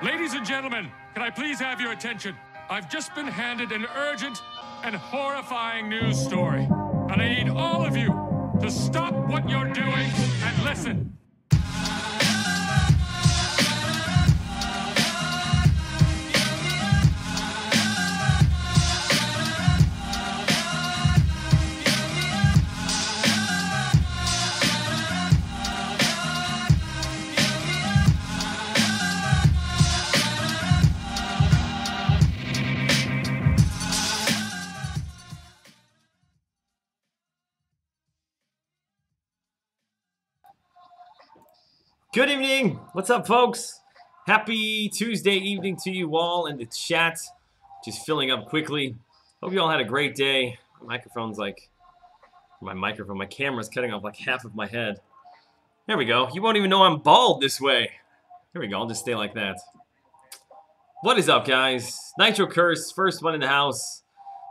Ladies and gentlemen, can I please have your attention? I've just been handed an urgent and horrifying news story. And I need all of you to stop what you're doing and listen. Good evening. What's up, folks? Happy Tuesday evening to you all in the chat. Just filling up quickly. Hope you all had a great day. My microphone's like... my camera's cutting off like half of my head. There we go. You won't even know I'm bald this way. Here we go. I'll just stay like that. What is up, guys? Nitro Curse, first one in the house.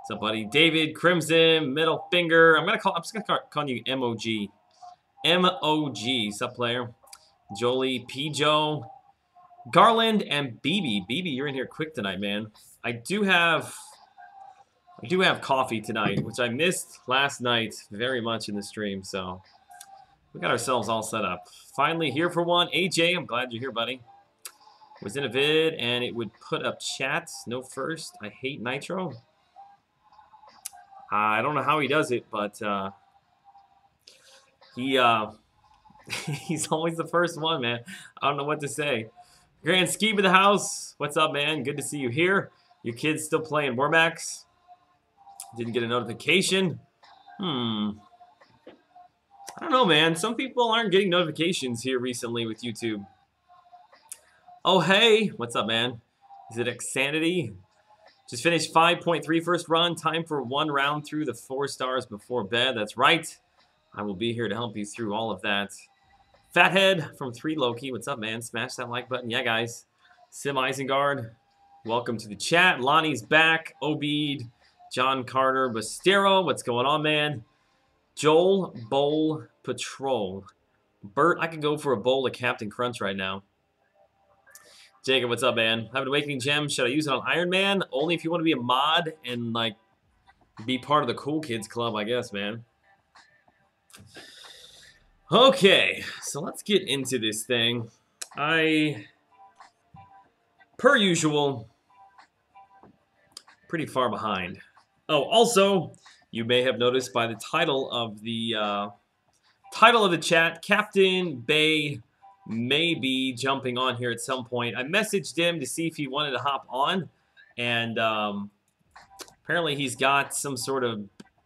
What's up, buddy? David, Crimson, Middle Finger. I'm just gonna call you MOG. MOG. What's up, player? Jolie, P-Joe, Garland, and BB. BB, you're in here quick tonight, man. I do have coffee tonight, which I missed last night very much in the stream, so we got ourselves all set up. Finally here for one. AJ, I'm glad you're here, buddy. Was in a vid, and it would put up chats. No first. I hate Nitro. I don't know how he does it, but he's always the first one, man. I don't know what to say. Grand Skeeb in the house. What's up, man? Good to see you here. Your kids still playing Warmax? Didn't get a notification. I don't know, man. Some people aren't getting notifications here recently with YouTube. Oh, hey. What's up, man? Is it Xanity? Just finished 5.3 first run. Time for one round through the 4 stars before bed. That's right. I will be here to help you through all of that. Fathead from 3 Loki. What's up, man? Smash that like button. Yeah, guys. Sim Isengard. Welcome to the chat. Lonnie's back. Obeid. John Carter. Bastero. What's going on, man? Joel Bowl Patrol. Bert, I could go for a bowl of Captain Crunch right now. Jacob, what's up, man? I have an Awakening Gem. Should I use it on Iron Man? Only if you want to be a mod and, like, be part of the cool kids club, I guess, man. Okay, so let's get into this thing. Per usual, pretty far behind. Oh, also, you may have noticed by the title of the chat, Captain Bay may be jumping on here at some point. I messaged him to see if he wanted to hop on, and apparently he's got some sort of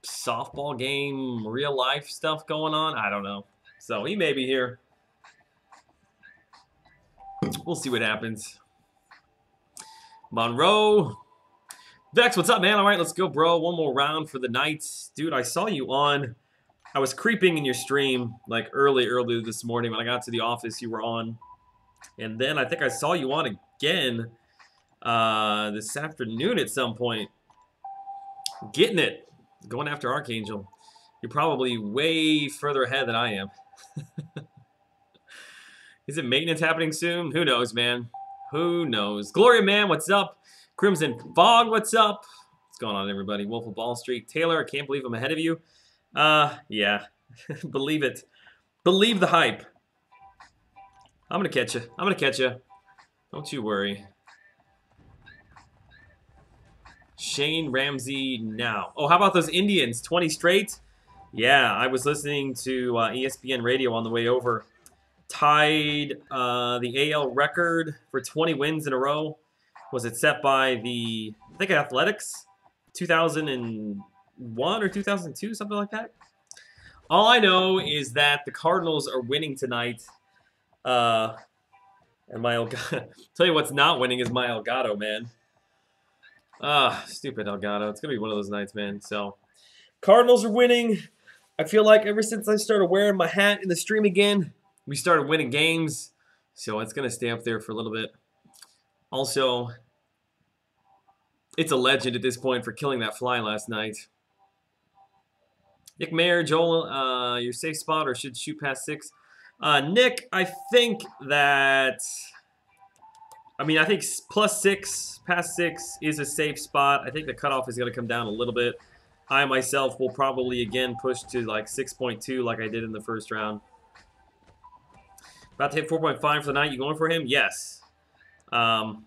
softball game, real life stuff going on. I don't know. So he may be here. We'll see what happens. Monroe. Vex, what's up, man? All right, let's go, bro. One more round for the night. Dude, I saw you on. I was creeping in your stream like early this morning. When I got to the office, you were on. And then I think I saw you on again this afternoon at some point. Getting it. Going after Archangel. You're probably way further ahead than I am. Is it maintenance happening soon? Who knows, man? Who knows? Gloria, man, what's up? Crimson Fog, what's up? What's going on, everybody? Wolf of Ball Street. Taylor, I can't believe I'm ahead of you. Yeah. Believe it. Believe the hype. I'm gonna catch you. I'm gonna catch you. Don't you worry. Shane Ramsey now. Oh, how about those Indians? 20 straight? Yeah, I was listening to ESPN radio on the way over. Tied the AL record for 20 wins in a row. Was it set by the, I think, Athletics? 2001 or 2002, something like that? All I know is that the Cardinals are winning tonight. And my Elgato. Tell you what's not winning is my Elgato, man. Stupid Elgato. It's going to be one of those nights, man. So, Cardinals are winning. I feel like ever since I started wearing my hat in the stream again, we started winning games. So, it's going to stay up there for a little bit. Also, it's a legend at this point for killing that fly last night. Nick Mayer, Joel, your safe spot or should shoot past 6? Nick, I think that I mean, I think +6, past 6 is a safe spot. I think the cutoff is going to come down a little bit. I myself will probably again push to like 6.2 like I did in the first round. About to hit 4.5 for the night. You going for him? Yes. Can't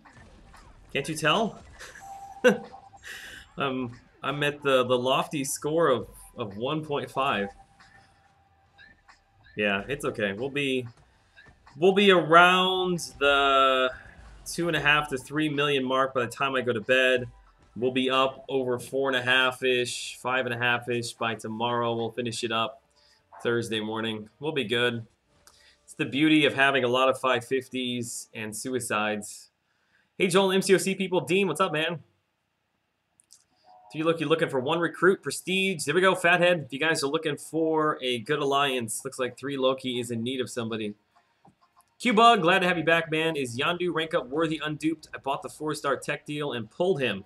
you tell? I'm at the lofty score of 1.5. Yeah, it's okay. We'll be around the 2.5 to 3 million mark by the time I go to bed. We'll be up over 4.5-ish, 5.5-ish by tomorrow. We'll finish it up Thursday morning. We'll be good. It's the beauty of having a lot of 550s and suicides. Hey, Joel, MCOC people. Dean, what's up, man? If you're looking for one recruit, prestige. There we go, Fathead. If you guys are looking for a good alliance, looks like 3 Loki is in need of somebody. Q-Bug, glad to have you back, man. Is Yondu rank up worthy unduped? I bought the 4-star tech deal and pulled him.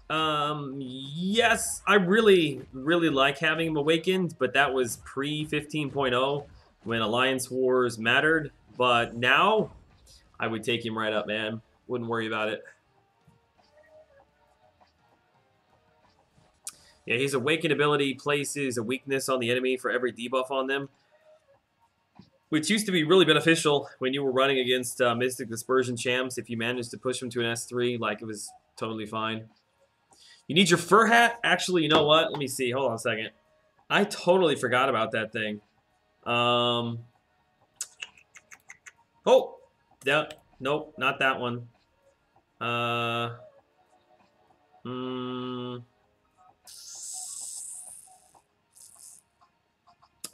Yes, I really like having him awakened, but that was pre-15.0 when Alliance Wars mattered. But now, I would take him right up, man. Wouldn't worry about it. Yeah, his awakened ability places a weakness on the enemy for every debuff on them, which used to be really beneficial when you were running against Mystic Dispersion champs. If you managed to push them to an S3, like, it was totally fine. You need your fur hat? Actually, you know what? Let me see. Hold on a second. I totally forgot about that thing. Oh! Nope, not that one.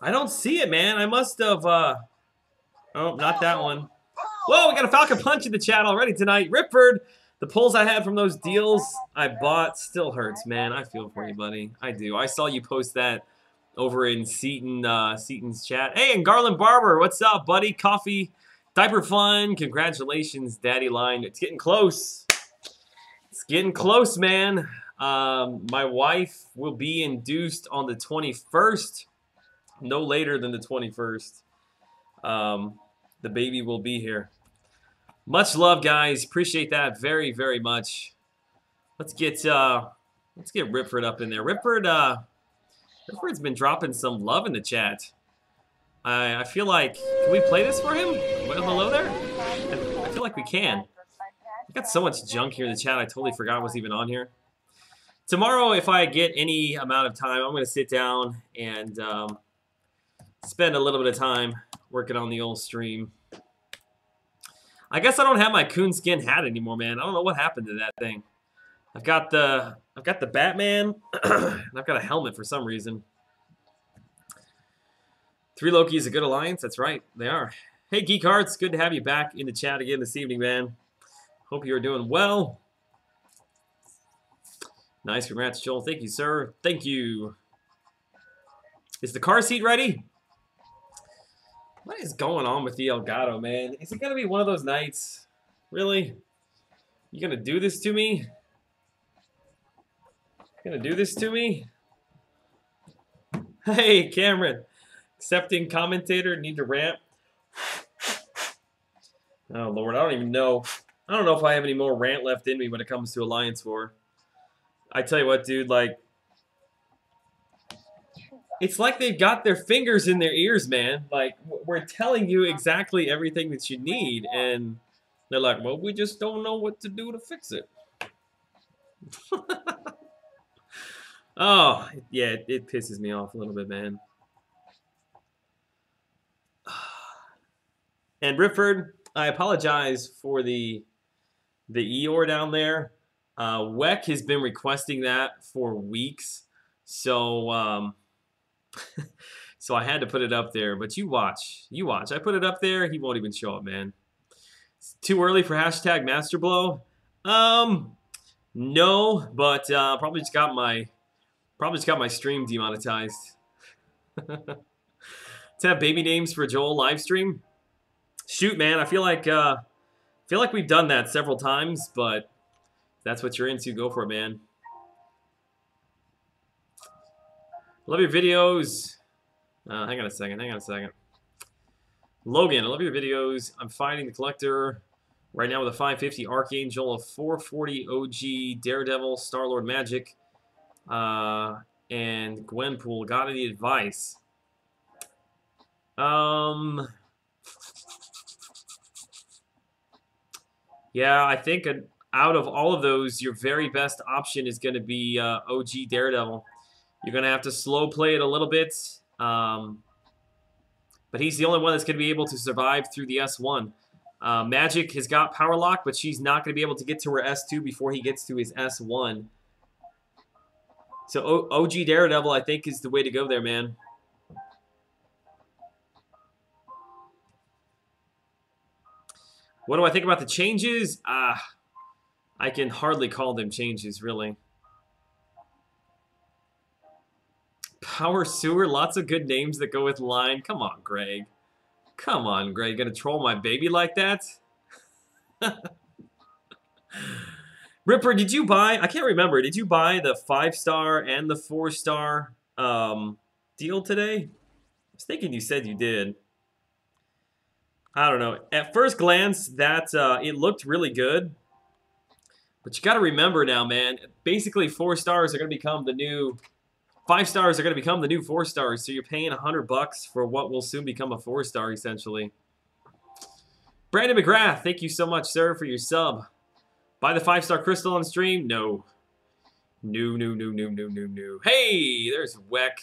I don't see it, man. I must have, oh, not that one. Whoa, we got a Falcon Punch in the chat already tonight. Ripford, the pulls I had from those deals I bought still hurts, man. I feel for you, buddy. I do. I saw you post that over in Seaton's chat. Hey, and Garland Barber, what's up, buddy? Coffee, diaper fun. Congratulations, Daddy Line. It's getting close. It's getting close, man. My wife will be induced on the 21st. No later than the 21st. The baby will be here. Much love, guys. Appreciate that very, very much. Let's get Ripford up in there. Ripford's been dropping some love in the chat. I feel like, can we play this for him? Well, hello there? I feel like we can. I've got so much junk here in the chat I totally forgot was even on here. Tomorrow, if I get any amount of time, I'm going to sit down and spend a little bit of time working on the old stream. I guess I don't have my coonskin hat anymore, man. I don't know what happened to that thing. I've got the Batman, and I've got a helmet for some reason. 3 Loki is a good alliance. That's right, they are. Hey, Geek Hearts, good to have you back in the chat again this evening, man. Hope you are doing well. Nice, congrats, Joel. Thank you, sir. Thank you. Is the car seat ready? What is going on with the Elgato, man? Is it going to be one of those nights? Really? You going to do this to me? Going to do this to me? Hey, Cameron. Accepting commentator. Need to rant. Oh, Lord. I don't even know. I don't know if I have any more rant left in me when it comes to Alliance War. I tell you what, dude. Like, it's like they've got their fingers in their ears, man. Like, we're telling you exactly everything that you need, and they're like, well, we just don't know what to do to fix it. Oh, yeah, it pisses me off a little bit, man. And Rifford, I apologize for the Eeyore down there. Weck has been requesting that for weeks, so so I had to put it up there. But you watch. I put it up there, he won't even show up, man. It's too early for hashtag Master Blow. No, but probably just got my stream demonetized. To have baby names for Joel live stream. Shoot, man, I feel like we've done that several times, but if that's what you're into, go for it, man. Love your videos. Hang on a second. Logan, I love your videos. I'm fighting the collector. Right now with a 550 Archangel, a 440 OG Daredevil, Star-Lord Magic, and Gwenpool. Got any advice? Yeah, I think out of all of those, your very best option is going to be OG Daredevil. You're going to have to slow play it a little bit, but he's the only one that's going to be able to survive through the S1. Magic has got Power Lock, but she's not going to be able to get to her S2 before he gets to his S1. So OG Daredevil, I think, is the way to go there, man. What do I think about the changes? I can hardly call them changes, really. Power Sewer, lots of good names that go with line. Come on, Greg. Come on, Greg. Gonna troll my baby like that? Ripper, did you buy... I can't remember. Did you buy the 5-star and the 4-star deal today? I was thinking you said you did. I don't know. At first glance, that it looked really good. But you got to remember now, man. Basically, 4 stars are going to become the new... 5 stars are going to become the new 4 stars. So you're paying $100 for what will soon become a 4-star, essentially. Brandon McGrath, thank you so much, sir, for your sub. Buy the 5-star crystal on stream? No. No. Hey, there's Weck.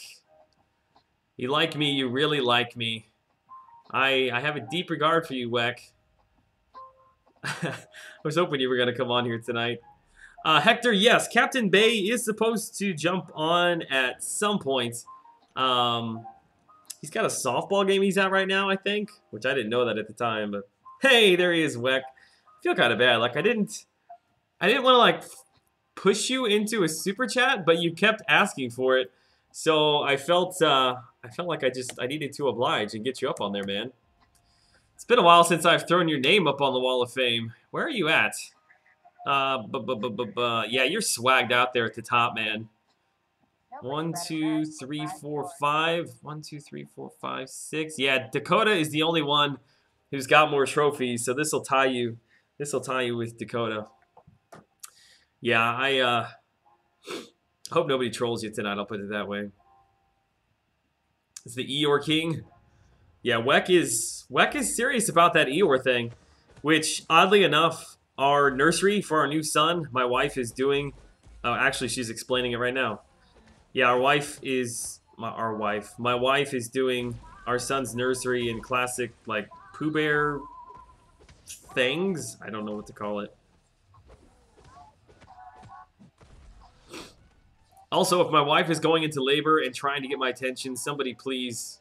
You like me. You really like me. I have a deep regard for you, Weck. I was hoping you were going to come on here tonight. Hector, yes, Captain Bay is supposed to jump on at some point. He's got a softball game he's at right now, I think, which I didn't know that at the time. But hey, there he is, Weck. I feel kind of bad. Like I didn't want to like push you into a super chat, but you kept asking for it, so I felt like I needed to oblige and get you up on there, man. It's been a while since I've thrown your name up on the Wall of Fame. Where are you at? Yeah, you're swagged out there at the top, man. 1, 2, 3, 4, 5. 1, 2, 3, 4, 5, 6. Yeah, Dakota is the only one who's got more trophies, so this will tie you. This will tie you with Dakota. Yeah, I hope nobody trolls you tonight. I'll put it that way. It's the Eeyore King. Yeah, Weck is serious about that Eeyore thing, which oddly enough, our nursery for our new son, my wife is doing. Oh, actually, she's explaining it right now. Yeah, my wife is doing our son's nursery in classic like Pooh Bear things. I don't know what to call it. Also, if my wife is going into labor and trying to get my attention, somebody please,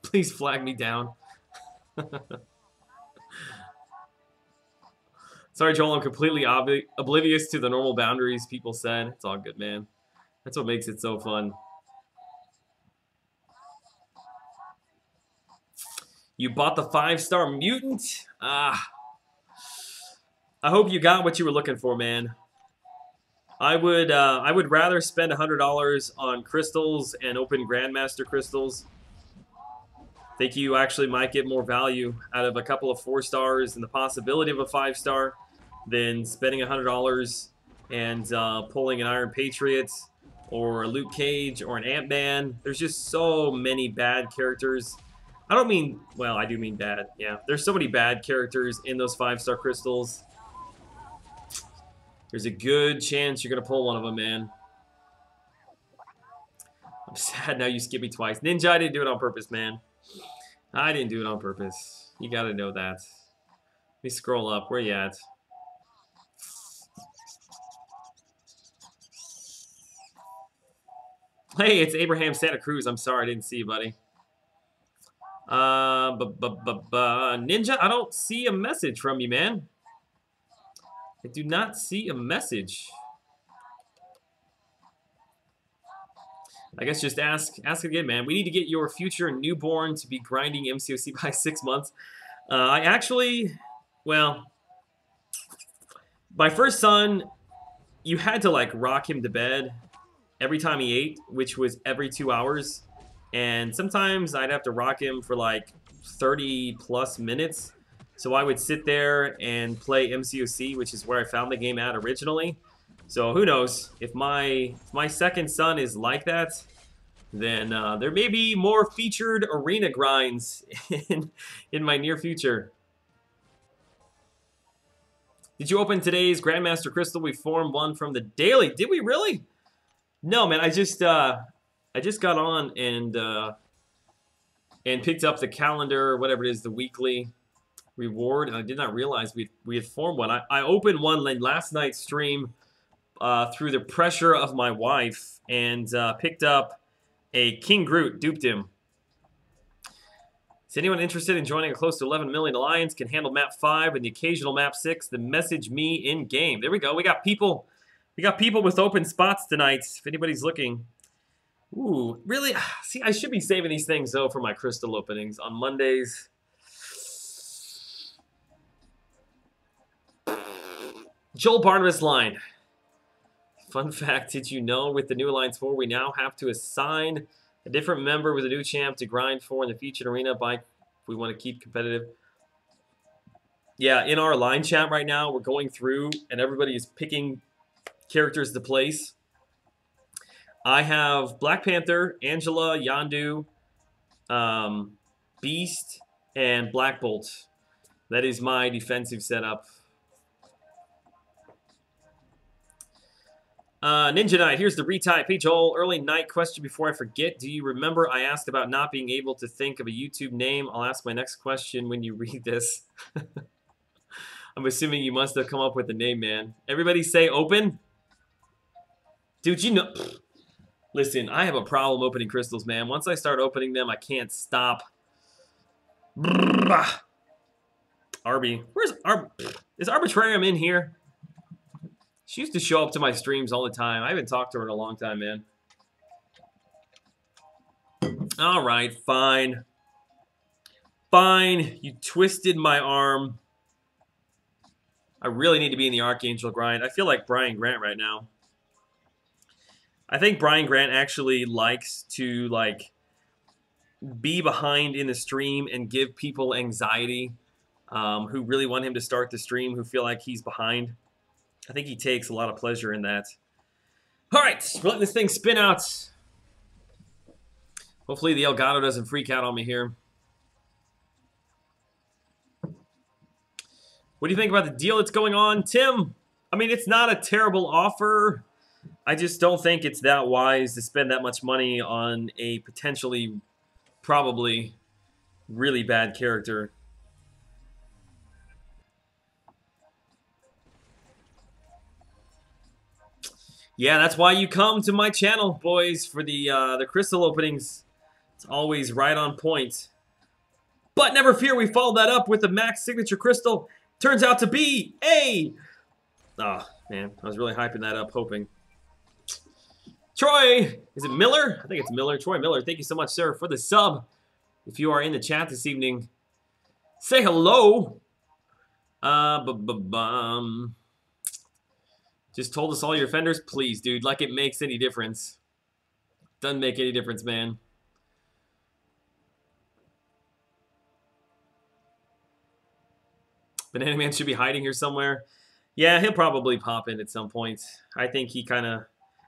please flag me down. Sorry, Joel, I'm completely oblivious to the normal boundaries people said. It's all good, man. That's what makes it so fun. You bought the 5-star mutant? I hope you got what you were looking for, man. I would rather spend $100 on crystals and open Grandmaster crystals. Think you actually might get more value out of a couple of 4 stars and the possibility of a 5-star than spending $100 and pulling an Iron Patriot or a Luke Cage or an Ant-Man. There's just so many bad characters. I don't mean, well, I do mean bad. Yeah, there's so many bad characters in those 5-star crystals. There's a good chance you're going to pull one of them, man. I'm sad now you skipped me twice. Ninja, I didn't do it on purpose, man. I didn't do it on purpose. You got to know that. Let me scroll up. Where you at? Hey, it's Abraham Santa Cruz. I'm sorry I didn't see you, buddy. Ninja, I don't see a message from you, man. I do not see a message. I guess just ask again, man. We need to get your future newborn to be grinding MCOC by 6 months. I actually, well, my first son, you had to like rock him to bed every time he ate, which was every 2 hours. And sometimes I'd have to rock him for like 30 plus minutes. So I would sit there and play MCOC, which is where I found the game at originally. So who knows? If my second son is like that, then there may be more featured arena grinds in my near future. Did you open today's Grandmaster Crystal? We formed one from the daily. Did we really? No, man. I just got on and picked up the calendar, whatever it is, the weekly reward, and I did not realize we had formed one. I opened one last night's stream through the pressure of my wife and picked up a King Groot, duped him. Is anyone interested in joining a close to 11 million alliance? Can handle map 5 and the occasional map 6? Then message me in game. There we go. We got people. We got people with open spots tonight. If anybody's looking. Ooh, really? See, I should be saving these things though for my crystal openings on Mondays. Joel Barnabas line. Fun fact, did you know with the new Alliance 4, we now have to assign a different member with a new champ to grind for in the featured arena if we want to keep competitive? Yeah, in our line chat right now, we're going through and everybody is picking characters to place. I have Black Panther, Angela, Yondu, Beast, and Black Bolt. That is my defensive setup. Ninja Knight, here's the retype. Hey Joel, early night question before I forget. Do you remember I asked about not being able to think of a YouTube name? I'll ask my next question when you read this. I'm assuming you must have come up with the name, man. Everybody say open. Dude, you know... Listen, I have a problem opening crystals, man. Once I start opening them, I can't stop. Arby. Is Arbitrarium in here? She used to show up to my streams all the time. I haven't talked to her in a long time, man. All right, fine. Fine, you twisted my arm. I really need to be in the Archangel grind. I feel like Brian Grant right now. I think Brian Grant actually likes to, like, be behind in the stream and give people anxiety who really want him to start the stream, who feel like he's behind. I think he takes a lot of pleasure in that. All right, we're letting this thing spin out. Hopefully the Elgato doesn't freak out on me here. What do you think about the deal that's going on, Tim? I mean, it's not a terrible offer. I just don't think it's that wise to spend that much money on a potentially, probably, really bad character. Yeah, that's why you come to my channel, boys, for the crystal openings. It's always right on point. But never fear, we followed that up with the Max Signature Crystal. Turns out to be a... Oh, man, I was really hyping that up, hoping. Troy, is it Miller? I think it's Miller. Troy Miller, thank you so much, sir, for the sub. If you are in the chat this evening, say hello. Just told us all your offenders? Please, dude, like it makes any difference. Doesn't make any difference, man. Banana Man should be hiding here somewhere. Yeah, he'll probably pop in at some point. I think he kind of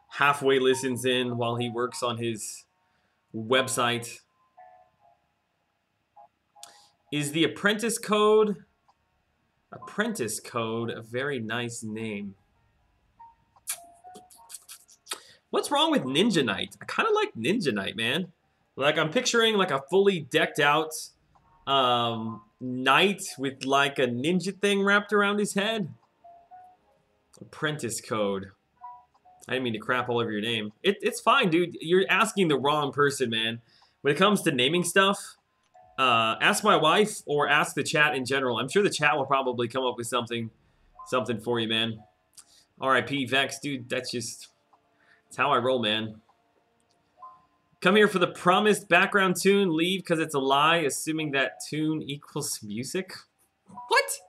halfway listens in while he works on his website. Is the apprentice code a very nice name? What's wrong with Ninja Knight? I kind of like Ninja Knight, man. Like, I'm picturing like a fully decked out knight with like a ninja thing wrapped around his head. Apprentice code. I didn't mean to crap all over your name. It's fine, dude. You're asking the wrong person, man. When it comes to naming stuff, ask my wife or ask the chat in general. I'm sure the chat will probably come up with something for you, man. R.I.P. Vex, dude. That's how I roll, man. Come here for the promised background tune. Leave because it's a lie, assuming that tune equals music. What?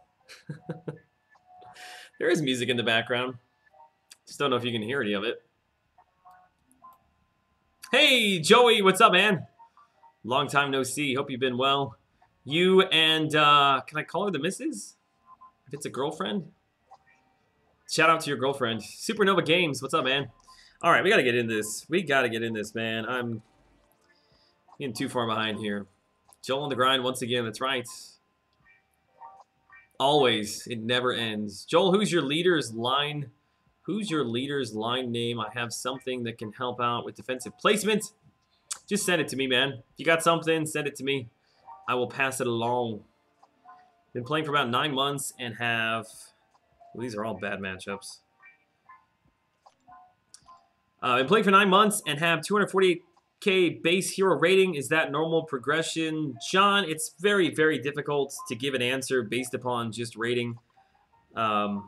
There is music in the background. Just don't know if you can hear any of it. Hey, Joey, what's up, man? Long time no see. Hope you've been well. You and, can I call her the missus? If it's a girlfriend? Shout out to your girlfriend. Supernova Games, what's up, man? All right, we got to get in this. We got to get in this, man. I'm getting too far behind here. Joel on the grind once again, that's right. Always, it never ends. Joel, who's your leader's line? Who's your leader's line name? I have something that can help out with defensive placement. Just send it to me, man. If you got something, send it to me. I will pass it along. Been playing for about 9 months and have... Well, these are all bad matchups. Been playing for 9 months and have 248k base hero rating. Is that normal progression? John, it's very, very difficult to give an answer based upon just rating. 9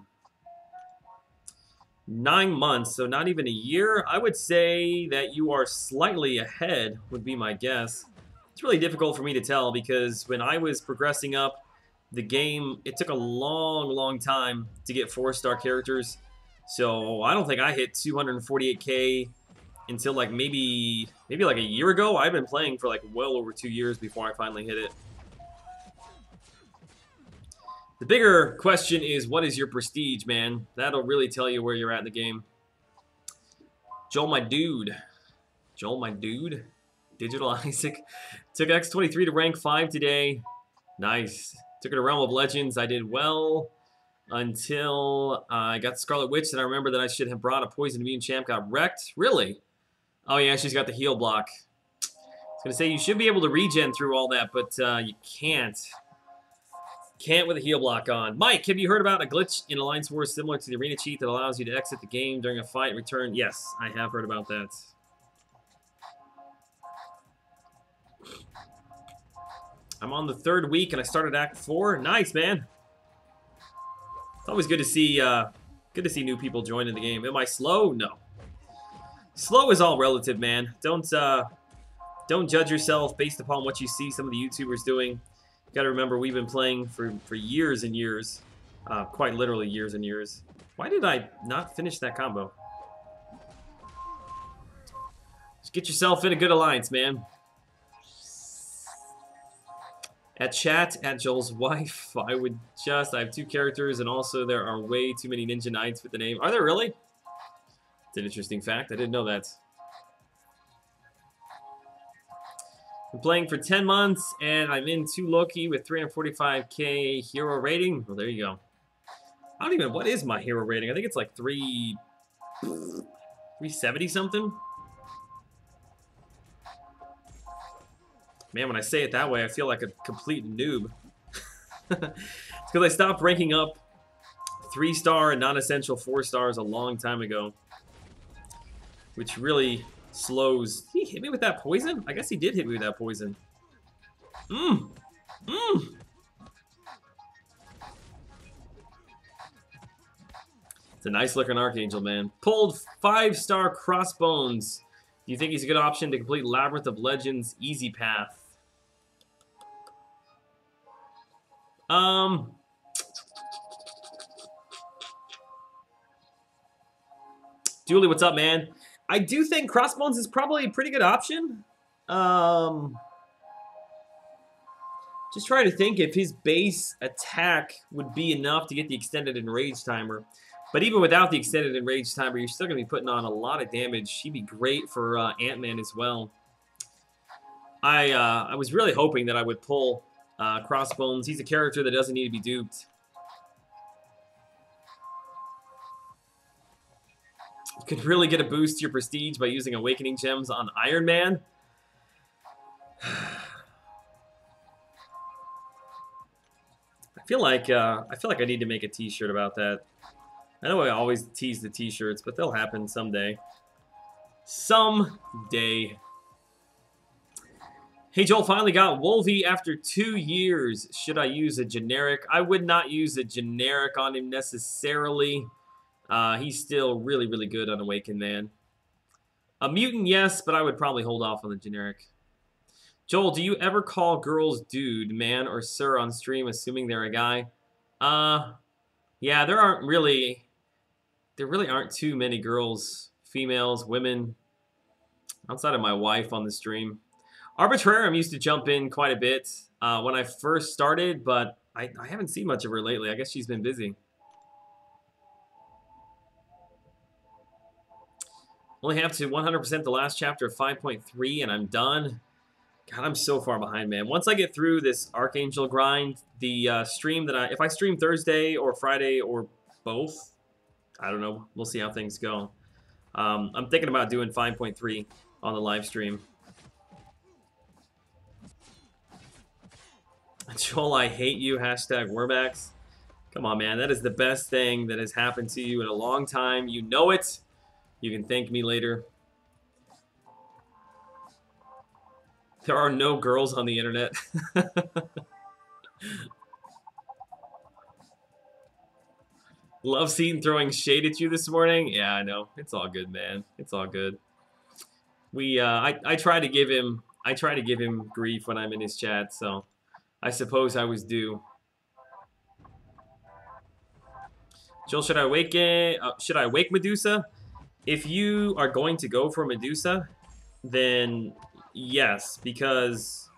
months, so not even a year. I would say that you are slightly ahead, would be my guess. It's really difficult for me to tell because when I was progressing up the game, it took a long, long time to get 4-star characters. So I don't think I hit 248k until like maybe like a year ago. I've been playing for like well over 2 years before I finally hit it. The bigger question is, what is your prestige, man? That'll really tell you where you're at in the game. Joel, my dude. Joel, my dude. Digital Isaac. Took X23 to rank 5 today. Nice. Took it to Realm of Legends. I did well until I got Scarlet Witch, and I remember that I should have brought a Poison Immune champ. Got wrecked. Really? Oh, yeah, she's got the heal block. I was going to say, you should be able to regen through all that, but you can't. Can't with a heal block on. Mike, have you heard about a glitch in Alliance Wars similar to the arena cheat that allows you to exit the game during a fight and return? Yes, I have heard about that. I'm on the 3rd week and I started Act 4. Nice, man. It's always good to see new people joining the game. Am I slow? No. Slow is all relative, man. Don't judge yourself based upon what you see some of the YouTubers doing. You gotta remember, we've been playing for years and years. Quite literally years and years. Why did I not finish that combo? Just get yourself in a good alliance, man. At chat, at Joel's wife, I have 2 characters, and also there are way too many Ninja Knights with the name. Are there really? It's an interesting fact. I didn't know that. Been playing for 10 months, and I'm in 2 Loki with 345k hero rating. Well, there you go. I don't even... What is my hero rating? I think it's like 370 something. Man, when I say it that way, I feel like a complete noob. It's because I stopped ranking up 3-star and non-essential 4 stars a long time ago. Which really... slows. He hit me with that poison? I guess he did hit me with that poison. It's a nice looking Archangel, man. Pulled 5-star Crossbones. Do you think he's a good option to complete Labyrinth of Legends Easy Path? Dooley, what's up, man? I do think Crossbones is probably a pretty good option. Just trying to think if his base attack would be enough to get the extended enrage timer. But even without the extended enrage timer, you're still going to be putting on a lot of damage. He'd be great for Ant-Man as well. I was really hoping that I would pull Crossbones. He's a character that doesn't need to be duped. You could really get a boost to your prestige by using Awakening Gems on Iron Man. I feel like I need to make a T-shirt about that. I know I always tease the T-shirts, but they'll happen someday. Someday. Hey, Joel finally got Wolvie after 2 years. Should I use a generic? I would not use a generic on him necessarily. He's still really, really good on Awakened Man. A mutant, yes, but I would probably hold off on the generic. Joel, do you ever call girls dude, man, or sir on stream, assuming they're a guy? Yeah, there really aren't too many girls, females, women, outside of my wife on the stream. Arbitrarium used to jump in quite a bit when I first started, but I haven't seen much of her lately. I guess she's been busy. Only have to 100% the last chapter of 5.3 and I'm done. God, I'm so far behind, man. Once I get through this Archangel grind, the stream that if I stream Thursday or Friday or both, I don't know. We'll see how things go. I'm thinking about doing 5.3 on the live stream. Joel, I hate you. Hashtag Warmax. Come on, man. That is the best thing that has happened to you in a long time. You know it. You can thank me later. There are no girls on the internet. Love seeing throwing shade at you this morning. Yeah, I know. It's all good, man. It's all good. I try to give him grief when I'm in his chat, so I suppose I was due. Joel, should I wake Medusa? If you are going to go for Medusa, then yes, because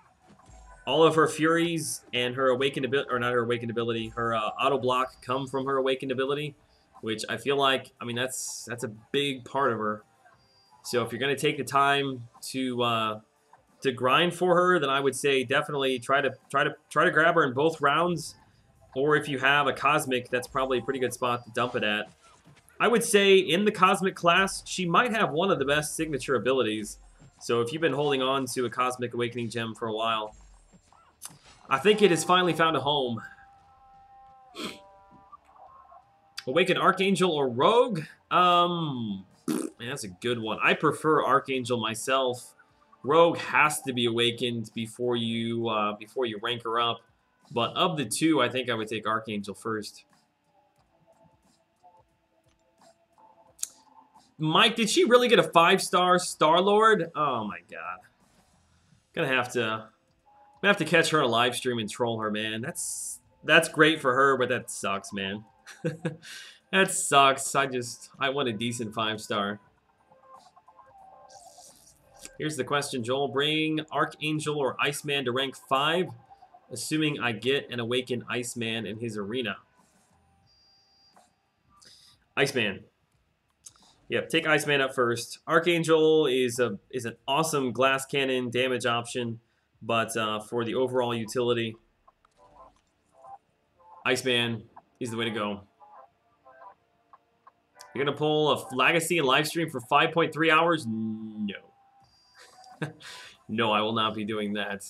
all of her furies and her awakened ability, or not her awakened ability, her auto block come from her awakened ability, which I feel like, I mean, that's a big part of her. So if you're gonna take the time to grind for her, then I would say definitely try to grab her in both rounds, or if you have a cosmic, that's probably a pretty good spot to dump it at. I would say in the Cosmic class, she might have one of the best signature abilities. So if you've been holding on to a Cosmic Awakening Gem for a while, I think it has finally found a home. Awaken Archangel or Rogue? Man, that's a good one. I prefer Archangel myself. Rogue has to be awakened before you rank her up. But of the two, I think I would take Archangel first. Mike, did she really get a 5-star Star-Lord? Oh my god. Gonna have to catch her on a live stream and troll her, man. That's great for her, but that sucks, man. That sucks. I want a decent 5-star. Here's the question, Joel. Bring Archangel or Iceman to rank 5, assuming I get an awakened Iceman in his arena. Iceman. Yep, take Iceman up first. Archangel is an awesome glass cannon damage option, but for the overall utility, Iceman is the way to go. You're gonna pull a Legacy and live stream for 5.3 hours? No. No, I will not be doing that.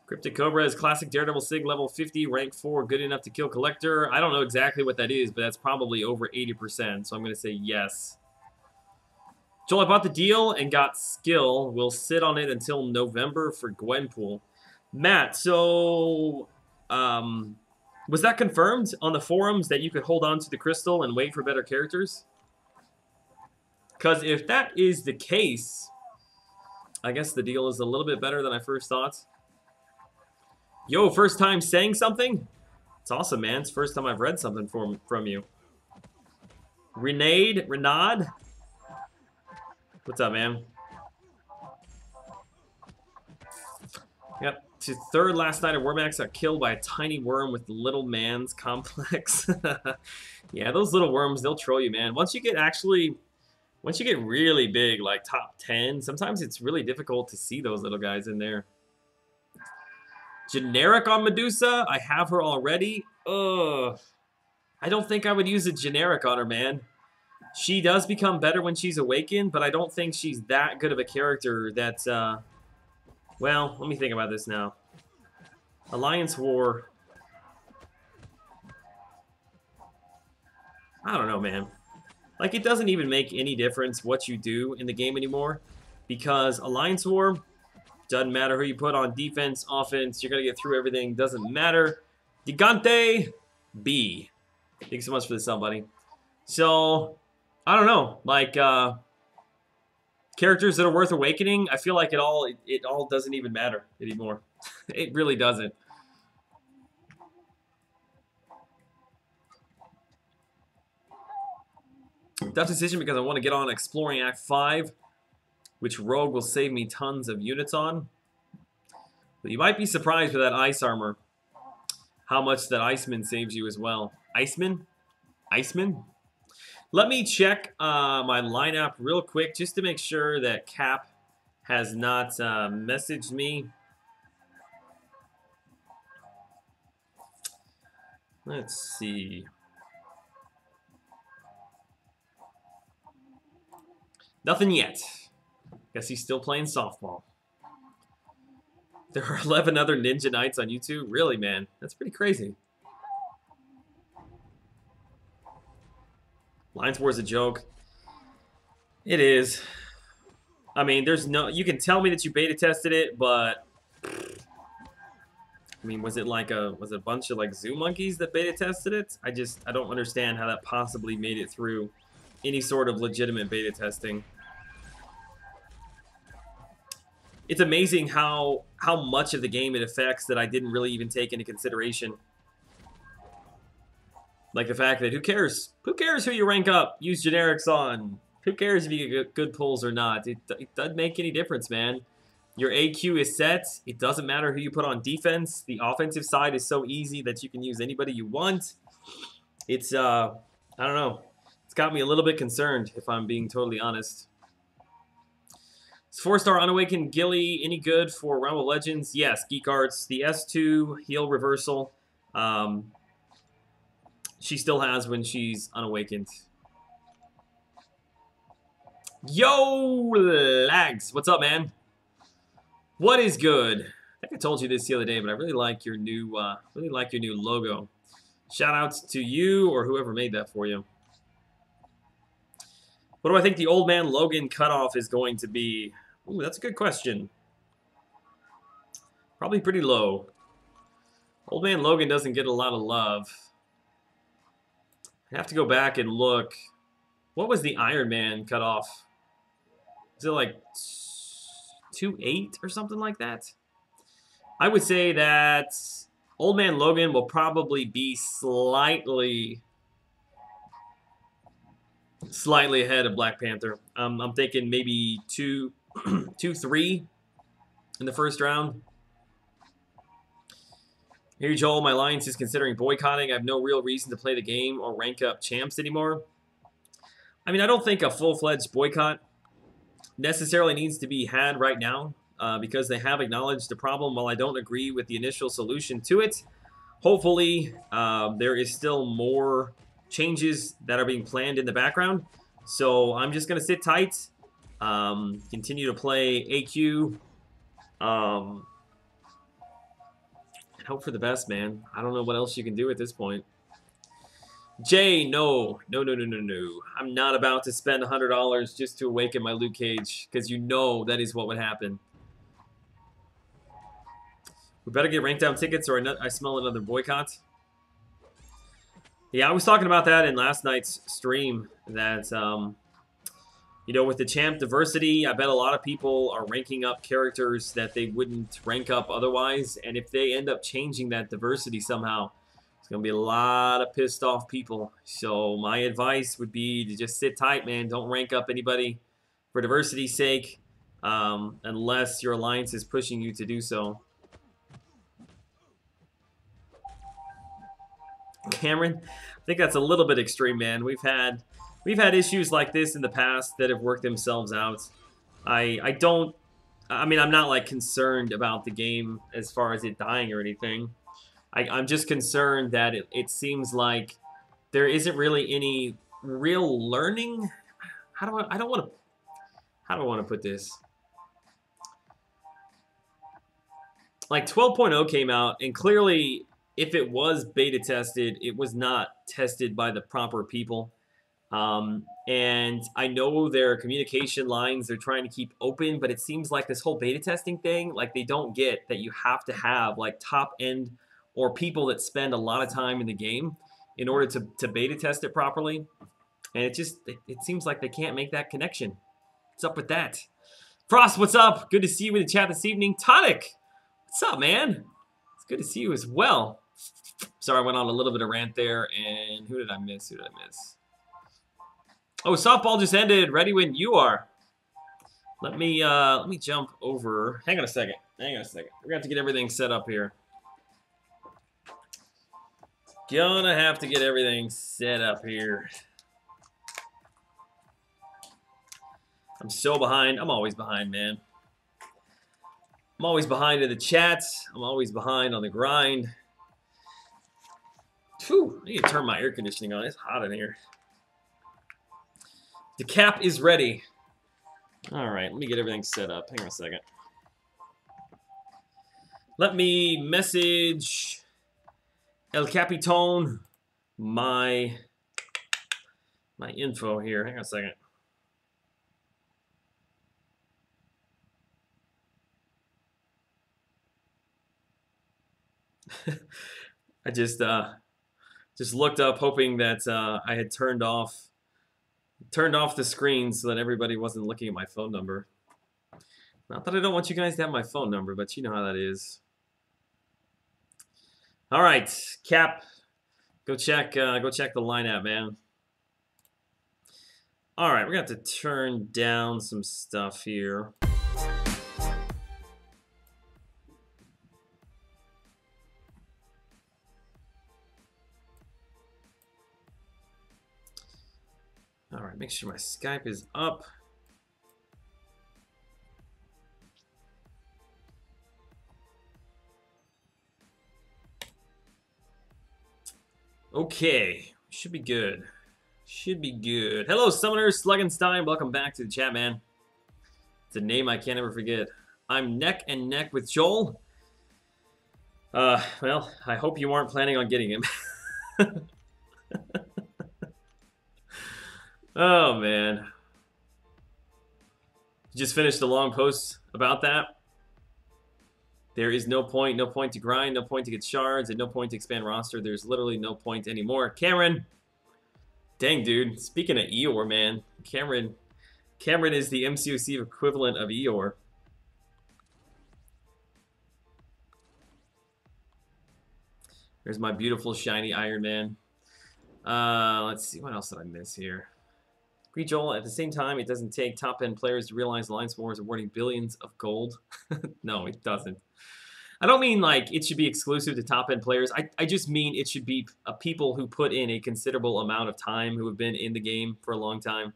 Cryptic Cobra is classic Daredevil Sig level 50, rank 4, good enough to kill Collector. I don't know exactly what that is, but that's probably over 80%, so I'm going to say yes. Joel, I bought the deal and got skill. We'll sit on it until November for Gwenpool. Matt, so was that confirmed on the forums that you could hold on to the crystal and wait for better characters? Because if that is the case, I guess the deal is a little bit better than I first thought. Yo, first time saying something? It's awesome, man. It's the first time I've read something from you. Renaud? What's up, man? Yep. To third last night at Wormax got killed by a tiny worm with little man's complex. Yeah, those little worms, they'll troll you, man. Once you get really big, like top 10, sometimes it's really difficult to see those little guys in there. Generic on Medusa? I have her already. Ugh. I don't think I would use a generic on her, man. She does become better when she's awakened, but I don't think she's that good of a character that, well, let me think about this now. Alliance War. I don't know, man. Like, it doesn't even make any difference what you do in the game anymore, because Alliance War, doesn't matter who you put on defense, offense, you're going to get through everything. Doesn't matter. Gigante B. Thanks so much for the sub, buddy. So, I don't know. Like, characters that are worth awakening, I feel like it all doesn't even matter anymore. It really doesn't. Tough decision because I want to get on Exploring Act 5. which rogue will save me tons of units on. But you might be surprised with that ice armor, how much that Iceman saves you as well. Iceman? Iceman? Let me check my lineup real quick just to make sure that Cap has not messaged me. Let's see. Nothing yet. Guess he's still playing softball. There are 11 other Ninja Knights on YouTube? Really, man? That's pretty crazy. Lines War's a joke. It is. I mean, there's no... You can tell me that you beta tested it, but... I mean, was it a bunch of like zoo monkeys that beta tested it? I don't understand how that possibly made it through any sort of legitimate beta testing. It's amazing how much of the game it affects that I didn't really even take into consideration. Like the fact that who cares? Who cares who you rank up? Use generics on. Who cares if you get good pulls or not? It doesn't make any difference, man. Your AQ is set. It doesn't matter who you put on defense. The offensive side is so easy that you can use anybody you want. It's, I don't know. It's got me a little bit concerned, if I'm being totally honest. Is 4-star Unawakened Gilly any good for Realm of Legends? Yes, Geek Arts. The S2 heal reversal. She still has when she's unawakened. Yo, Lags. What's up, man? What is good? I think I told you this the other day, but I really like your new logo. Shout outs to you or whoever made that for you. What do I think the Old Man Logan cutoff is going to be? Ooh, that's a good question. Probably pretty low. Old Man Logan doesn't get a lot of love. I have to go back and look. What was the Iron Man cutoff? Is it like 2.8 or something like that? I would say that Old Man Logan will probably be slightly ahead of Black Panther. I'm thinking maybe 2-3 in the first round. Here, Joel, my alliance is considering boycotting. I have no real reason to play the game or rank up champs anymore. I mean, I don't think a full-fledged boycott necessarily needs to be had right now because they have acknowledged the problem. While I don't agree with the initial solution to it, hopefully there is still more changes that are being planned in the background. So I'm just going to sit tight, continue to play AQ, and hope for the best, man. I don't know what else you can do at this point. Jay, no. I'm not about to spend $100 just to awaken my Luke Cage, because you know that is what would happen. We better get ranked down tickets or I smell another boycott. Yeah, I was talking about that in last night's stream, that, you know, with the champ diversity, I bet a lot of people are ranking up characters that they wouldn't rank up otherwise, and if they end up changing that diversity somehow, it's going to be a lot of pissed off people. So my advice would be to just sit tight, man. Don't rank up anybody for diversity's sake, unless your alliance is pushing you to do so. Cameron, I think that's a little bit extreme, man. We've had issues like this in the past that have worked themselves out. I mean, I'm not like concerned about the game as far as it dying or anything. I'm just concerned that it seems like there isn't really any real learning. How do I want to put this? Like 12.0 came out, and clearly, if it was beta tested, it was not tested by the proper people. And I know their communication lines they're trying to keep open, but it seems like this whole beta testing thing, like they don't get that you have to have like top end or people that spend a lot of time in the game in order to beta test it properly. And it seems like they can't make that connection. What's up with that? Frost, what's up? Good to see you in the chat this evening. Tonic, what's up, man? It's good to see you as well. Sorry, I went on a little bit of rant there, and who did I miss? Oh, softball just ended. Ready when you are. Let me jump over. Hang on a second. Hang on a second. We're gonna have to get everything set up here. Gonna have to get everything set up here. I'm so behind. I'm always behind, man. I'm always behind in the chats. I'm always behind on the grind. Whew, I need to turn my air conditioning on. It's hot in here. The cap is ready. All right, let me get everything set up. Hang on a second. Let me message El Capitan my info here. Hang on a second. I just looked up hoping that I had turned off the screen so that everybody wasn't looking at my phone number. Not that I don't want you guys to have my phone number, but you know how that is. All right, Cap, go check the lineup, man. All right, we're gonna have to turn down some stuff here. All right, make sure my Skype is up. Okay, should be good. Should be good. Hello, Summoners, Sluggenstein. Welcome back to the chat, man. It's a name I can't ever forget. I'm neck and neck with Joel. Well, I hope you aren't planning on getting him. Oh, man. You just finished a long post about that. There is no point to grind, no point to get shards, and no point to expand roster. There's literally no point anymore. Cameron. Dang, dude. Speaking of Eeyore, man. Cameron is the MCOC equivalent of Eeyore. There's my beautiful, shiny Iron Man. Let's see. What else did I miss here? Agree, Joel. At the same time, it doesn't take top-end players to realize Alliance War is awarding billions of gold. No, it doesn't. I don't mean like it should be exclusive to top-end players. I just mean it should be people who put in a considerable amount of time, who have been in the game for a long time.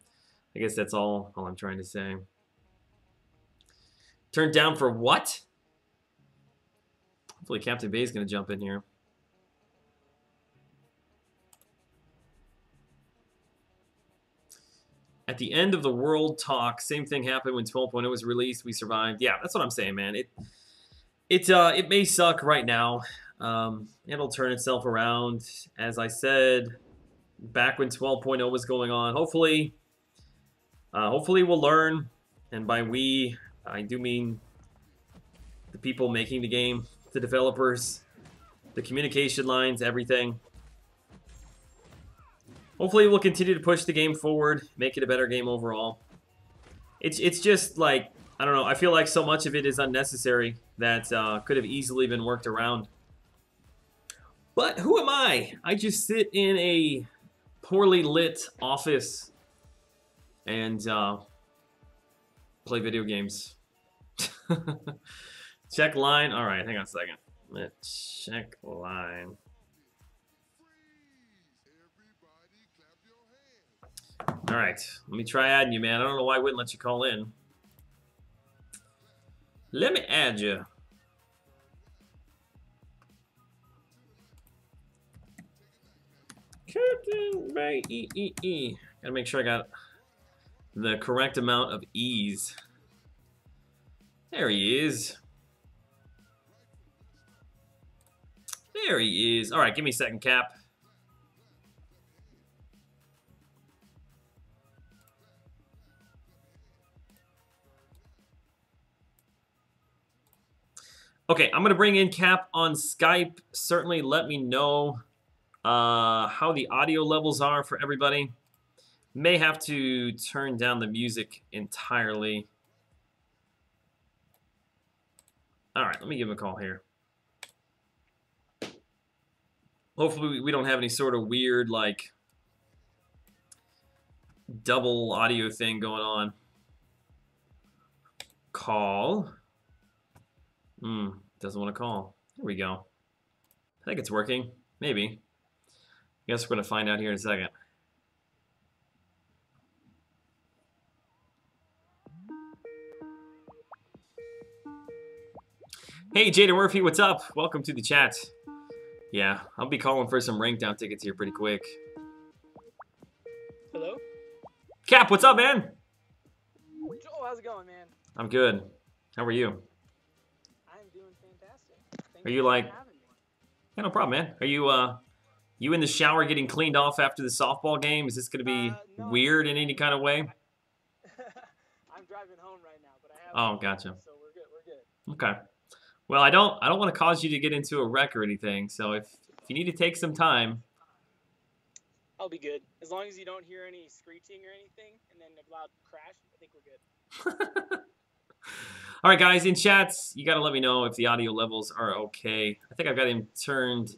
I guess that's all I'm trying to say. Turned down for what? Hopefully Captain Bay is going to jump in here. At the end of the world talk, same thing happened when 12.0 was released. We survived. Yeah, that's what I'm saying, man. It may suck right now. It'll turn itself around. As I said, back when 12.0 was going on, hopefully we'll learn. And by we, I do mean the people making the game, the developers, the communication lines, everything. Hopefully we'll continue to push the game forward, make it a better game overall. It's just like, I don't know, I feel like so much of it is unnecessary that could have easily been worked around. But who am I? I just sit in a poorly lit office and play video games. Check line. All right, hang on a second. Let's check line. All right, let me try adding you, man. I don't know why I wouldn't let you call in. Let me add you. Captain Bayeeeee. Gotta make sure I got the correct amount of E's. There he is. There he is. All right, give me a second, Cap. Okay, I'm going to bring in Cap on Skype. Certainly let me know how the audio levels are for everybody. May have to turn down the music entirely. All right, let me give him a call here. Hopefully we don't have any sort of weird, like, double audio thing going on. call. Doesn't want to call. There we go. I think it's working. Maybe. I guess we're going to find out here in a second. Hey, Jaden Murphy, what's up? Welcome to the chat. Yeah, I'll be calling for some rank down tickets here pretty quick. Hello? Cap, what's up, man? Joel, how's it going, man? I'm good. How are you? I'm doing fantastic. Are you like... Yeah, no problem, man. Are you in the shower getting cleaned off after the softball game? Is this going to be no, weird in any kind of way? I'm driving home right now, but I have... Oh, gotcha. So we're good. Okay. Well, I don't want to cause you to get into a wreck or anything, so if you need to take some time... I'll be good. As long as you don't hear any screeching or anything, and then a loud crash, I think we're good. All right, guys, in chats, you got to let me know if the audio levels are okay. I think I've got him turned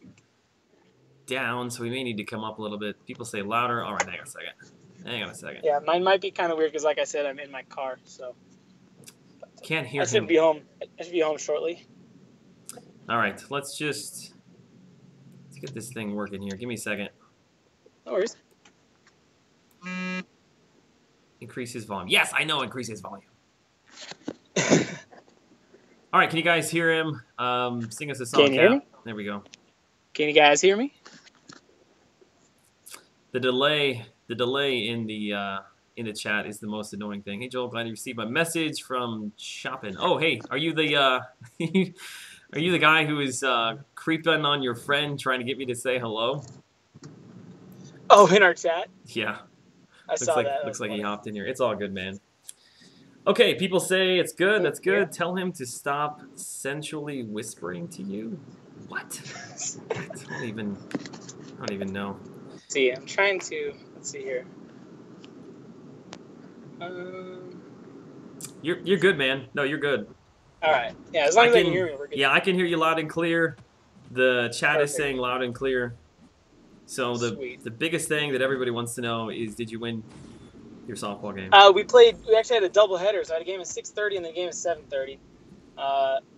down, so we may need to come up a little bit. People say louder. All right, hang on a second. Hang on a second. Yeah, mine might be kind of weird because, like I said, I'm in my car, so... Can't hear I should him. be home. I should be home shortly. All right, let's get this thing working here. Give me a second. No worries. Increase his volume. Yes, I know, increase his volume. All right, can you guys hear him? Sing us a song. Can you hear me? There we go. Can you guys hear me? The delay in the chat is the most annoying thing. Hey Joel, glad you received my message from Shopping. Oh hey, are you the are you the guy who is creeping on your friend trying to get me to say hello? Oh, in our chat? Yeah. I saw that. Looks like he hopped in here. It's all good, man. Okay, people say it's good. That's good. Yeah. Tell him to stop sensually whispering to you. What? I don't even know. See, I'm trying to. Let's see here. You're good, man. No, you're good. All right. Yeah, as long as they can hear me, we're good. Yeah, I can hear you loud and clear. The chat is saying loud and clear. So the biggest thing that everybody wants to know is, did you win your softball game? We actually had a double header. So I had a game at 6:30 and then a game at 7:30.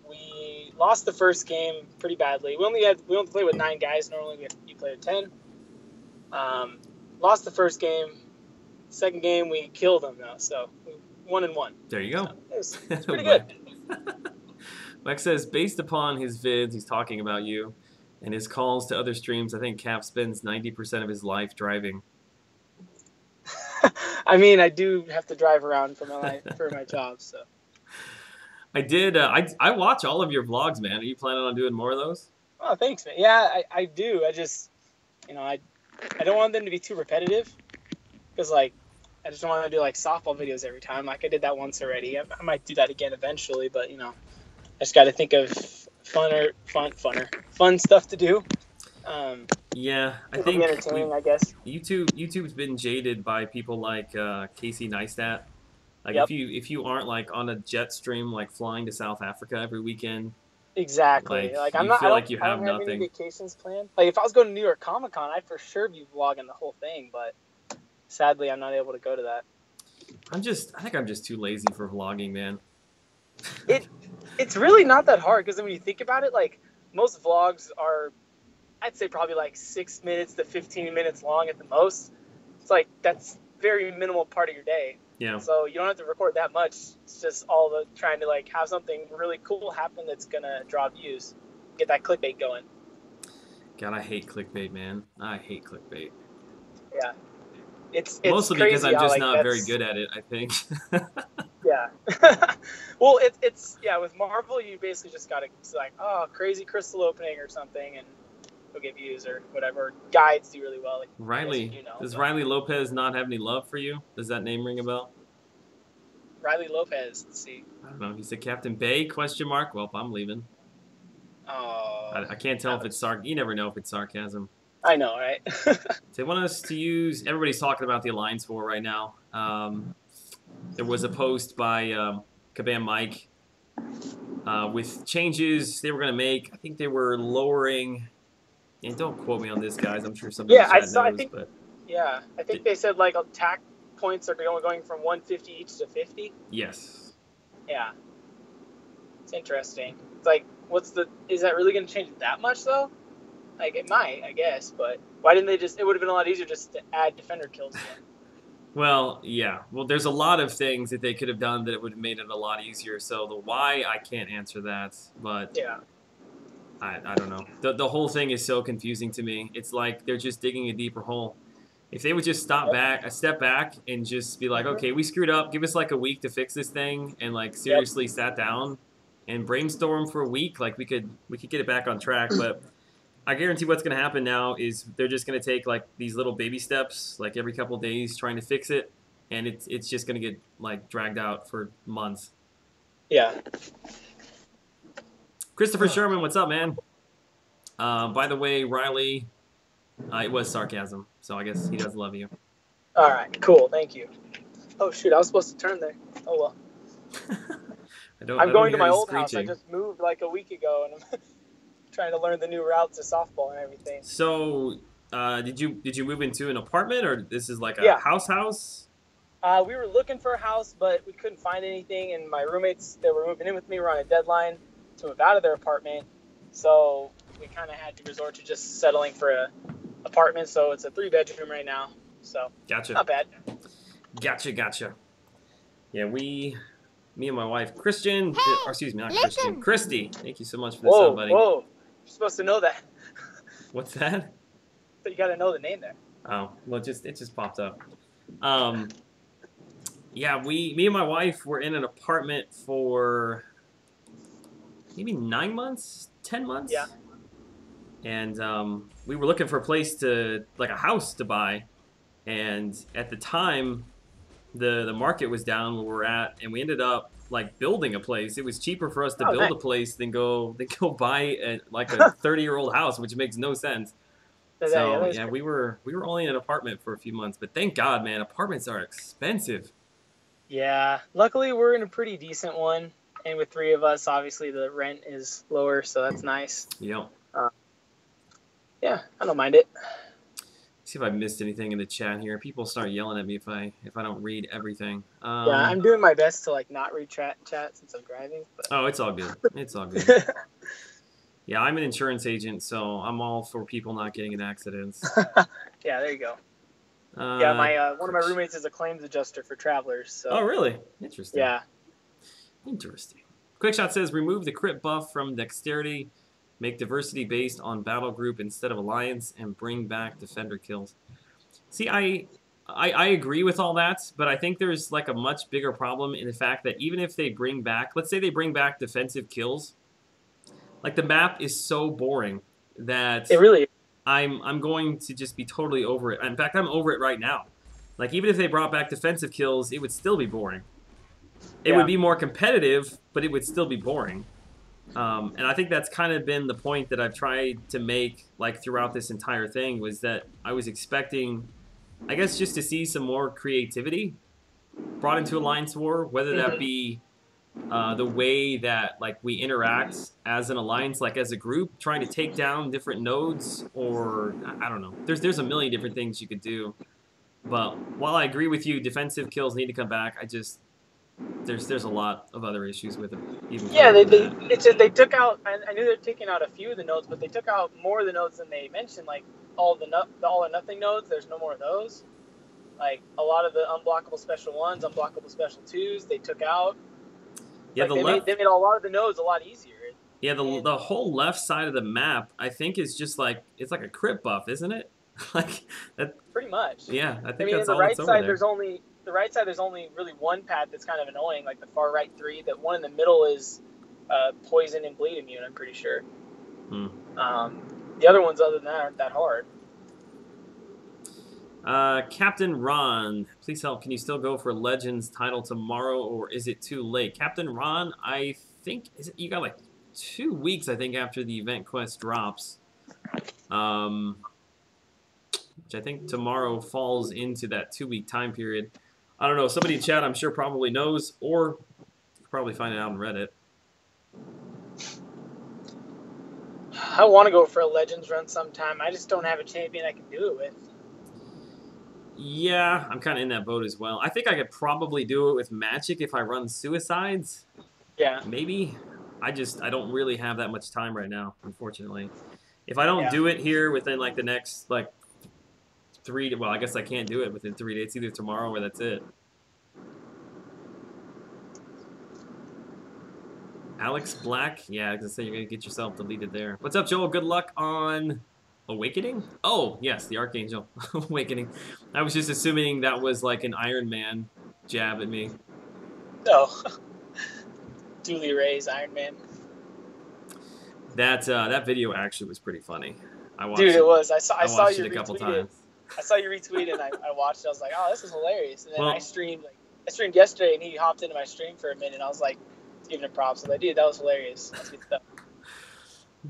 We lost the first game pretty badly. We only played with 9 guys. Normally you play with 10. Lost the first game. Second game we killed them though. So 1-1. There you go. So it's pretty good. Mike says, based upon his vids, he's talking about you, and his calls to other streams, I think Cap spends 90% of his life driving. I mean, I do have to drive around for my job, so. I did. I watch all of your vlogs, man. Are you planning on doing more of those? Oh, thanks, man. Yeah, I do. I just, I don't want them to be too repetitive, because like, I just don't want to do like softball videos every time. Like I did that once already. I might do that again eventually, but I just got to think of fun stuff to do. Yeah, I think entertaining, I guess. YouTube's been jaded by people like Casey Neistat. Like yep. if you aren't like on a jet stream, like flying to South Africa every weekend. Exactly. Like I don't have nothing. any vacations planned. Like if I was going to New York Comic Con, I'd for sure be vlogging the whole thing, but sadly I'm not able to go to that. I think I'm just too lazy for vlogging, man. It's really not that hard because when you think about it, like most vlogs are, I'd say probably like 6 minutes to 15 minutes long at the most. It's like that's very minimal part of your day. Yeah. So you don't have to record that much. It's just all the trying to like have something really cool happen that's gonna draw views, get that clickbait going. God, I hate clickbait, man. I hate clickbait. Yeah. It's mostly crazy because I'm just like, not very good at it, I think. Yeah. Well, it's with Marvel, you basically just gotta like, oh, crazy crystal opening or something, and you'll get views or whatever. Guides do really well. Like, Riley, does Riley Lopez not have any love for you? Does that name ring a bell? Riley Lopez. Let's see. I don't know. He said Captain Bay? ? Well, I'm leaving. Oh. I can't tell if it's You never know if it's sarcasm. I know, right? They want us to use. Everybody's talking about the Alliance War right now. There was a post by Kabam Mike with changes they were going to make. I think they were lowering. And don't quote me on this, guys. I'm sure somebody in the chat knows. I think they said like attack points are going from 150 each to 50. Yes. Yeah. It's interesting. It's like, is that really going to change that much though? Like it might, I guess, but why didn't they just? It would have been a lot easier just to add defender kills again. Well, yeah. Well, there's a lot of things that they could have done that would have made it a lot easier. So the why, I can't answer that, but Yeah. I don't know. The whole thing is so confusing to me. It's like they're just digging a deeper hole. If they would just step back, and just be like, okay, we screwed up. Give us like a week to fix this thing, and like seriously sat down and brainstorm for a week, like we could get it back on track. But I guarantee what's going to happen now is they're just going to take like these little baby steps, like every couple of days, trying to fix it, and it's just going to get like dragged out for months. Yeah. Christopher Sherman, what's up, man? By the way, Riley, it was sarcasm, so I guess he does love you. All right, cool, thank you. Oh shoot, I was supposed to turn there. Oh well. I'm going to my old house. I just moved like a week ago, and I'm trying to learn the new routes to softball and everything. So, did you move into an apartment, or this is like a house? We were looking for a house, but we couldn't find anything, and my roommates that were moving in with me were on a deadline to move out of their apartment, so we kind of had to resort to just settling for a apartment. So it's a 3-bedroom right now. So gotcha. Not bad. Gotcha. Yeah, me and my wife, Christian, or excuse me, not Christian, Christy. Thank you so much for the sub, buddy. Whoa, you're supposed to know that. What's that? But you got to know the name there. Oh, well, it just popped up. Yeah, me and my wife were in an apartment for maybe 9 months, 10 months. Yeah. And we were looking for a place like a house to buy. And at the time, the market was down where we're at, and we ended up like building a place. It was cheaper for us to build a place than go buy like a 30-year-old house, which makes no sense. So yeah, we were only in an apartment for a few months, but thank God, man, apartments are expensive. Yeah, luckily we're in a pretty decent one, and with 3 of us, obviously the rent is lower, so that's nice. Yep. Yeah, I don't mind it. See if I missed anything in the chat here. People start yelling at me if I don't read everything. Yeah, I'm doing my best to like not read chat since I'm driving. But. Oh, it's all good. It's all good. Yeah, I'm an insurance agent, so I'm all for people not getting in accidents. Yeah, there you go. Yeah, one of my roommates is a claims adjuster for travelers. So. Oh, really? Interesting. Yeah. Interesting. Quickshot says, remove the crit buff from dexterity, make diversity based on battle group instead of alliance, and bring back defender kills. See, I agree with all that, but I think there's like a much bigger problem in the fact that even if they bring back, let's say they bring back defensive kills, like the map is so boring that it really is. I'm going to just be totally over it. In fact, I'm over it right now. Like, even if they brought back defensive kills, it would still be boring. It would be more competitive, but it would still be boring. And I think that's kind of been the point that I've tried to make, like, throughout this entire thing, was that I was expecting, I guess, just to see some more creativity brought into Alliance War, whether that be the way that like we interact as an alliance, like as a group, trying to take down different nodes, or I don't know. There's a million different things you could do. But while I agree with you, defensive kills need to come back. There's a lot of other issues with it. Even they took out. I knew they're taking out a few of the nodes, but they took out more of the nodes than they mentioned. Like all the all or nothing nodes. There's no more of those. Like a lot of the unblockable special 1s, unblockable special 2s, they took out. Yeah, like they made a lot of the nodes a lot easier. Yeah, the whole left side of the map, I think, is just like, it's like a crit buff, isn't it? Like that. Pretty much. Yeah, I think on that's the all right that's over side, there. The right side, there's only really one path that's kind of annoying, like the far right 3. That one in the middle is poison and bleed immune, I'm pretty sure. The other ones, other than that, aren't that hard. Captain Ron, please help. Can you still go for Legends title tomorrow, or is it too late? Captain Ron, I think you got like 2 weeks, I think, after the event quest drops. Which I think tomorrow falls into that 2-week time period. I don't know. Somebody in chat, I'm sure, probably knows, or you could probably find it out on Reddit. I want to go for a Legends run sometime. I just don't have a champion I can do it with. Yeah, I'm kind of in that boat as well. I think I could probably do it with Magic if I run Suicides. Yeah. Maybe. I don't really have that much time right now, unfortunately. If I don't Yeah. do it here within like the next like 3 to, well, I guess I can't do it within 3 days. It's either tomorrow or that's it. Alex Black, yeah, I was gonna say you're gonna get yourself deleted there. What's up, Joel? Good luck on Awakening? Oh, yes, the Archangel. Awakening. I was just assuming that was like an Iron Man jab at me. No. Julie Ray's Iron Man. That video actually was pretty funny. I watched Dude, it. it was. I saw watched you it a couple retweet it. times. I saw you retweet it and I watched it. I was like, oh, this is hilarious. And then Well, I streamed yesterday and he hopped into my stream for a minute and I was like giving him props. I was like, dude, that was hilarious. That's good stuff.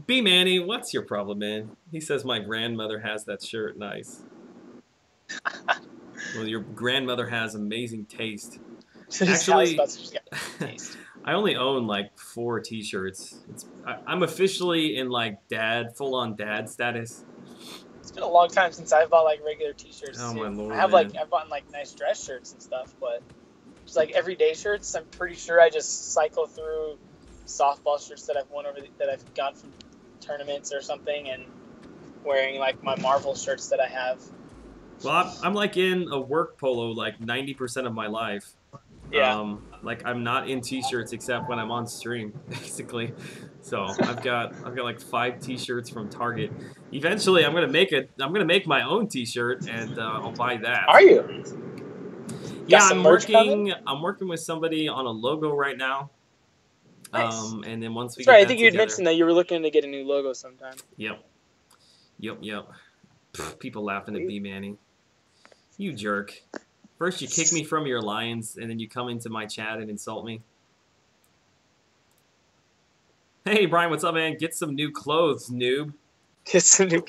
B Manny, what's your problem, man? He says my grandmother has that shirt. Nice. Well, your grandmother has amazing taste. Actually, I only own like 4 T-shirts. I'm officially in like full-on dad status. It's been a long time since I've bought like regular T-shirts. Oh too. my lord! I've bought like nice dress shirts and stuff, but just like everyday shirts, I'm pretty sure I just cycle through softball shirts that I've won that I've got from tournaments or something, and wearing like my Marvel shirts that I have. Well, I'm like in a work polo like 90% of my life. Yeah. Like I'm not in T-shirts except when I'm on stream, basically. So I've got like 5 T-shirts from Target. Eventually, I'm gonna make my own T-shirt and I'll buy that. Are you? Yeah, I'm working with somebody on a logo right now. Nice. And then once we That's right. get I think you had mentioned that you were looking to get a new logo sometime. Yep. People laughing at B Manny. You jerk. First you kick me from your alliance, and then you come into my chat and insult me. Hey, Brian, what's up, man? Get some new clothes, noob. Get some new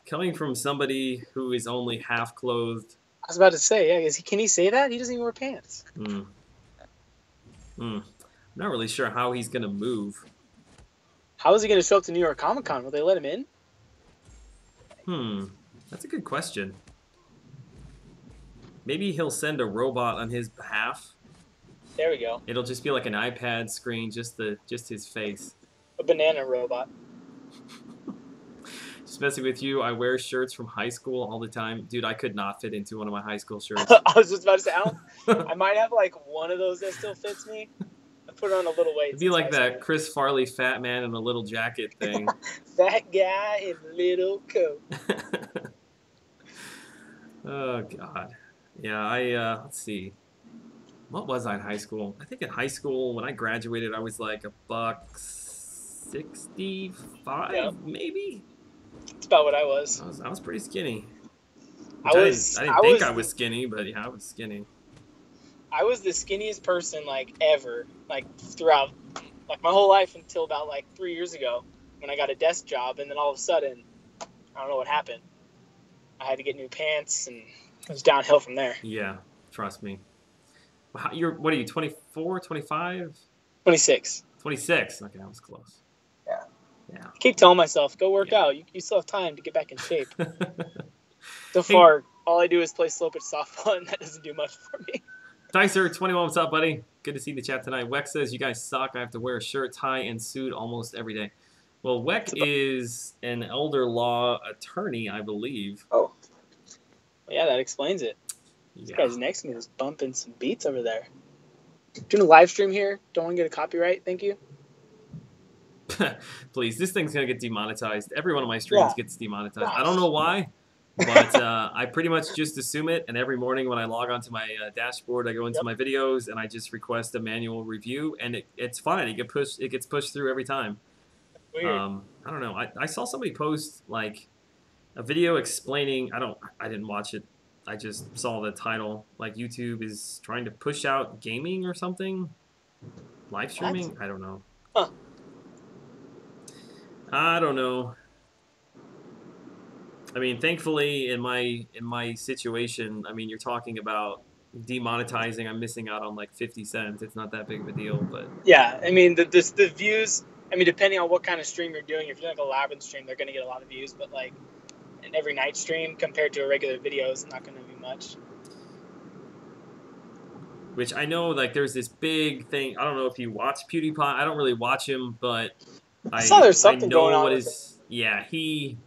Coming from somebody who is only half clothed. I was about to say, yeah, can he say that? He doesn't even wear pants. I'm not really sure how he's going to move. How is he going to show up to New York Comic Con? Will they let him in? That's a good question. Maybe he'll send a robot on his behalf. There we go. It'll just be like an iPad screen, just his face. A banana robot. Just messing with you, I wear shirts from high school all the time. Dude, I could not fit into one of my high school shirts. I was just about to say, I might have like one of those that still fits me. I put it on a little weight. It'd be like that Chris Farley fat man in a little jacket thing. Fat guy in a little coat. Oh, God. Yeah, let's see. What was I in high school? I think in high school, when I graduated, I was like $165, maybe? That's about what I was. I was pretty skinny. I didn't think I was skinny, but yeah, I was skinny. I was the skinniest person like ever, like throughout like my whole life until about like 3 years ago when I got a desk job, and then all of a sudden, I don't know what happened. I had to get new pants, and it was downhill from there. Yeah, trust me. What are you, 24, 25? 26. 26. Okay, I was close. Yeah. Yeah. I keep telling myself, go work out. You still have time to get back in shape. So far, all I do is play slow pitch softball, and that doesn't do much for me. Dicer21, what's up, buddy? Good to see the chat tonight. Weck says, you guys suck. I have to wear a shirt, tie, and suit almost every day. Well, Weck is an elder law attorney, I believe. Oh. Yeah, that explains it. Yeah. This guy's next to me is bumping some beats over there. Doing a live stream here. Don't want to get a copyright. Thank you. Please, this thing's going to get demonetized. Every one of my streams gets demonetized. Gosh. I don't know why, but I pretty much just assume it. And every morning when I log onto my dashboard, I go into my videos and I just request a manual review, and it's fine. It gets pushed through every time. Weird. I don't know. I saw somebody post like a video explaining. I didn't watch it. I just saw the title. Like YouTube is trying to push out gaming or something. Live streaming? What? I don't know. Huh. I don't know. I mean, thankfully, in my situation, I mean, you're talking about demonetizing. I'm missing out on like 50 cents. It's not that big of a deal, but yeah. I mean, the views. I mean, depending on what kind of stream you're doing, if you're like a Labyrinth stream, they're gonna get a lot of views. But like an every night stream compared to a regular video is not gonna be much. Which I know, like, there's this big thing. I don't know if you watch PewDiePie. I don't really watch him, but I saw there's I something going know on what with is. Yeah, he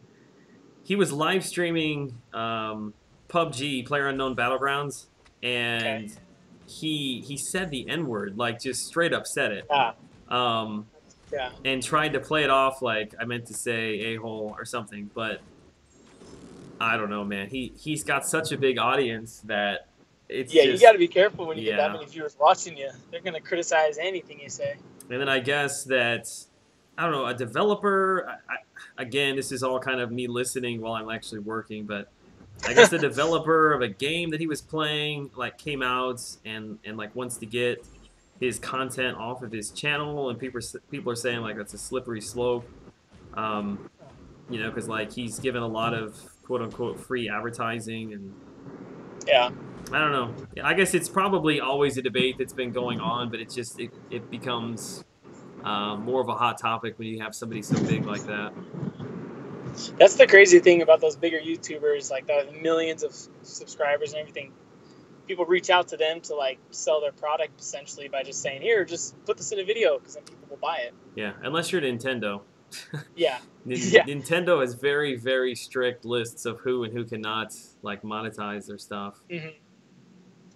was live streaming PUBG, PlayerUnknown Battlegrounds, Okay. and he said the N-word, like just straight up said it. Ah, Um, yeah. and tried to play it off like I meant to say a-hole or something, but I don't know, man. He's got such a big audience that it's Yeah, you just got to be careful when you get that yeah. many viewers watching you. They're gonna criticize anything you say. And then I guess that I don't know, a developer. Again, this is all kind of me listening while I'm actually working, but I guess the developer of a game that he was playing like came out and like wants to get his content off of his channel, and people are saying like that's a slippery slope. You know, because like he's given a lot of quote unquote free advertising, and Yeah. I don't know. I guess it's probably always a debate that's been going on, but it's just it becomes more of a hot topic when you have somebody so big like that. That's the crazy thing about those bigger YouTubers, like the millions of subscribers and everything. People reach out to them to like sell their product essentially by just saying, "Here, just put this in a video," because then people will buy it. Yeah, unless you're Nintendo. Yeah. Yeah. Nintendo has very, very strict lists of who and who cannot like monetize their stuff. Mm-hmm.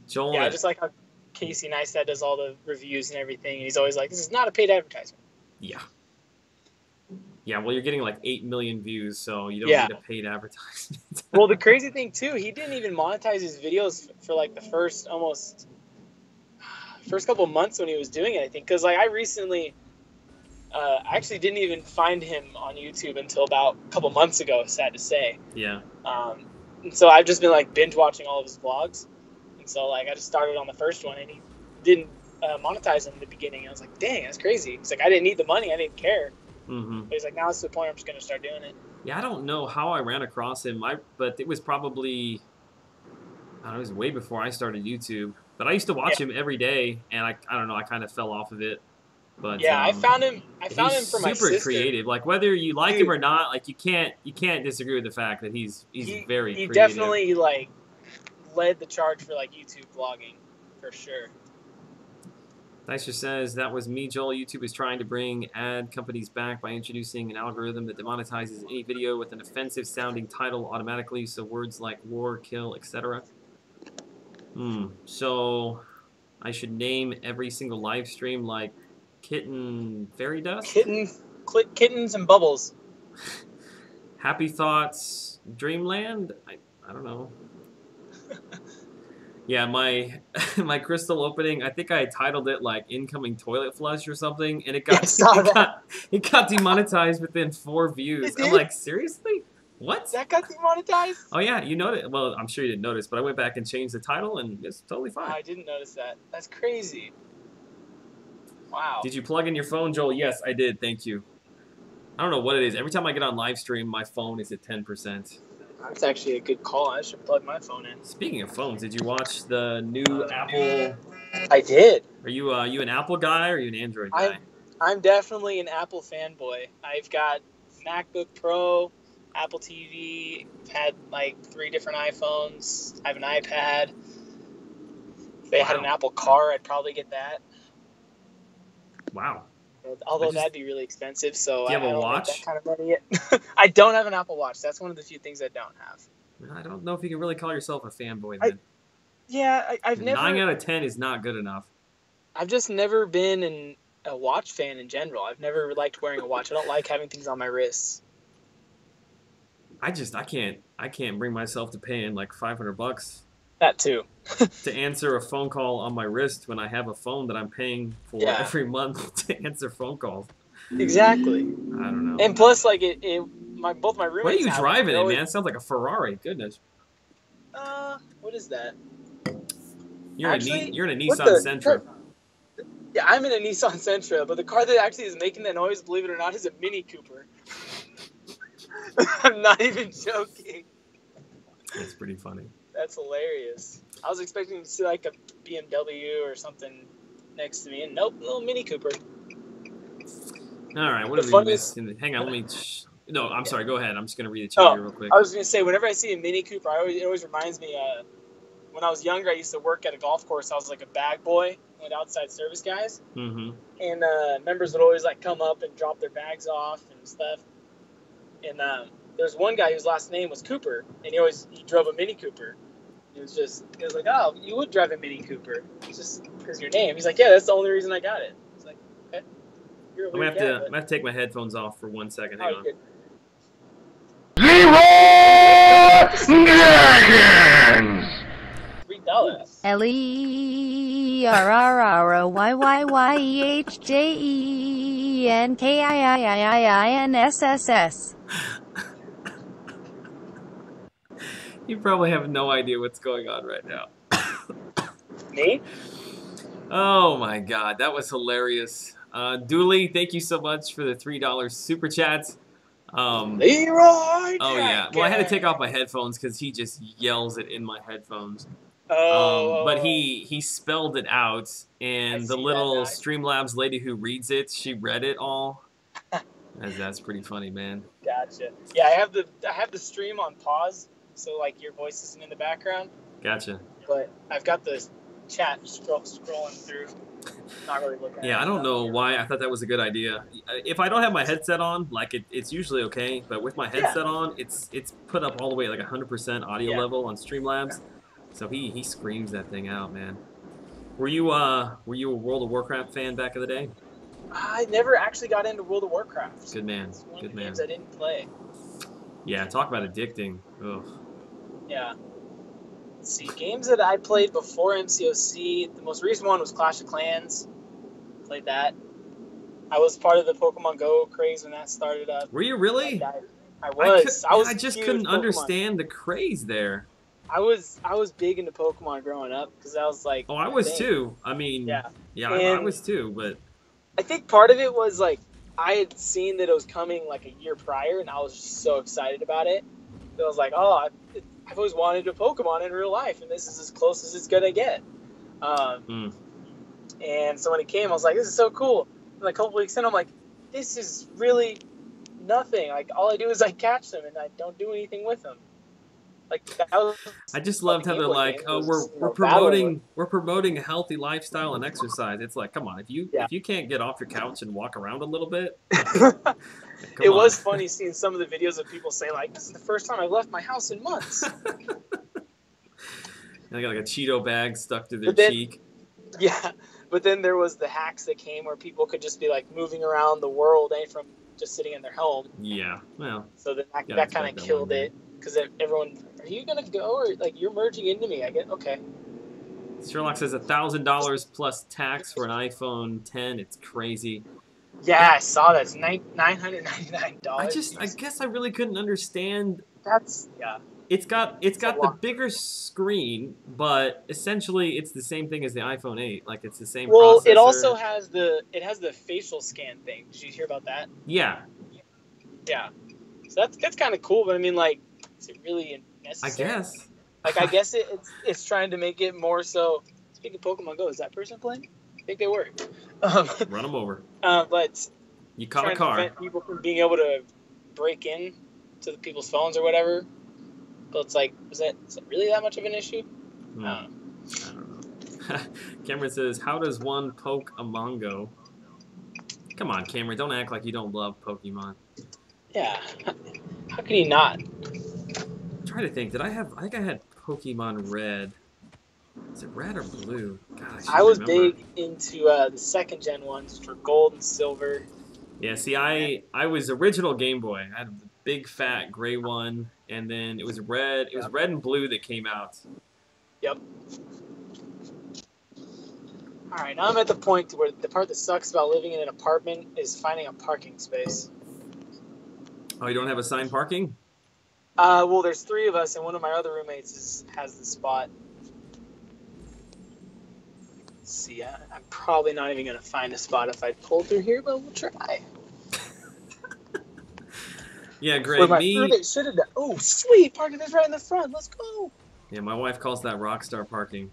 Joel, Yeah, just like how Casey Neistat does all the reviews and everything, and he's always like, "This is not a paid advertisement." yeah. Yeah, well, you're getting like 8 million views, so you don't Yeah. need a paid advertisement. Well, the crazy thing too, he didn't even monetize his videos for like the first couple of months when he was doing it. I think because like I recently, actually didn't even find him on YouTube until about a couple months ago. Sad to say. Yeah. And so I've just been like binge watching all of his vlogs, and so like I just started on the first one, and he didn't monetize him in the beginning. I was like, dang, that's crazy. He's like, I didn't need the money, I didn't care. Mm-hmm. But he's like, now it's to the point where I'm just gonna start doing it. Yeah, I don't know how I ran across him. But it was probably, I don't know, it was way before I started YouTube. But I used to watch him every day, and I don't know, I kind of fell off of it. But yeah, I found him for my sister. Super creative. Like whether you like him or not, like you can't disagree with the fact that he's very he creative. definitely like led the charge for like YouTube vlogging for sure. Dyser says, that was me, Joel. YouTube is trying to bring ad companies back by introducing an algorithm that demonetizes any video with an offensive-sounding title automatically, so words like war, kill, etc. So I should name every single live stream like Kitten Fairy Dust? Kittens and Bubbles. Happy Thoughts Dreamland? I don't know. Yeah, my crystal opening, I think I titled it like incoming toilet flush or something, and it got demonetized within 4 views. I'm like, seriously? What? That got demonetized? Oh yeah, you noticed. Well, I'm sure you didn't notice, but I went back and changed the title, and it's totally fine. I didn't notice that. That's crazy. Wow. Did you plug in your phone, Joel? Yes, I did. Thank you. I don't know what it is. Every time I get on live stream, my phone is at 10%. That's actually a good call. I should plug my phone in. Speaking of phones, did you watch the new Apple? I did. Are you an Apple guy or are you an Android guy? I'm definitely an Apple fanboy. I've got MacBook Pro, Apple TV. I've had like 3 different iPhones. I have an iPad. If they had an Apple car, I'd probably get that. Wow. Although that'd be really expensive, so do you have I a don't watch? make that kind of money yet. I don't have an Apple Watch. That's one of the few things I don't have. I don't know if you can really call yourself a fanboy then. I've never. 9 out of 10 is not good enough. I've just never been a watch fan in general. I've never liked wearing a watch. I don't like having things on my wrists. I can't bring myself to paying like $500 That too. to answer a phone call on my wrist when I have a phone that I'm paying for every month to answer phone calls. Exactly. I don't know. And plus, like both my roommates. What are you driving in, man? It sounds like a Ferrari. Goodness. What is that? You're in a Nissan Sentra. Yeah, I'm in a Nissan Sentra, but the car that actually is making that noise, believe it or not, is a Mini Cooper. I'm not even joking. That's pretty funny. That's hilarious. I was expecting to see like a BMW or something next to me, and nope, little Mini Cooper. All right, what have we missed? Hang on, let me. No, I'm sorry. Go ahead. I'm just gonna read the chat here real quick. I was gonna say, whenever I see a Mini Cooper, it always reminds me when I was younger, I used to work at a golf course. I was like a bag boy with outside service guys. Mm-hmm. And members would always like come up and drop their bags off and stuff. And there's one guy whose last name was Cooper, and he drove a Mini Cooper. He was like, oh, you would drive a Mini Cooper. It's just because your name. He's like, yeah, that's the only reason I got it. It's like, okay. You're a I'm weird gonna guy, have to take my headphones off for 1 second. Hang on. good. JENKINS! $3. LEEEEERROYYYHJENKINS. You probably have no idea what's going on right now. Me? Oh my god, that was hilarious. Dooley, thank you so much for the $3 super chats. Leroy Oh yeah, well I had to take off my headphones because he just yells it in my headphones. But he spelled it out, and the little Streamlabs lady who reads it, she read it all. That's pretty funny, man. Gotcha. Yeah, I have the stream on pause, so like your voice isn't in the background. Gotcha. But I've got the chat scrolling through. Not really looking at it. Yeah, I don't know why I thought that was a good idea. If I don't have my headset on, like it's usually okay, but with my headset on, it's put up all the way at like 100% audio level on Streamlabs. So he screams that thing out, man. Were you a World of Warcraft fan back in the day? I never actually got into World of Warcraft. Good man. It's one Good of the man. games I didn't play. Yeah, talk about addicting. Ugh. Yeah. Let's see, games that I played before MCOC, the most recent one was Clash of Clans. Played that. I was part of the Pokemon Go craze when that started up. Were you really? I was. I just couldn't understand the craze there. I was big into Pokemon growing up because I was like. Oh, I was too. I mean, yeah, I was too. But I think part of it was like I had seen that it was coming like a year prior, and I was just so excited about it. So I was like, oh, I've always wanted a Pokemon in real life, and this is as close as it's gonna get. And so when it came, I was like, this is so cool. And like a couple weeks in, I'm like, this is really nothing. Like all I do is I catch them, and I don't do anything with them. Like that was. I just loved how they're like, oh, we're promoting a healthy lifestyle and exercise. It's like, come on, if you can't get off your couch and walk around a little bit. It was funny seeing some of the videos of people say like, this is the first time I've left my house in months. They got like a Cheeto bag stuck to their cheek. Yeah, but then there was the hacks that came where people could just be like moving around the world from just sitting in their home. Yeah, well. So that kind of killed it because everyone, are you gonna go or like you're merging into me? I get okay. Sherlock says $1,000 plus tax for an iPhone 10. It's crazy. Yeah, I saw that. It's $999. I guess I really couldn't understand. Yeah. It's got the bigger screen, but essentially it's the same thing as the iPhone 8. Like it's the same processor. Well, it also has the facial scan thing. Did you hear about that? Yeah. Yeah. So that's kind of cool, but I mean, like, is it really necessary? I guess. Like, I guess it's trying to make it more so. Speaking of Pokemon Go, is that person playing? I think they were. Run them over. But you caught a car. To prevent people from being able to break in to the people's phones or whatever. But it's like, is it really that much of an issue? I don't know. Cameron says, how does one poke a Mongo? Come on, Cameron, don't act like you don't love Pokemon. Yeah. How can you not? I'm trying to think. I think I had Pokemon Red. Is it red or blue? God, I was big into the second gen ones, which were gold and silver. Yeah, see, I was original Game Boy. I had the big fat gray one, and then it was red. It was red and blue that came out. Yep. All right, now I'm at the point where the part that sucks about living in an apartment is finding a parking space. Oh, you don't have assigned parking? Well, there's 3 of us, and one of my other roommates has the spot. Let's see, I'm probably not even going to find a spot if I pull through here, but we'll try. Yeah, Greg, Oh, sweet, parking is right in the front. Let's go. Yeah, my wife calls that rockstar parking.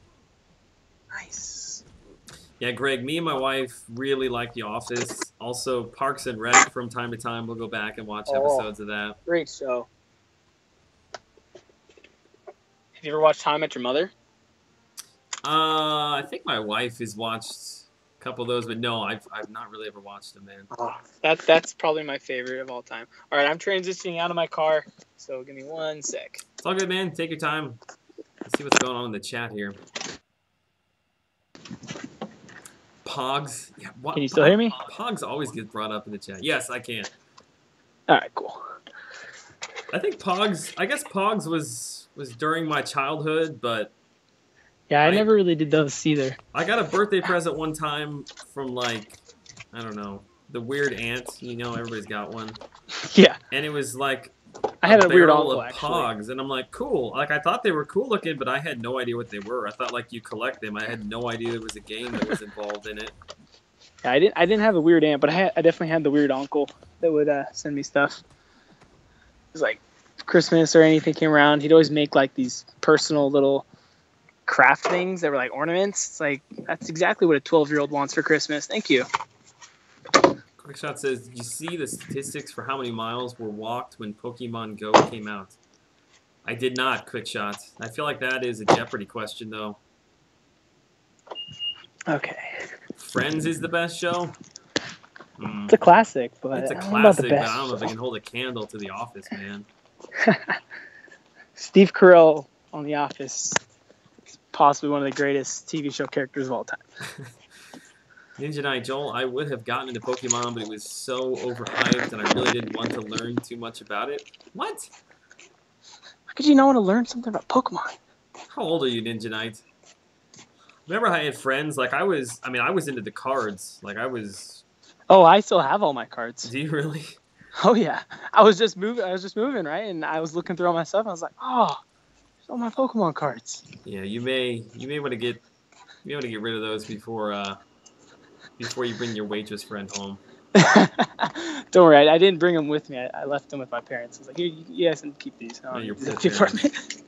Nice. Yeah, Greg, me and my wife really like The Office. Also, Parks and Rec from time to time. We'll go back and watch episodes of that. Great show. Have you ever watched How I Met Your Mother? I think my wife has watched a couple of those, but no, I've not really ever watched them, man. Oh, that's probably my favorite of all time. All right, I'm transitioning out of my car, so give me 1 sec. It's all good, man. Take your time. Let's see what's going on in the chat here. Pogs. Yeah, what? Can you still hear me? Pogs always get brought up in the chat. Yes, I can. All right, cool. I think Pogs. I guess Pogs was during my childhood, but Yeah, I never really did those either. I got a birthday present one time from, like, I don't know, the weird aunt. You know, everybody's got one. Yeah. And it was like I had a weird barrel uncle, of actually. Pogs, and I'm like, cool. Like, I thought they were cool looking, but I had no idea what they were. I thought, like, you collect them. I had no idea there was a game that was involved in it. Yeah, I didn't have a weird aunt, but I definitely had the weird uncle that would send me stuff. It was like Christmas or anything came around, he'd always make like these personal little craft things that were like ornaments. It's like, that's exactly what a 12-year-old wants for Christmas. Thank you. Quickshot says, did you see the statistics for how many miles were walked when Pokemon Go came out? I did not, Quickshot. I feel like that is a Jeopardy question, though. Okay. Friends is the best show? It's a classic, but It's a I don't know about the classic, but best I don't know if I show. can hold a candle to The Office, man. Steve Carell on The Office is possibly one of the greatest TV show characters of all time. Ninja Knight, Joel, I would have gotten into Pokemon, but it was so overhyped, and I really didn't want to learn too much about it. What? How could you not want to learn something about Pokemon? How old are you, Ninja Knight? Remember how I had friends? Like, I was into the cards. Like, I was... Oh, I still have all my cards. Do you really? Oh yeah, I was just moving, right? And I was looking through all my stuff, and I was like, oh, there's all my Pokemon cards. Yeah, you may want to get rid of those before you bring your waitress friend home. Don't worry, I didn't bring them with me. I left them with my parents. I was like, here, you guys can keep these. Oh, your poor The apartment.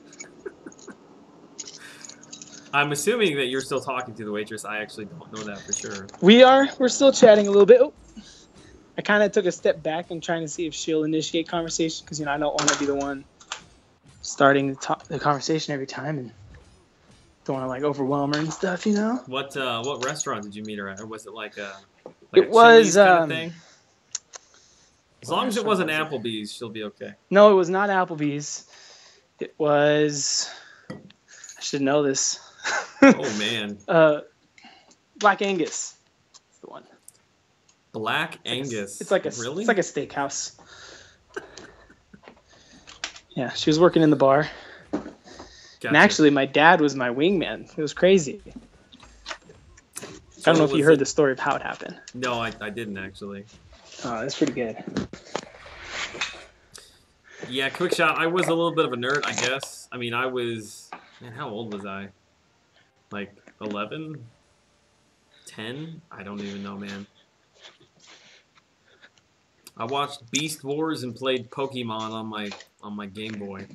I'm assuming that you're still talking to the waitress. I actually don't know that for sure. We're still chatting a little bit. Oh, I kind of took a step back and trying to see if she'll initiate conversation, because, you know, I don't want to be the one starting the conversation every time, and don't want to like overwhelm her and stuff, you know. What restaurant did you meet her at, or was it like a It was Chili's kind of thing? As long as it wasn't Applebee's, she'll be okay. No, it was not Applebee's. It was, I should know this. Oh man. Black Angus. That's the one. Black Angus. It's like a really? It's like a steakhouse. Yeah, she was working in the bar. Gotcha. And actually, my dad was my wingman. It was crazy. I don't know if you heard the story of how it happened. No, I didn't actually. Oh, that's pretty good. Yeah, Quickshot, I was a little bit of a nerd, I guess. I mean, man, how old was I? Like 11? 10? I don't even know, man. I watched Beast Wars and played Pokemon on my Game Boy.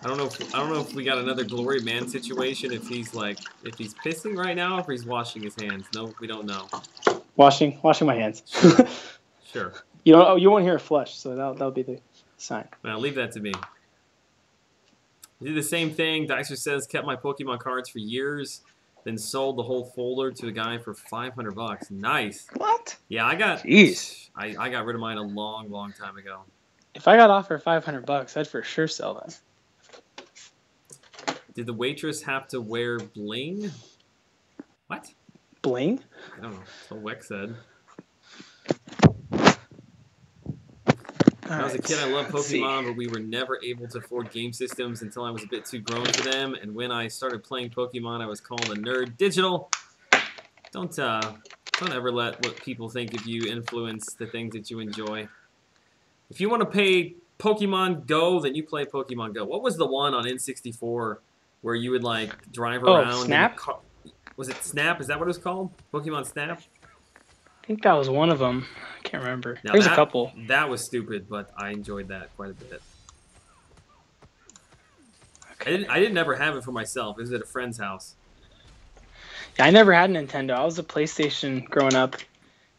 I don't know if we got another Glory Man situation, if he's pissing right now, or if he's washing his hands. No, we don't know. Washing my hands. Sure. You won't hear a flush, so that'll be the sign. Well, leave that to me. I did the same thing. Dicer says, kept my Pokemon cards for years, then sold the whole folder to a guy for $500. Nice. What? Yeah, I got rid of mine a long, long time ago. If I got offered $500, I'd for sure sell them. Did the waitress have to wear bling? What? Bling? I don't know. That's what Weck said. When I was a kid, I loved Pokemon, but we were never able to afford game systems until I was a bit too grown for them. And when I started playing Pokemon, I was called a nerd. Digital. Don't ever let what people think of you influence the things that you enjoy. If you want to play Pokemon Go, then you play Pokemon Go. What was the one on N64 where you would like drive around? Snap? Was it Snap? Is that what it was called? Pokemon Snap? I think that was one of them. I can't remember. Now There's a couple. That was stupid, but I enjoyed that quite a bit. Okay. I didn't ever have it for myself. It was at a friend's house. Yeah, I never had a Nintendo. I was a PlayStation growing up,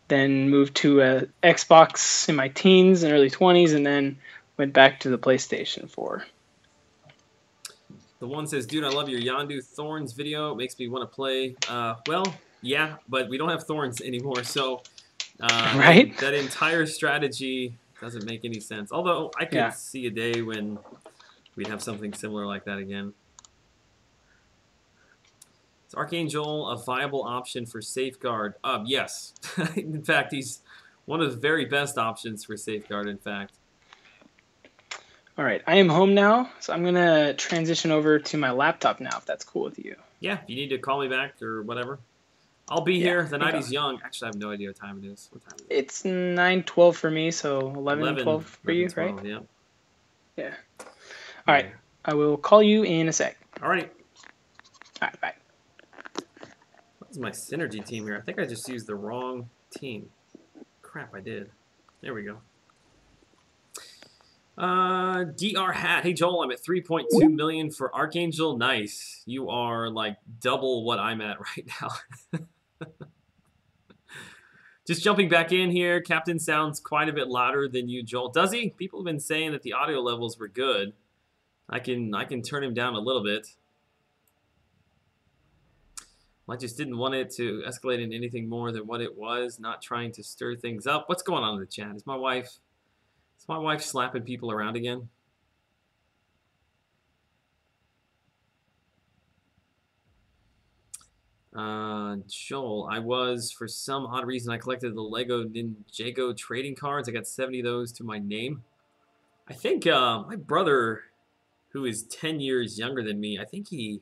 then moved to a Xbox in my teens and early 20s, and then went back to the PlayStation 4. The one says, dude, I love your Yondu Thorns video. It makes me want to play. Well, yeah, but we don't have Thorns anymore, so Right? that entire strategy doesn't make any sense. Although I could see a day when we'd have something similar like that again. Is Archangel a viable option for Safeguard? Yes. In fact, he's one of the very best options for Safeguard, in fact. All right, I am home now, so I'm going to transition over to my laptop now, if that's cool with you. Yeah, if you need to call me back or whatever. I'll be here. The night is young. Actually, I have no idea what time it is. What time is it? It's 9:12 for me, so 11:12 for you, 12, right? Yeah. Yeah. All right, I will call you in a sec. All right. All right, bye. What is my synergy team here? I think I just used the wrong team. Crap, I did. There we go. DR Hat. Hey Joel, I'm at 3.2 million for Archangel. Nice. You are like double what I'm at right now. Just jumping back in here. Captain sounds quite a bit louder than you, Joel. Does he? People have been saying that the audio levels were good. I can turn him down a little bit. I just didn't want it to escalate into anything more than what it was. Not trying to stir things up. What's going on in the chat? Is my wife slapping people around again? Joel, I was, for some odd reason, I collected the Lego Ninjago trading cards. I got 70 of those to my name. I think my brother, who is 10 years younger than me, I think he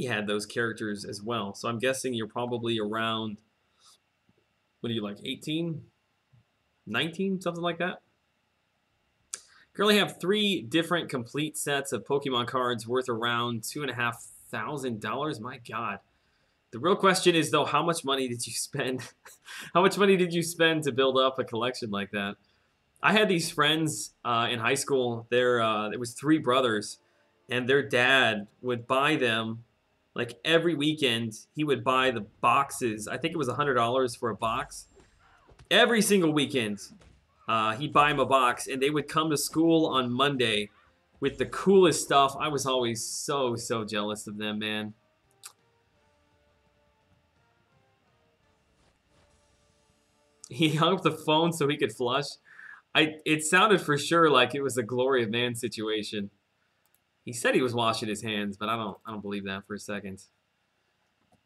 had those characters as well. So I'm guessing you're probably around, what are you, like 18, 19, something like that? Currently have 3 different complete sets of Pokemon cards worth around $2,500. My God. The real question is, though, how much money did you spend? How much money did you spend to build up a collection like that? I had these friends in high school. There was 3 brothers, and their dad would buy them like every weekend. He would buy the boxes. I think it was $100 for a box. Every single weekend, he'd buy him a box, and they would come to school on Monday with the coolest stuff. I was always so jealous of them, man. He hung up the phone so he could flush. It sounded for sure like it was a glory of man situation. He said he was washing his hands, but I don't believe that for a second.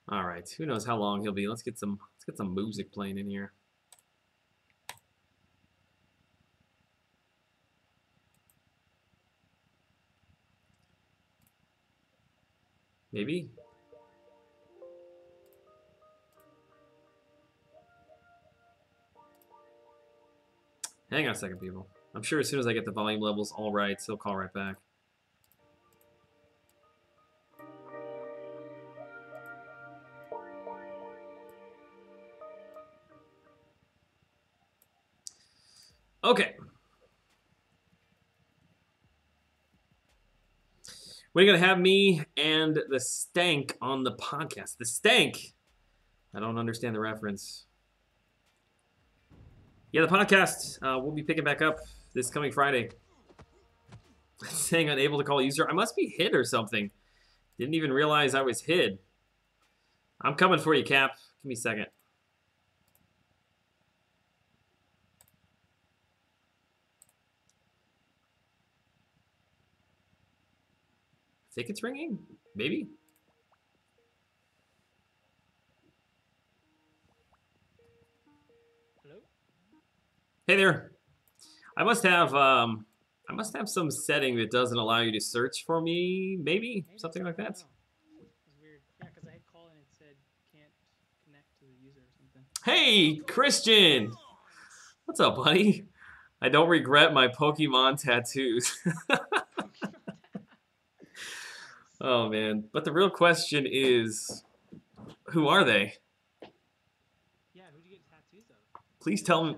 All right, who knows how long he'll be? Let's get some music playing in here. Maybe. Hang on a second, people. I'm sure as soon as I get the volume levels all right, he'll call right back. Okay. We're going to have me and the Stank on the podcast. The Stank? I don't understand the reference. Yeah, the podcast will be picking back up this coming Friday. Saying unable to call user. I must be hid or something. Didn't even realize I was hid. I'm coming for you, Cap. Give me a second. I think it's ringing. Maybe. Hello? Hey there. I must have some setting that doesn't allow you to search for me, maybe something like that. It's weird. Yeah, because I had called and it said can't connect to the user or something. Hey, Christian. What's up, buddy? I don't regret my Pokemon tattoos. Oh man, but the real question is, who are they? Yeah, who did you get tattoos of? Please tell me.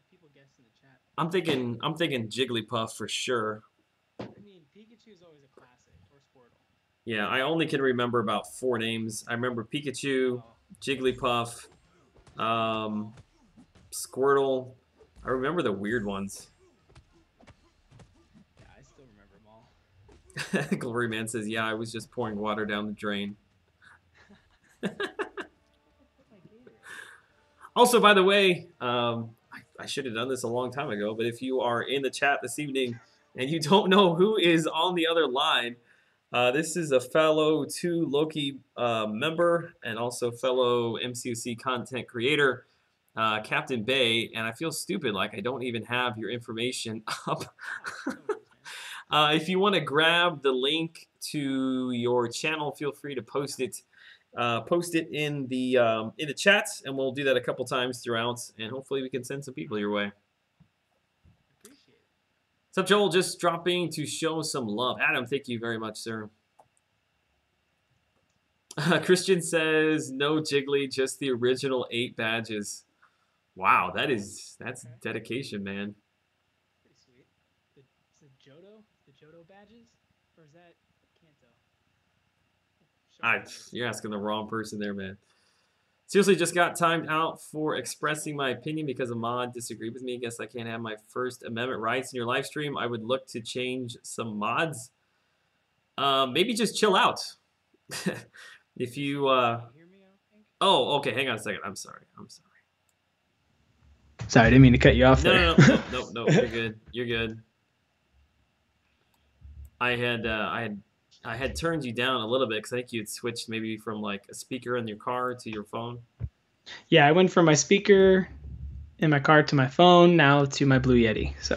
People guess in the chat. I'm thinking Jigglypuff for sure. I mean, Pikachu is always a classic, or Squirtle. Yeah, I only can remember about 4 names. I remember Pikachu, Jigglypuff, Squirtle. I remember the weird ones. Glory Man says, yeah, I was just pouring water down the drain. Also, by the way, I should have done this a long time ago, but if you are in the chat this evening and you don't know who is on the other line, this is a fellow 2 Loki member and also fellow MCUC content creator, Captain Bay, and I feel stupid like I don't even have your information up. If you want to grab the link to your channel, feel free to post it. Post it in the chat, and we'll do that a couple times throughout, and hopefully we can send some people your way. Appreciate it. What's up, Joel? Just dropping to show some love. Adam, thank you very much, sir. Christian says, no Jiggly, just the original 8 badges. Wow, that's dedication, man. Pretty sweet. Is it Johto? The Johto badges? Or is that Kanto? You're asking the wrong person there, man. Seriously, just got timed out for expressing my opinion because a mod disagreed with me. Guess I can't have my First Amendment rights in your live stream. I would look to change some mods. Maybe just chill out. If you Can you hear me, I think? Oh, okay, hang on a second. I'm sorry. Sorry, I didn't mean to cut you off there. No, you're good. You're good. I had turned you down a little bit because I think you had switched maybe from like a speaker in your car to your phone. Yeah, I went from my speaker in my car to my phone, now to my Blue Yeti. So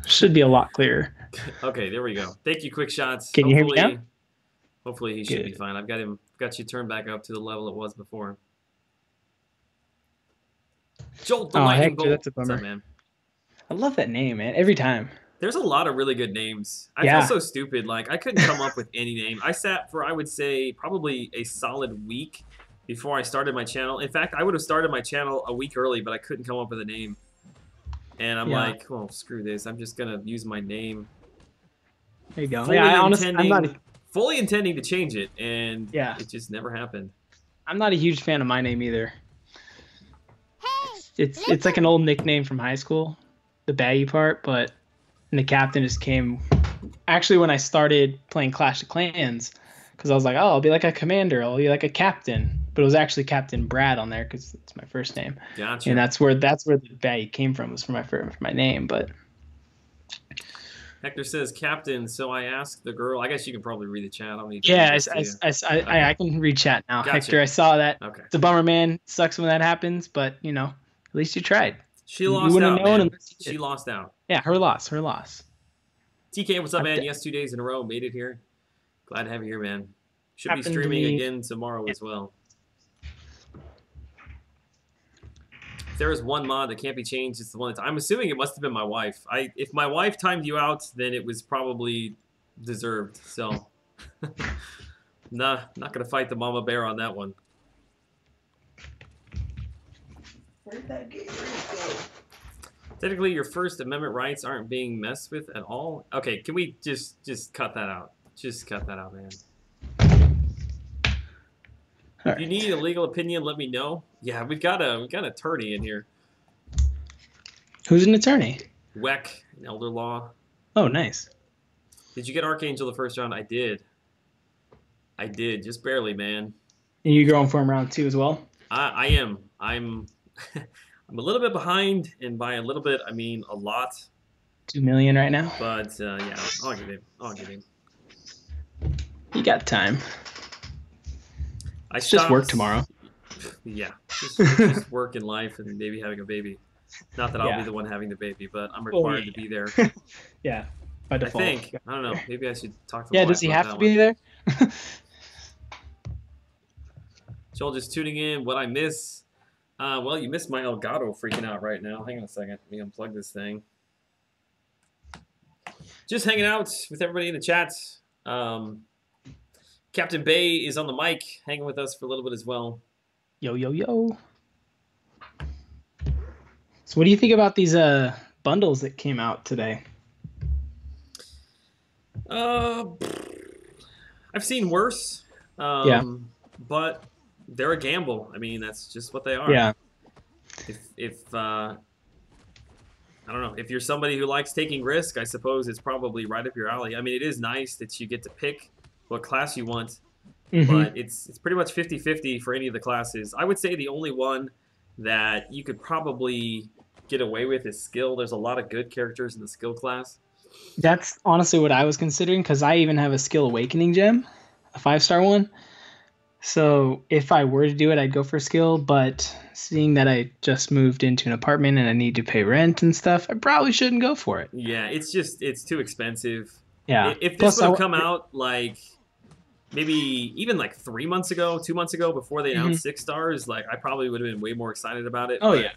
should be a lot clearer. Okay, there we go. Thank you, Quick Shots. Can you hear me now? Hopefully he should be fine. I've got you turned back up to the level it was before. Jolt the lightning bolt. That's a bummer. What's up, man? I love that name, man. Every time. There's a lot of really good names. I feel so stupid. Like, I couldn't come up with any name. I sat for, I would say, probably a solid week before I started my channel. In fact, I would have started my channel a week early, but I couldn't come up with a name. And I'm like, well, screw this. I'm just going to use my name. There you go. I'm fully intending to change it, and yeah, it just never happened. I'm not a huge fan of my name either. It's like an old nickname from high school, the Bayeeeee part, but the captain just came actually when I started playing Clash of Clans, because I was like, oh, I'll be like a commander, I'll be like a captain, but it was actually Captain Brad on there because it's my first name. Gotcha. And that's where the Bayeeeee came from, was for my name. But Hector says captain, so I asked the girl. I guess you can probably read the chat. I don't need to I can read chat now. Gotcha. Hector, I saw that. Okay. It's a bummer, man. It sucks when that happens, but you know, at least you tried. She lost out, man. She lost out. Yeah, her loss. TK, what's up, man? Yes, 2 days in a row. Made it here. Glad to have you here, man. Should be streaming again tomorrow as well. If there is one mod that can't be changed, it's the one that I'm assuming it must have been my wife. If my wife timed you out, then it was probably deserved. So, not gonna fight the mama bear on that one. Where'd that game go? Technically, your First Amendment rights aren't being messed with at all. Okay, can we just cut that out? Just cut that out, man. If you need a legal opinion, let me know. Yeah, we got an attorney in here. Who's an attorney? Weck, an elder law. Oh, nice. Did you get Archangel the first round? I did. Just barely, man. And you going for him round 2 as well? I am. I'm a little bit behind, and by a little bit, I mean a lot. 2 million right now. But yeah, I'll get him. You got time. I just work tomorrow. Yeah, just work in life and maybe having a baby. Not that I'll be the one having the baby, but I'm required to be there. Yeah, by default. I think. I don't know. Maybe I should talk to my wife. Does he have to be there? Joel just tuning in. What I miss? Well, you missed my Elgato freaking out right now. Hang on a second. Let me unplug this thing. Just hanging out with everybody in the chat. Captain Bay is on the mic, hanging with us for a little bit as well. Yo, yo, yo. So what do you think about these bundles that came out today? I've seen worse. But they're a gamble. I mean, that's just what they are. Yeah. If I don't know. If you're somebody who likes taking risk, I suppose it's probably right up your alley. I mean, it is nice that you get to pick what class you want, but it's pretty much 50-50 for any of the classes. I would say the only one that you could probably get away with is skill. There's a lot of good characters in the skill class. That's honestly what I was considering, because I even have a skill awakening gem, a 5-star one. So if I were to do it, I'd go for skill, but seeing that I just moved into an apartment and I need to pay rent and stuff, I probably shouldn't go for it. Yeah, it's too expensive. Yeah. If this would have come out like maybe even like 3 months ago, 2 months ago, before they announced 6 stars, like I probably would have been way more excited about it. Oh, but yeah.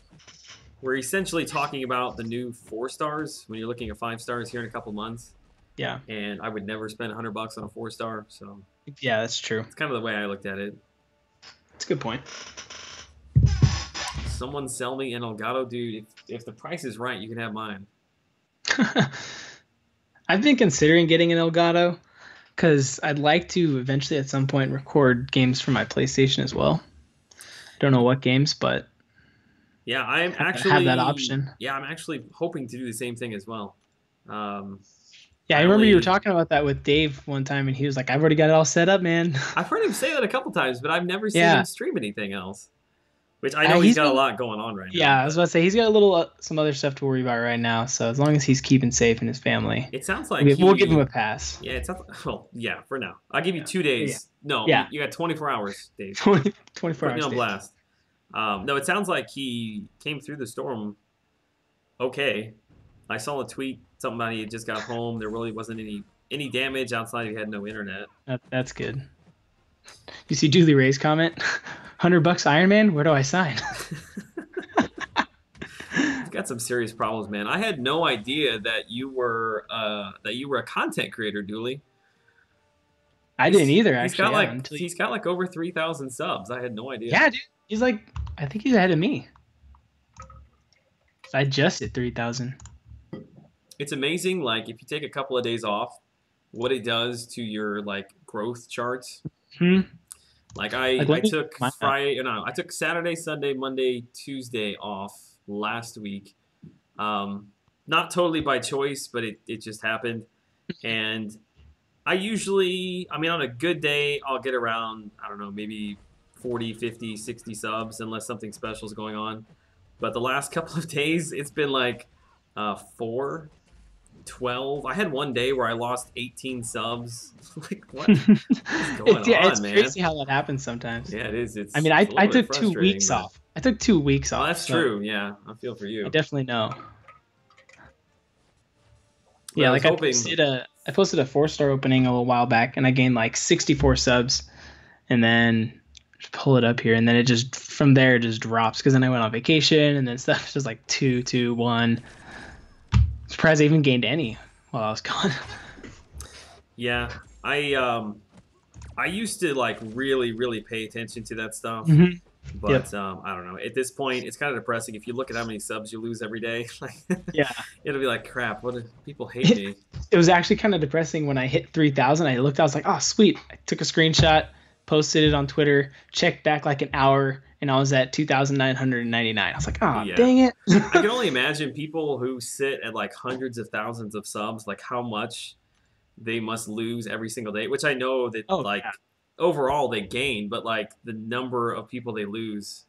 we're essentially talking about the new 4 stars when you're looking at 5 stars here in a couple months. Yeah. And I would never spend $100 on a 4-star, so Yeah, that's true. it's kind of the way I looked at it. That's a good point. Someone sell me an Elgato, dude. If the price is right, you can have mine. I've been considering getting an Elgato because I'd like to eventually at some point record games for my PlayStation as well. Don't know what games, but yeah, I'm actually have that option. Yeah, I'm actually hoping to do the same thing as well. Yeah, I remember you were talking about that with Dave one time, and he was like, "I've already got it all set up, man." I've heard him say that a couple times, but I've never seen him stream anything else. Which I know he's he's got a lot going on right now. Yeah, I was about to say he's got a little some other stuff to worry about right now. So as long as he's keeping safe in his family, it sounds like we'll give him a pass. Yeah, it sounds like, well, yeah, for now. I'll give you 2 days. No, you got 24 hours, Dave. 24 hours. Put me on blast. No, it sounds like he came through the storm okay. I saw a tweet, something about he had just got home. There really wasn't any damage outside. He had no internet. That's good. You see Dooley Ray's comment? $100 Iron Man? Where do I sign? You've got some serious problems, man. I had no idea that you were a content creator, Dooley. I didn't either. Actually, he's got like over 3,000 subs. I had no idea. Yeah, dude. He's like, I think he's ahead of me. I just hit 3,000. It's amazing, like if you take a couple of days off, what it does to your like growth charts. Like I took I took Saturday, Sunday, Monday, Tuesday off last week. Not totally by choice, but it just happened. And I usually, I mean, on a good day, I'll get around, I don't know, maybe 40, 50, 60 subs, unless something special is going on. But the last couple of days, it's been like 4, 12. I had one day where I lost 18 subs. Like, what is going on, it's man? crazy how that happens sometimes. Yeah, it is. I mean, I took 2 weeks off. I took 2 weeks off. Oh, that's true. Yeah, I feel for you. I definitely know. Yeah, like I posted a 4-star opening a little while back, and I gained like 64 subs, and then just pull it up here, and then it just from there it just drops because then I went on vacation, and then stuff just like 2, 2, 1. Surprised I even gained any while I was gone. Yeah, I used to like really pay attention to that stuff. But I don't know. At this point, it's kind of depressing. If you look at how many subs you lose every day, like, yeah, it'll be like crap. What do people hate me? It was actually kind of depressing when I hit 3,000. I looked, I was like, oh sweet. I took a screenshot, posted it on Twitter, checked back like an hour, and I was at 2,999. I was like, oh dang it. I can only imagine people who sit at like hundreds of thousands of subs, like how much they must lose every single day. Which I know that overall they gain, but like the number of people they lose,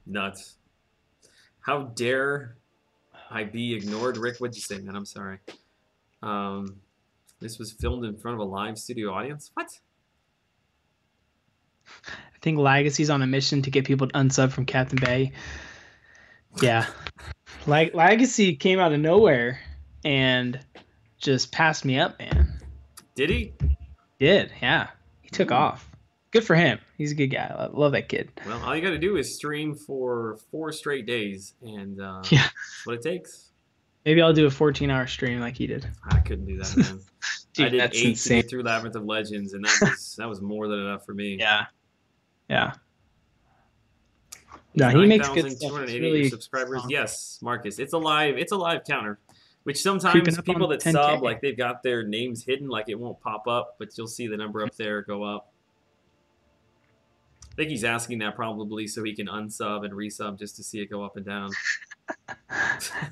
nuts. How dare I be ignored? Rick, what'd you say, man? I'm sorry. This was filmed in front of a live studio audience? What? I think Legacy's on a mission to get people to unsub from Captain Bayeeeee. Yeah. Legacy came out of nowhere and just passed me up, man. Did he? Did, yeah. He took off. Good for him. He's a good guy. I love that kid. Well, all you got to do is stream for 4 straight days, and that's what it takes. Maybe I'll do a 14-hour stream like he did. I couldn't do that, man. Dude, I did that's 8 insane. to get through Labyrinth of Legends, and that was more than enough for me. Yeah. Yeah. No, he makes good stuff. 9,288 really subscribers. Yes, Marcus. It's a live counter. Which sometimes people that 10K. sub, like they've got their names hidden, like it won't pop up, but you'll see the number up there go up. I think he's asking that probably so he can unsub and resub just to see it go up and down.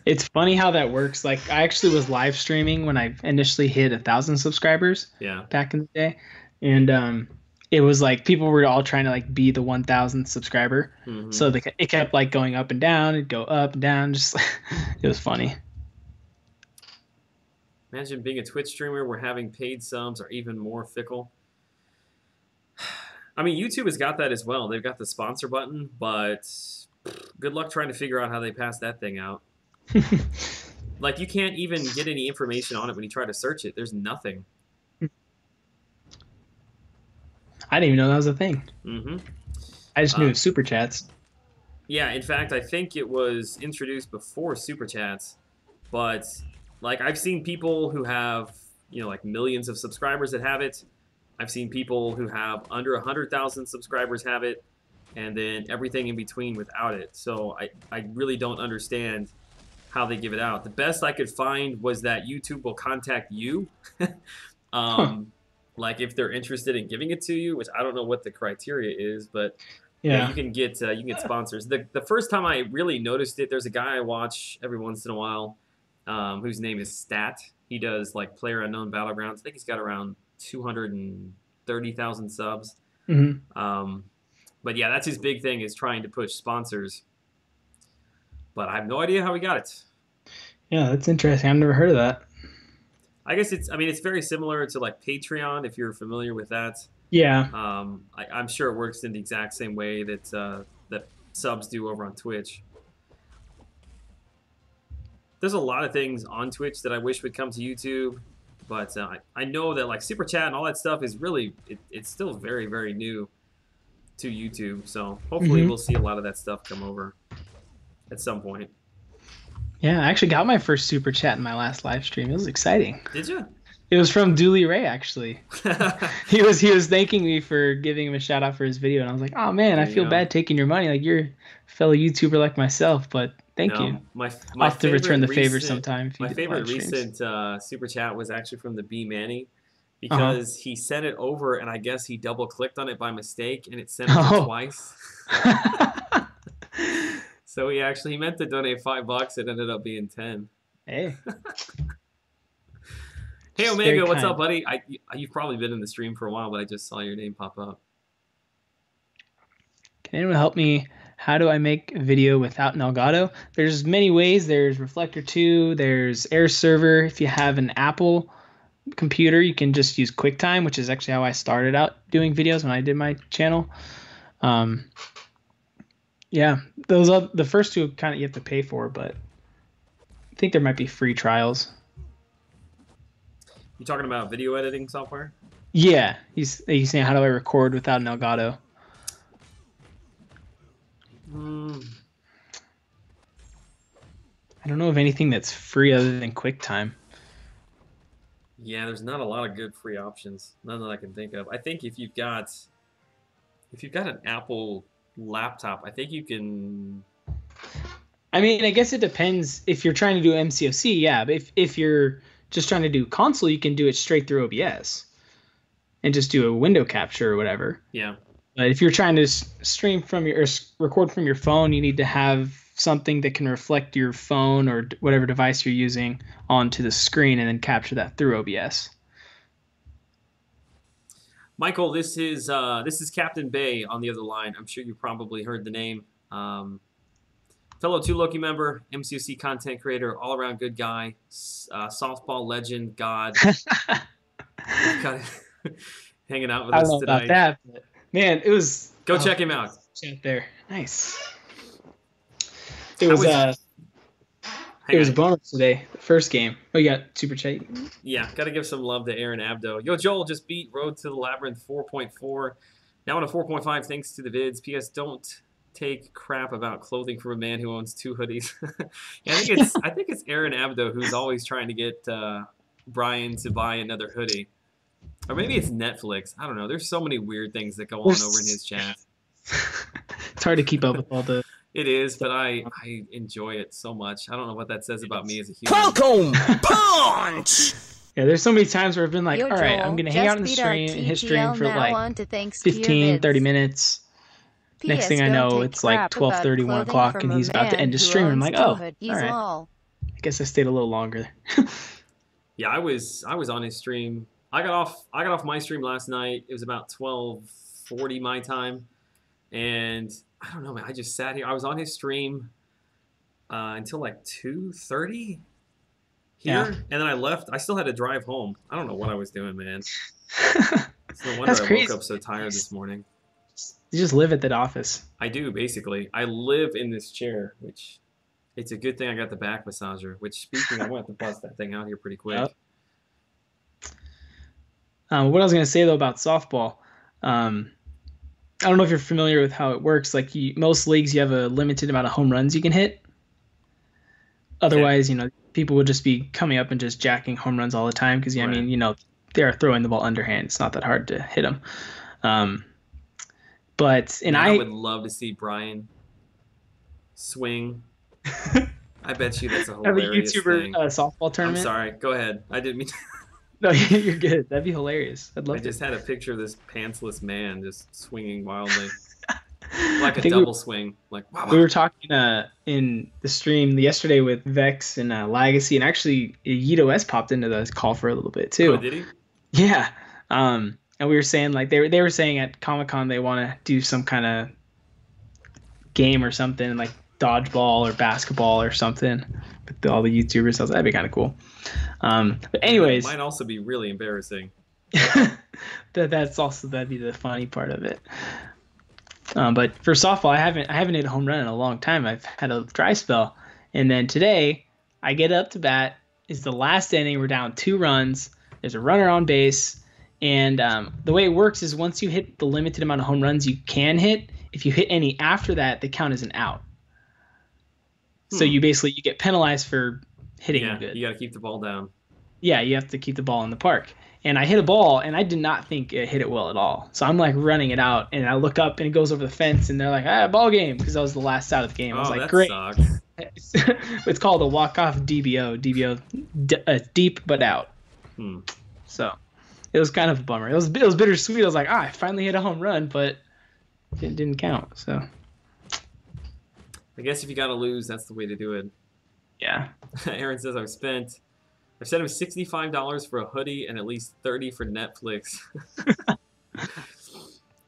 It's funny how that works. Like I actually was live streaming when I initially hit 1,000 subscribers Yeah. back in the day, and it was like people were all trying to like be the 1,000th subscriber. So it kept like going up and down. It'd go up and down. Just it was funny. Imagine being a Twitch streamer where having paid subs are even more fickle. I mean, YouTube has got that as well. They've got the sponsor button, but good luck trying to figure out how they pass that thing out. Like, you can't even get any information on it when you try to search it. There's nothing. I didn't even know that was a thing. I just knew it was Super Chats. Yeah, in fact, I think it was introduced before Super Chats, but like I've seen people who have, you know, like millions of subscribers that have it. I've seen people who have under 100,000 subscribers have it, and then everything in between without it. So I really don't understand how they give it out. The best I could find was that YouTube will contact you, like if they're interested in giving it to you, which I don't know what the criteria is, but yeah, you can get sponsors. The first time I really noticed it, there's a guy I watch every once in a while, whose name is Stat. He does like PlayerUnknown Battlegrounds. I think he's got around 230,000 subs. But yeah, that's his big thing, is trying to push sponsors. But I have no idea how he got it. Yeah, that's interesting. I've never heard of that. I guess it's very similar to like Patreon, if you're familiar with that. Yeah. I'm sure it works in the exact same way that that subs do over on Twitch. There's a lot of things on Twitch that I wish would come to YouTube, but I know that like Super Chat and all that stuff is really, it's still very, very new to YouTube. So hopefully we'll see a lot of that stuff come over at some point. Yeah, I actually got my first Super Chat in my last live stream. It was exciting. Did you? It was from Dooley Ray, actually. he was thanking me for giving him a shout out for his video, and I was like, "Oh man, I feel bad taking your money. Like, you're a fellow YouTuber like myself, but thank you. My I'll have to return the favor sometime." My favorite recent Super Chat was actually from the B Manny, because he sent it over, and I guess he double clicked on it by mistake, and it sent it twice. So he meant to donate $5. It ended up being 10. Hey. Hey Omega, what's up, buddy? You've probably been in the stream for a while, but I just saw your name pop up. Can anyone help me? How do I make a video without an Elgato? There's many ways. There's Reflector 2. There's Air Server. If you have an Apple computer, you can just use QuickTime, which is actually how I started out doing videos when I did my channel. Yeah, those are the first two kind of you have to pay for, but I think there might be free trials. You talking about video editing software? Yeah, he's saying, how do I record without an Elgato? I don't know of anything that's free other than QuickTime. Yeah, there's not a lot of good free options. None that I can think of. I think if you've got an Apple laptop, I think you can. I mean, I guess it depends. If you're trying to do MCOC, yeah, but if you're just trying to do console, you can do it straight through OBS and just do a window capture or whatever. Yeah. But if you're trying to stream from or record from your phone, you need to have something that can reflect your phone or whatever device you're using onto the screen and then capture that through OBS. Michael, this is Captain Bay on the other line. I'm sure you probably heard the name. Fellow 2Loki member, MCOC content creator, all-around good guy, softball legend, god. Hanging out with us tonight. I don't know about that, but man, it was... Go check him out. Chat there. Nice. It was a bonus today, the first game. Oh, you got Super Chat? Yeah, got to give some love to Aaron Abdo. Yo, Joel just beat Road to the Labyrinth 4.4. Now on a 4.5 thanks to the vids. P.S. Don't take crap about clothing from a man who owns 2 hoodies. Yeah, I think it's Aaron Abdo who's always trying to get Brian to buy another hoodie. Or maybe it's Netflix. I don't know. There's so many weird things that go on over in his chat. It's hard to keep up with all the... It is, but I enjoy it so much. I don't know what that says about me as a human. Falcon Punch! Yeah, there's so many times where I've been like, all right, I'm going to hang out in the stream, and hit stream for like 15, 30 minutes. Next thing I know, it's like 12:30, 1 o'clock, and he's about to end his stream. I'm like, oh, all right. I guess I stayed a little longer. Yeah, I was on his stream. I got off my stream last night. It was about 12:40 my time, and I don't know, man. I just sat here. I was on his stream until like 2:30 here, and then I left. I still had to drive home. I don't know what I was doing, man. It's no wonder I woke up so tired this morning. You just live at that office. I do, basically. I live in this chair, which it's a good thing I got the back massager. Which, speaking, I'm going to have to bust that thing out here pretty quick. Yep. What I was going to say, though, about softball, I don't know if you're familiar with how it works. Like, most leagues, you have a limited amount of home runs you can hit. Otherwise, people would just be coming up and just jacking home runs all the time because, I mean, they're throwing the ball underhand. It's not that hard to hit them. I would love to see Brian swing. I bet you that's a hilarious YouTuber softball tournament. I'm sorry. Go ahead. I didn't mean to. No, you're good. That'd be hilarious. I'd love I just had a picture of this pantsless man just swinging wildly. Like a double swing. Like, wow. We were talking in the stream yesterday with Vex and Legacy, and actually Yito S popped into the call for a little bit too. Oh, did he? Yeah. And we were saying, like, they were saying at Comic-Con they want to do some kind of game or something, like dodgeball or basketball or something with all the YouTubers. So that'd be kind of cool. But anyways, it might also be really embarrassing. That'd be the funny part of it. But for softball, I haven't hit a home run in a long time. I've had a dry spell, and then today I get up to bat. It's the last inning. We're down 2 runs. There's a runner on base. And the way it works is once you hit the limited amount of home runs you can hit, if you hit any after that, they count as an out. So you get penalized for hitting good. You got to keep the ball down. Yeah, you have to keep the ball in the park. And I hit a ball, and I did not think it hit it well at all. So I'm like running it out, and I look up, and it goes over the fence, and they're like, ball game, because I was the last out of the game. I was like, great. Sucks. It's called a walk-off DBO. Deep but out. So it was kind of a bummer. It was bittersweet. I was like, I finally hit a home run, but it didn't count. So I guess if you got to lose, that's the way to do it. Yeah. Aaron says I've sent him $65 for a hoodie and at least $30 for Netflix.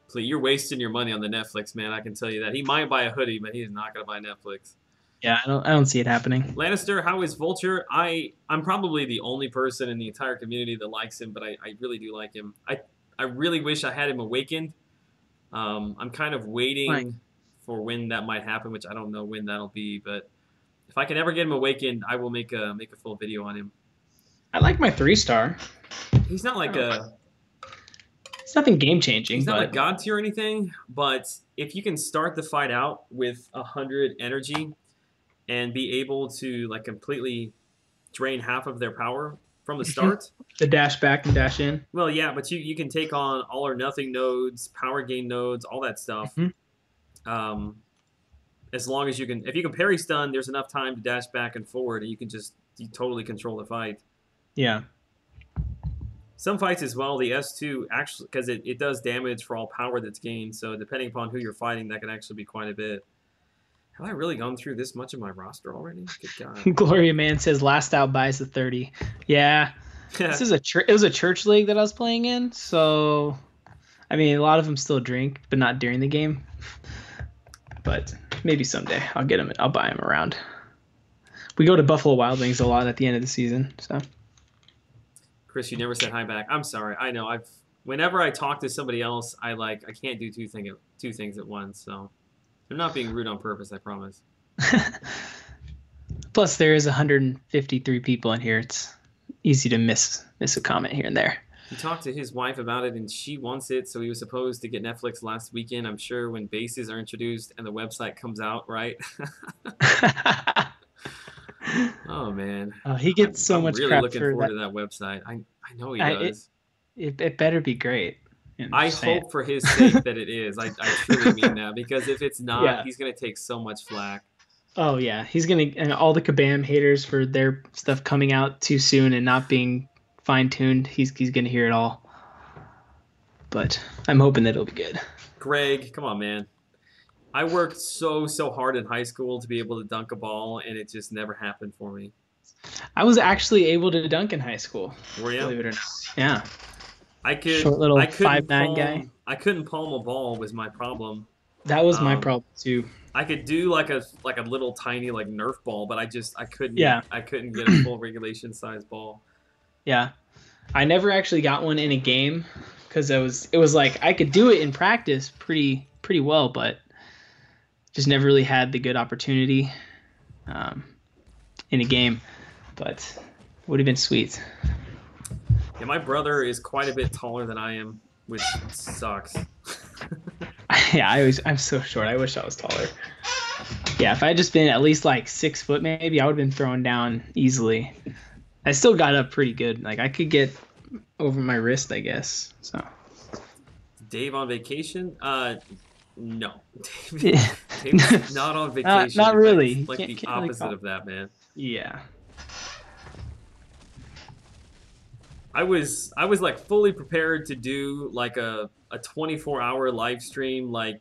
Please, you're wasting your money on the Netflix, man. I can tell you that. He might buy a hoodie, but he's not gonna buy Netflix. Yeah, I don't see it happening. Lannister, how is Vulture? I'm probably the only person in the entire community that likes him, but I really do like him. I really wish I had him awakened. I'm kind of waiting for when that might happen, which I don't know when that'll be, but if I can ever get him awakened, I will make a full video on him. I like my 3-star. He's not like it's nothing game changing. He's not like God tier or anything, but if you can start the fight out with 100 energy and be able to like completely drain half of their power from the start. The dash back and dash in. Well, yeah, but you can take on all or nothing nodes, power gain nodes, all that stuff. As long as you can, if you can parry stun, there's enough time to dash back and forward, and you totally control the fight. Yeah. Some fights as well, the S2 actually, because it does damage for all power that's gained. So depending upon who you're fighting, that can actually be quite a bit. Have I really gone through this much of my roster already? Good God. Gloria Man says last out buys the 30. Yeah. This is it was a church league that I was playing in, so I mean a lot of them still drink, but not during the game. But maybe someday I'll get them. I'll buy them around. We go to Buffalo Wild Wings a lot at the end of the season, so. Chris, you never said hi back. I'm sorry. I know. Whenever I talk to somebody else, I can't do two things at once. So I'm not being rude on purpose. I promise. Plus, there is 153 people in here. It's easy to miss a comment here and there. He talked to his wife about it, and she wants it. So he was supposed to get Netflix last weekend. I'm sure when bases are introduced and the website comes out, right? Oh man, he gets so much really crap looking for forward that. to that website. I know he does. It better be great. I hope for his sake that it is. I truly mean that, because if it's not, he's gonna take so much flack. Oh yeah, he's gonna, and all the Kabam haters for their stuff coming out too soon and not being fine-tuned. He's gonna hear it all. But I'm hoping that it'll be good. Greg, come on, man. I worked so hard in high school to be able to dunk a ball, and it just never happened for me. I was actually able to dunk in high school. Were you? Believe it or not. Yeah. I could. Short little I couldn't 5'9" guy. I couldn't palm a ball was my problem. That was my problem too. I could do like a little tiny like Nerf ball, but I couldn't. Yeah. I couldn't get a full regulation size ball. Yeah. I never actually got one in a game because it was like I could do it in practice pretty well, but just never really had the good opportunity in a game. But would have been sweet. Yeah, my brother is quite a bit taller than I am, which sucks. Yeah, I'm so short. I wish I was taller. Yeah, if I had just been at least like 6 foot, maybe I would have been thrown down easily. I still got up pretty good. Like I could get over my wrist, I guess. So. Dave on vacation? No. Dave's not on vacation. Not really. It's like the opposite of that, man. Yeah. I was like fully prepared to do like a 24-hour live stream like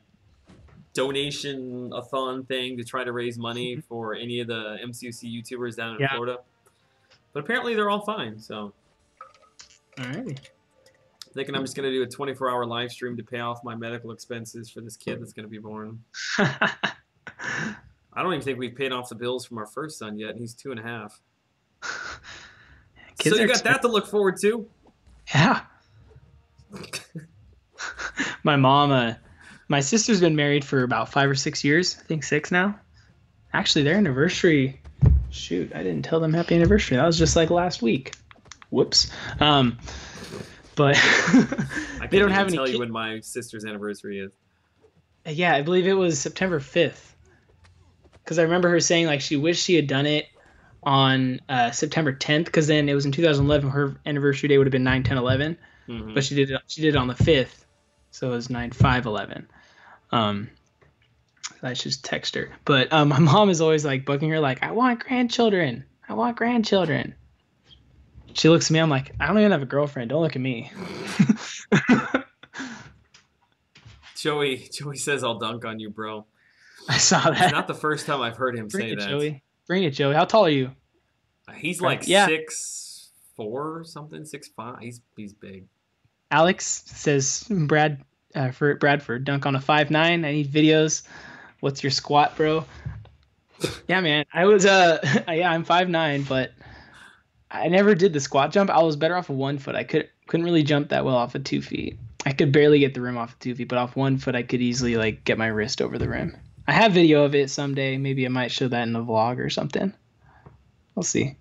donation-a-thon thing to try to raise money for any of the MCUC YouTubers down in Florida. But apparently they're all fine, so. Alrighty. Thinking I'm just going to do a 24-hour live stream to pay off my medical expenses for this kid that's going to be born. I don't even think we've paid off the bills from our first son yet, and he's 2.5. So you got that to look forward to. Yeah. My mom, my sister's been married for about 5 or 6 years. I think 6 now. Actually, their anniversary. Shoot, I didn't tell them happy anniversary. That was just like last week. Whoops. But they don't have any. I can't tell you when my sister's anniversary is. Yeah, I believe it was September 5th. Because I remember her saying like she wished she had done it on September 10th, because then it was in 2011. Her anniversary day would have been 9/10/11, but she did it on the 5th, so it was 9/5/11. I should just text her. But my mom is always like bugging her, like, I want grandchildren. I want grandchildren. She looks at me. I'm like, I don't even have a girlfriend. Don't look at me. Joey says I'll dunk on you, bro. I saw that. It's not the first time I've heard him say that. Joey. Bring it, Joey. How tall are you? He's like 6'4" or something, 6'5". He's big. Alex says, for Bradford, dunk on a 5'9". I need videos. What's your squat, bro? Yeah, man. I was I'm 5'9", but I never did the squat jump. I was better off of 1 foot. I couldn't really jump that well off of 2 feet. I could barely get the rim off of 2 feet, but off 1 foot I could easily like get my wrist over the rim. I have video of it someday. Maybe I might show that in a vlog or something. We'll see.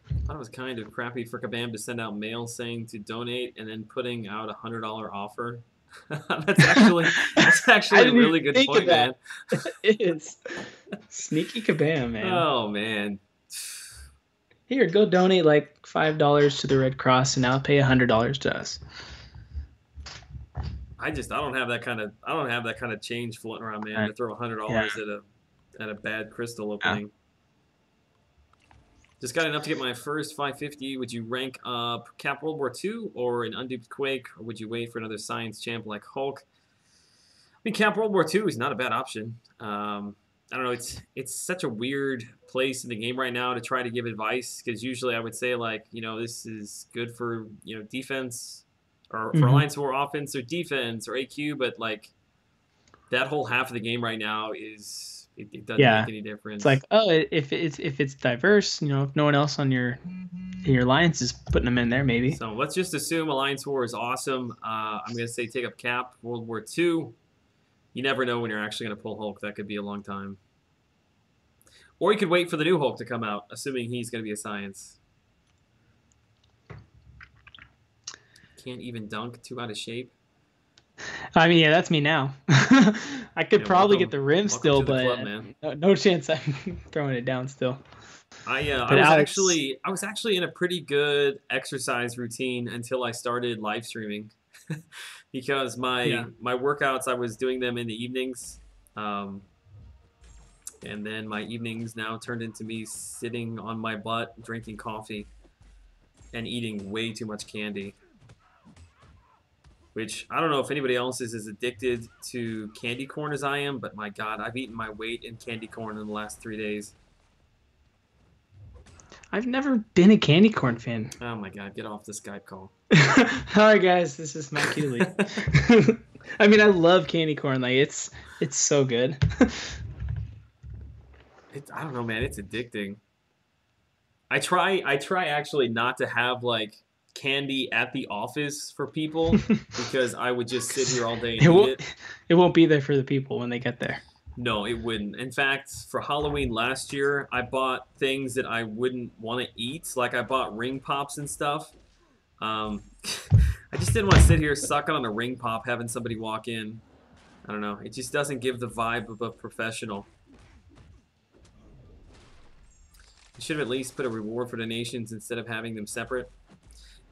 I thought it was kind of crappy for Kabam to send out mail saying to donate and then putting out a $100 offer. That's actually a really good point, man. It is. Sneaky Kabam, man. Oh, man. Here, go donate like $5 to the Red Cross, and I'll pay $100 to us. I don't have that kind of change floating around, man. To throw $100 at a bad crystal opening. Just got enough to get my first 550. Would you rank up Cap World War II or an Unduped Quake, or would you wait for another science champ like Hulk? I mean, Cap World War II is not a bad option. I don't know. It's such a weird place in the game right now to try to give advice, because usually I would say like, this is good for defense, or for Alliance War offense or defense or AQ, but like that whole half of the game right now is. It doesn't make any difference. It's like, if it's diverse, if no one else on your alliance is putting them in there, maybe. So let's just assume Alliance War is awesome. I'm gonna say take up Cap World War II. You never know when you're actually gonna pull Hulk. That could be a long time. Or you could wait for the new Hulk to come out, assuming he's gonna be a science. Can't even dunk. Too out of shape. I mean, that's me now. I could probably get the rim still, but club, no chance I'm throwing it down still. I was actually in a pretty good exercise routine until I started live streaming, because my workouts, I was doing them in the evenings, and then my evenings now turned into me sitting on my butt drinking coffee and eating way too much candy. which I don't know if anybody else is as addicted to candy corn as I am, but my God, I've eaten my weight in candy corn in the last 3 days. I've never been a candy corn fan. Oh my God, get off the Skype call. All right, guys, this is Matt Cooley. I mean, I love candy corn. Like, it's so good. I don't know, man. It's addicting. I try actually not to have like candy at the office for people because I would just sit here all day and eat it. It won't be there for the people when they get there. No, it wouldn't. In fact, for Halloween last year, I bought things that I wouldn't want to eat. Like I bought ring pops and stuff. I just didn't want to sit here sucking on a ring pop having somebody walk in. I don't know. It just doesn't give the vibe of a professional. You should have at least put a reward for donations instead of having them separate.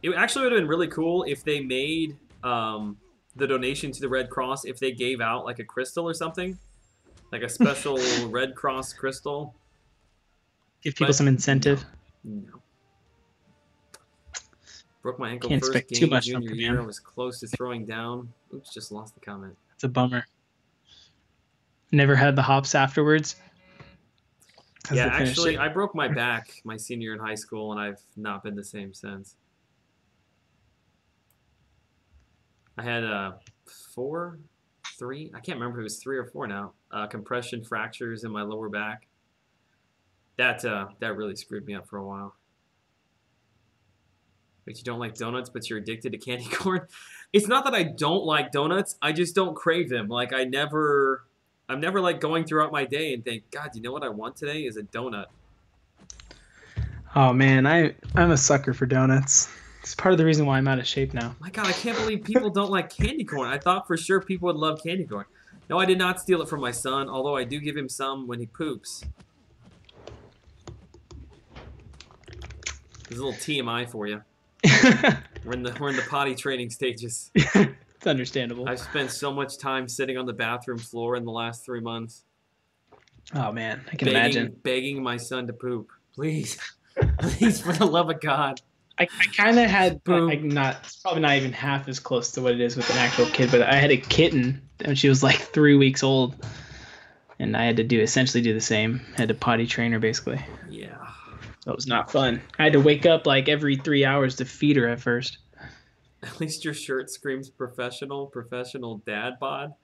It actually would have been really cool if they made the donation to the Red Cross, if they gave out like a crystal or something. Like a special Red Cross crystal. Give people some incentive. No. Broke my ankle Can't first expect game too much junior from year. him. I was close to throwing down. Oops, just lost the comment. It's a bummer. Never had the hops afterwards. Yeah, actually, I broke my back my senior year in high school, and I've not been the same since. I had 3, I can't remember if it was 3 or 4 now, compression fractures in my lower back. That really screwed me up for a while. But you don't like donuts, but you're addicted to candy corn? It's not that I don't like donuts, I just don't crave them. Like I'm never like going throughout my day and think, God, you know what I want today is a donut. Oh man, I'm a sucker for donuts. It's part of the reason why I'm out of shape now. My God, I can't believe people don't like candy corn. I thought for sure people would love candy corn. No, I did not steal it from my son, although I do give him some when he poops. There's a little TMI for you. We're in the potty training stages. It's understandable. I've spent so much time sitting on the bathroom floor in the last 3 months. Oh man, I can imagine. Begging my son to poop. Please. Please, for the love of God. I kind of had, probably not even half as close to what it is with an actual kid, but I had a kitten when she was like 3 weeks old, and I had to essentially do the same. I had to potty train her basically. Yeah. That was not fun. I had to wake up like every 3 hours to feed her at first. At least your shirt screams professional dad bod.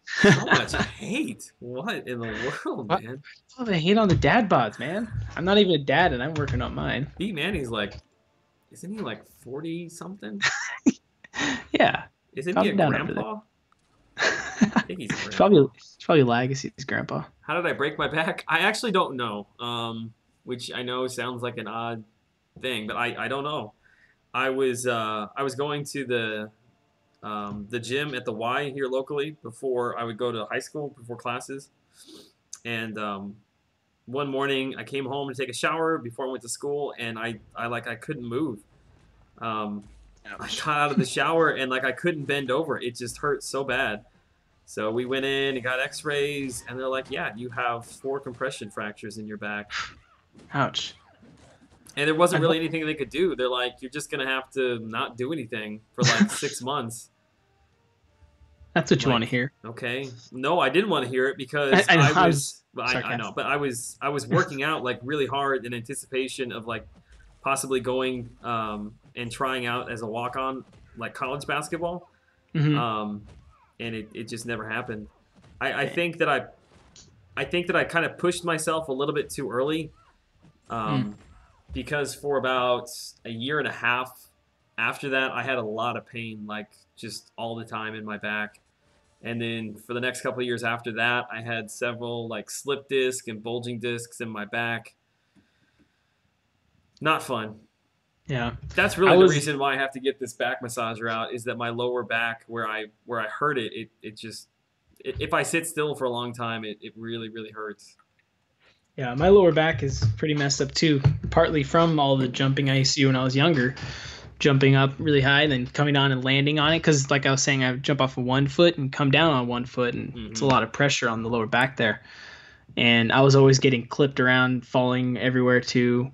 So much hate. What in the world, man? Oh, they hate on the dad bods, man. I'm not even a dad, and I'm working on mine. Pete Manning's like, isn't he like 40 something? Yeah. Isn't he a grandpa? I think he's a grandpa. Probably Legacy's grandpa. How did I break my back? I actually don't know. Which I know sounds like an odd thing, but I don't know. I was going to the gym at the Y here locally before I would go to high school, before classes, and one morning I came home to take a shower before I went to school, and I couldn't move. I got out of the shower and like I couldn't bend over. It just hurt so bad. So we went in and got X-rays, and they're like, "Yeah, you have 4 compression fractures in your back." Ouch. And there wasn't really anything they could do. They're like, "You're just gonna have to not do anything for like 6 months." That's what you want to hear. Okay. No, I didn't want to hear it because I know, but I was working out like really hard in anticipation of like possibly going and trying out as a walk-on like college basketball. Mm-hmm. And it just never happened. I think that I kind of pushed myself a little bit too early. Because for about a year and a half after that, I had a lot of pain, like just all the time in my back. And then for the next couple of years after that, I had several like slip disc and bulging discs in my back. Not fun. Yeah. That's really the reason why I have to get this back massager out, is that my lower back where I hurt it just, if I sit still for a long time, it really, really hurts. Yeah, my lower back is pretty messed up too, partly from all the jumping I used to do when I was younger. Jumping up really high and then coming down and landing on it, because like I was saying, I would jump off of one foot and come down on one foot, and it's a lot of pressure on the lower back there. And I was always getting clipped around, falling everywhere too.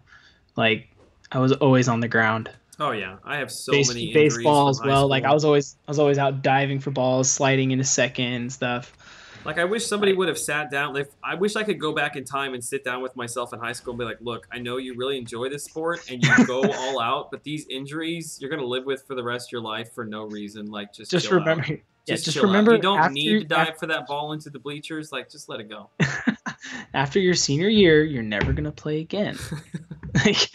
Like I was always on the ground. Oh yeah, I have so many injuries baseball from as high well. school. Like I was always out diving for balls, sliding into second and stuff. Like, I wish somebody would have sat down. I wish I could go back in time and sit down with myself in high school and be like, look, I know you really enjoy this sport and you go all out, but these injuries you're going to live with for the rest of your life for no reason. Like, just chill remember, out. yeah, Just just chill remember. out. You don't after, need to dive for that ball into the bleachers. Like, just let it go. After your senior year, you're never gonna play again. Like,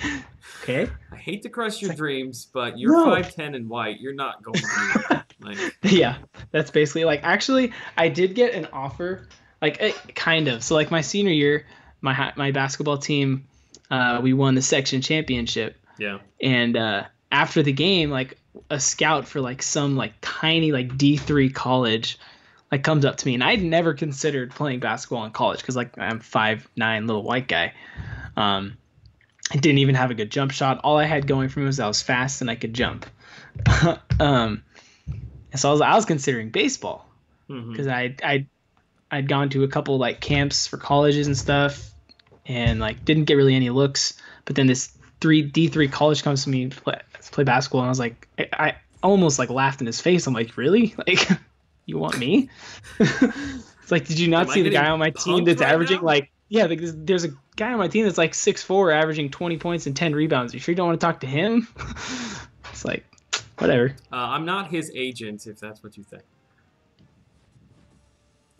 okay. I hate to crush your dreams, but you're No. 5'10" and white. You're not going to like. Yeah, that's basically like. Actually, I did get an offer, like kind of. So like my senior year, my basketball team, we won the section championship. Yeah. And after the game, like a scout for like some like tiny like D3 college, like comes up to me, and I'd never considered playing basketball in college because like I'm 5'9" little white guy. I didn't even have a good jump shot. All I had going for me was I was fast and I could jump. And so I was considering baseball because I'd gone to a couple like camps for colleges and stuff, and like didn't get really any looks. But then this D3 college comes to me to play basketball, and I was like, I almost like laughed in his face. I'm like, really? Like, you want me? It's like, did you not see the guy on my team that's averaging like, yeah, like there's a guy on my team that's like 6'4", averaging 20 points and 10 rebounds. You sure you don't want to talk to him? It's like, whatever. I'm not his agent, if that's what you think.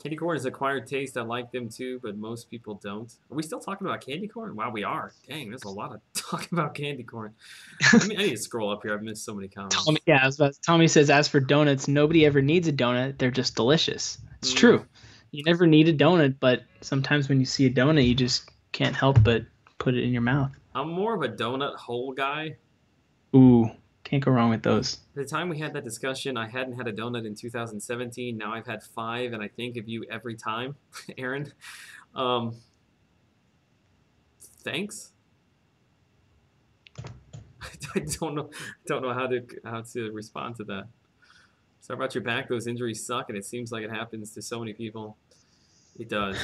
Candy corn is acquired taste. I like them too, but most people don't. Are we still talking about candy corn? Wow, we are. Dang, there's a lot of talking about candy corn. I need to scroll up here. I've missed so many comments. Tommy says, as for donuts, nobody ever needs a donut. They're just delicious. It's true. You never need a donut, but sometimes when you see a donut, you just can't help but put it in your mouth. I'm more of a donut hole guy. Ooh, can't go wrong with those. At the time we had that discussion, I hadn't had a donut in 2017. Now I've had 5, and I think of you every time, Aaron. Thanks. I don't know how to respond to that. Sorry about your back. Those injuries suck, and it seems like it happens to so many people. It does.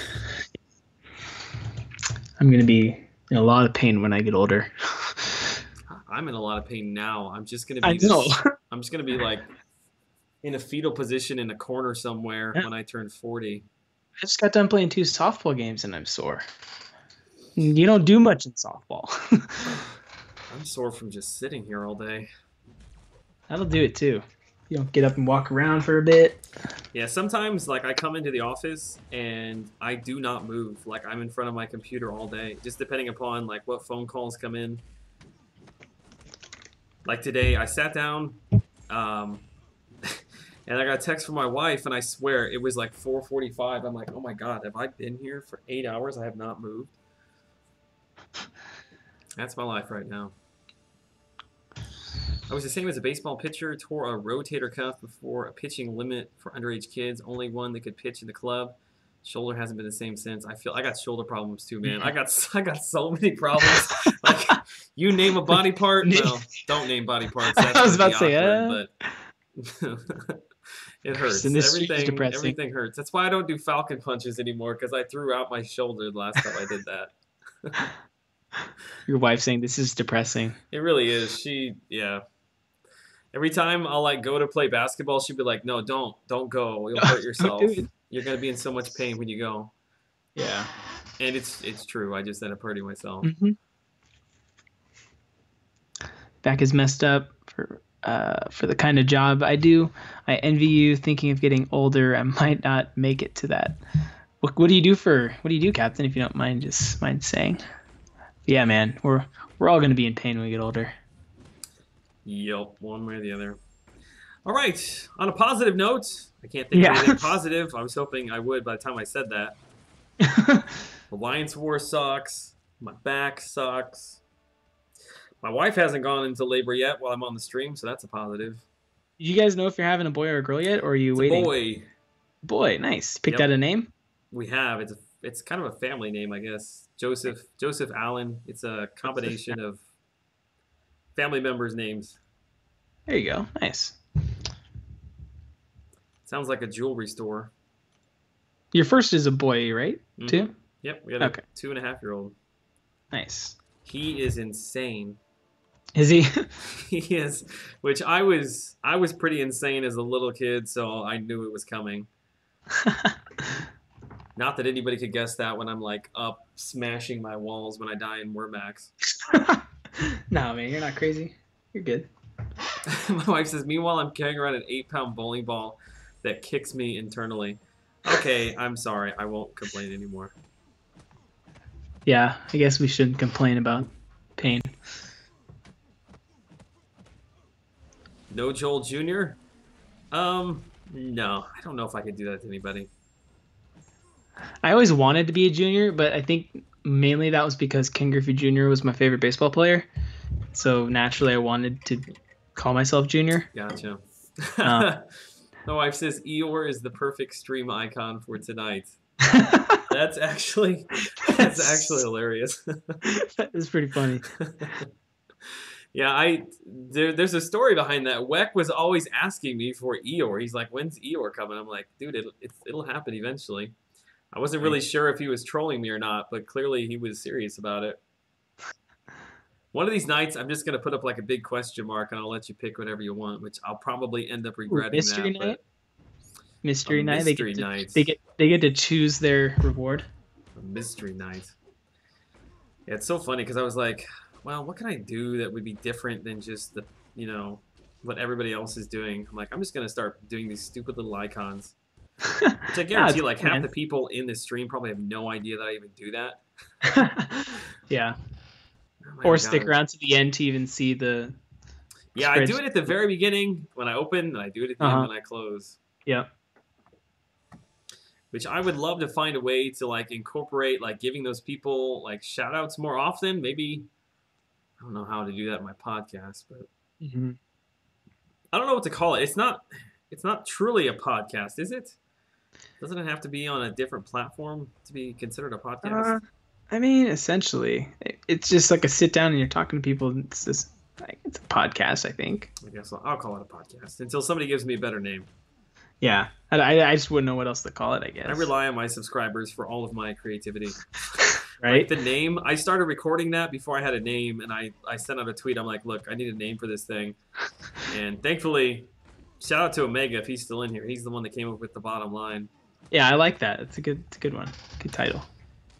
I'm going to be in a lot of pain when I get older. I'm in a lot of pain now. I'm just going to be I'm just going to be like in a fetal position in a corner somewhere when I turn 40. I just got done playing 2 softball games, and I'm sore. You don't do much in softball. I'm sore from just sitting here all day. That'll do it, too. You know, get up and walk around for a bit. Yeah, sometimes like I come into the office and I do not move. Like I'm in front of my computer all day, just depending upon like what phone calls come in. Like today, I sat down and I got a text from my wife, and I swear it was like 4:45. I'm like, oh my God, have I been here for 8 hours? I have not moved. That's my life right now. I was the same as a baseball pitcher, tore a rotator cuff before a pitching limit for underage kids, only one that could pitch in the club. Shoulder hasn't been the same since. I got shoulder problems too, man. I got so many problems. Like, you name a body part, well, don't name body parts. That's I was about to say, awkward, but it hurts. Everything hurts. That's why I don't do Falcon punches anymore, because I threw out my shoulder the last time I did that. Your wife saying this is depressing. It really is. Yeah. Every time I'll like go to play basketball, she'd be like, "No, don't go. You'll hurt yourself. You're gonna be in so much pain when you go." Yeah. And it's true. I just end up hurting myself. Back is messed up for the kind of job I do. I envy you. Thinking of getting older, I might not make it to that. What do you do, Captain? If you don't mind saying. Yeah, man, we're all gonna be in pain when we get older. Yep, one way or the other. All right, on a positive note, I can't think of anything positive. I was hoping I would by the time I said that. The Lions War sucks. My back sucks. My wife hasn't gone into labor yet while I'm on the stream, so that's a positive. You guys know if you're having a boy or a girl yet, or are you waiting? A boy. Boy, nice. Picked out a name? We have. It's kind of a family name, I guess. Joseph Allen. It's a combination of family members' names. There you go. Nice. Sounds like a jewelry store. Your first is a boy, right? Mm-hmm. Too? Yep, we got a 2.5-year-old. Nice. He is insane. Is he? He is, which I was pretty insane as a little kid, so I knew it was coming. Not that anybody could guess that when I'm like up smashing my walls when I die in Wormax. No, man, you're not crazy. You're good. My wife says, meanwhile, I'm carrying around an 8-pound bowling ball that kicks me internally. Okay, I'm sorry. I won't complain anymore. Yeah, I guess we shouldn't complain about pain. No Joel Jr.? No. I don't know if I could do that to anybody. I always wanted to be a junior, but I think mainly that was because Ken Griffey Jr. was my favorite baseball player. So naturally, I wanted to call myself junior. Gotcha. My wife says Eeyore is the perfect stream icon for tonight. That's actually hilarious. That is pretty funny. Yeah, there's a story behind that. Weck was always asking me for Eeyore. He's like, "When's Eeyore coming?" I'm like, "Dude, it'll happen eventually." I wasn't really sure if he was trolling me or not, but clearly he was serious about it. One of these nights, I'm just gonna put up like a big question mark, and I'll let you pick whatever you want, which I'll probably end up regretting. Mystery that. night. Mystery night. Mystery night. They get to choose their reward. A mystery night. Yeah, it's so funny because I was like, well, what can I do that would be different than just the, what everybody else is doing? I'm like, I'm just gonna start doing these stupid little icons. Which I guarantee, like half the people in this stream probably have no idea that I even do that. Yeah. Oh or stick around to the end to even see the. Yeah, I do it at the very beginning when I open, and I do it at the end when I close. Yeah. Which I would love to find a way to like incorporate, like giving those people like shout outs more often. Maybe I don't know how to do that in my podcast, but I don't know what to call it. It's not truly a podcast, is it? Doesn't it have to be on a different platform to be considered a podcast? I mean, essentially, it's just like a sit down and you're talking to people. It's just like it's a podcast, I think. I guess I'll call it a podcast until somebody gives me a better name. Yeah, I just wouldn't know what else to call it, I guess. I rely on my subscribers for all of my creativity. Right? Like the name, I started recording that before I had a name, and I sent out a tweet. I'm like, look, I need a name for this thing. And thankfully, shout out to Omega if he's still in here. He's the one that came up with the bottom line. Yeah, I like that. It's a good one. Good title.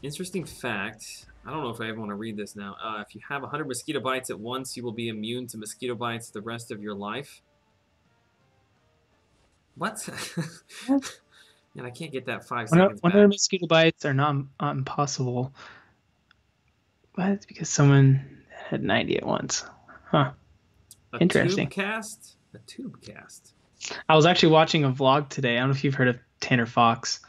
Interesting fact. I don't know if I ever want to read this now. If you have 100 mosquito bites at once, you will be immune to mosquito bites the rest of your life. What? Man, I can't get that 5 seconds back. 100 mosquito bites are not impossible. But it's because someone had 90 at once. Huh. Interesting. A tube cast. I was actually watching a vlog today. I don't know if you've heard of Tanner Fox.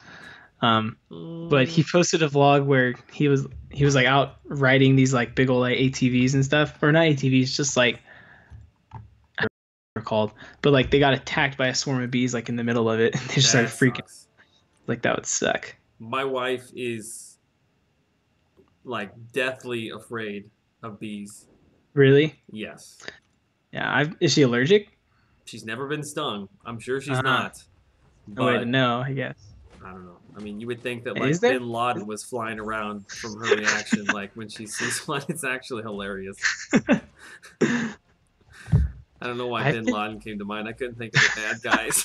But he posted a vlog where he was like out riding these like big old like ATVs and stuff, or not ATVs, just like I don't know what they're called, but like they got attacked by a swarm of bees like in the middle of it, and they just started freaking. Like that would suck. My wife is like deathly afraid of bees. Really? Yes. Yeah. Is she allergic? She's never been stung. I'm sure she's not. No way to know, I guess. I don't know. I mean, you would think that like Bin Laden was flying around from her reaction, like when she sees one. It's actually hilarious. I don't know why Bin Laden came to mind. I couldn't think of the bad guys.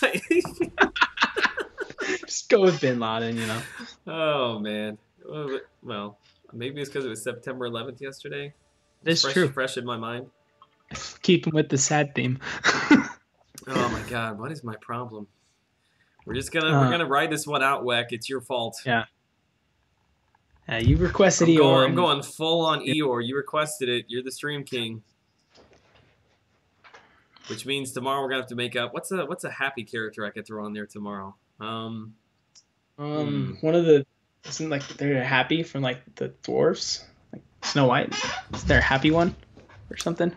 Just go with Bin Laden, Oh man. Well, maybe it's because it was September 11th yesterday. That's true. Fresh in my mind. Keep him with the sad theme. Oh my God, what is my problem? We're gonna ride this one out, Weck. It's your fault. Yeah. You requested Eeyore. I'm going full on Eeyore. You requested it. You're the stream king. Which means tomorrow we're gonna have to make up. What's a happy character I could throw on there tomorrow? One of the isn't like they're happy from like the dwarfs, like Snow White. Is there a happy one or something?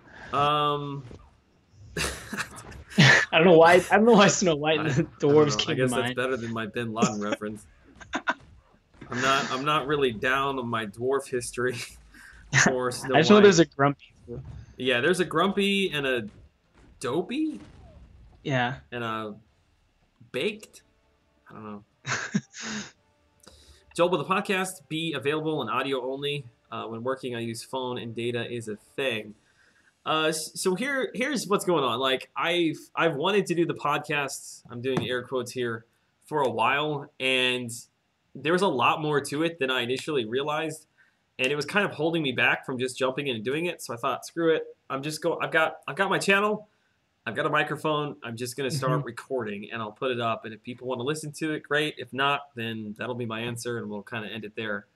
I don't know why Snow White and the dwarves came to mind. I guess that's better than my Bin Laden reference. I'm not really down on my dwarf history for Snow White. I just know there's a Grumpy. Yeah, there's a Grumpy and a Dopey. Yeah. And a Baked. I don't know. Joel, will the podcast be available in audio only? When working, I use phone and data is a thing. So here's what's going on. Like I've wanted to do the podcast. I'm doing air quotes here for a while, and there's a lot more to it than I initially realized, and it was kind of holding me back from just jumping in and doing it. So I thought, screw it. I've got my channel. I've got a microphone. I'm just gonna start recording, and I'll put it up. And if people want to listen to it, great. If not, then that'll be my answer, and we'll kind of end it there.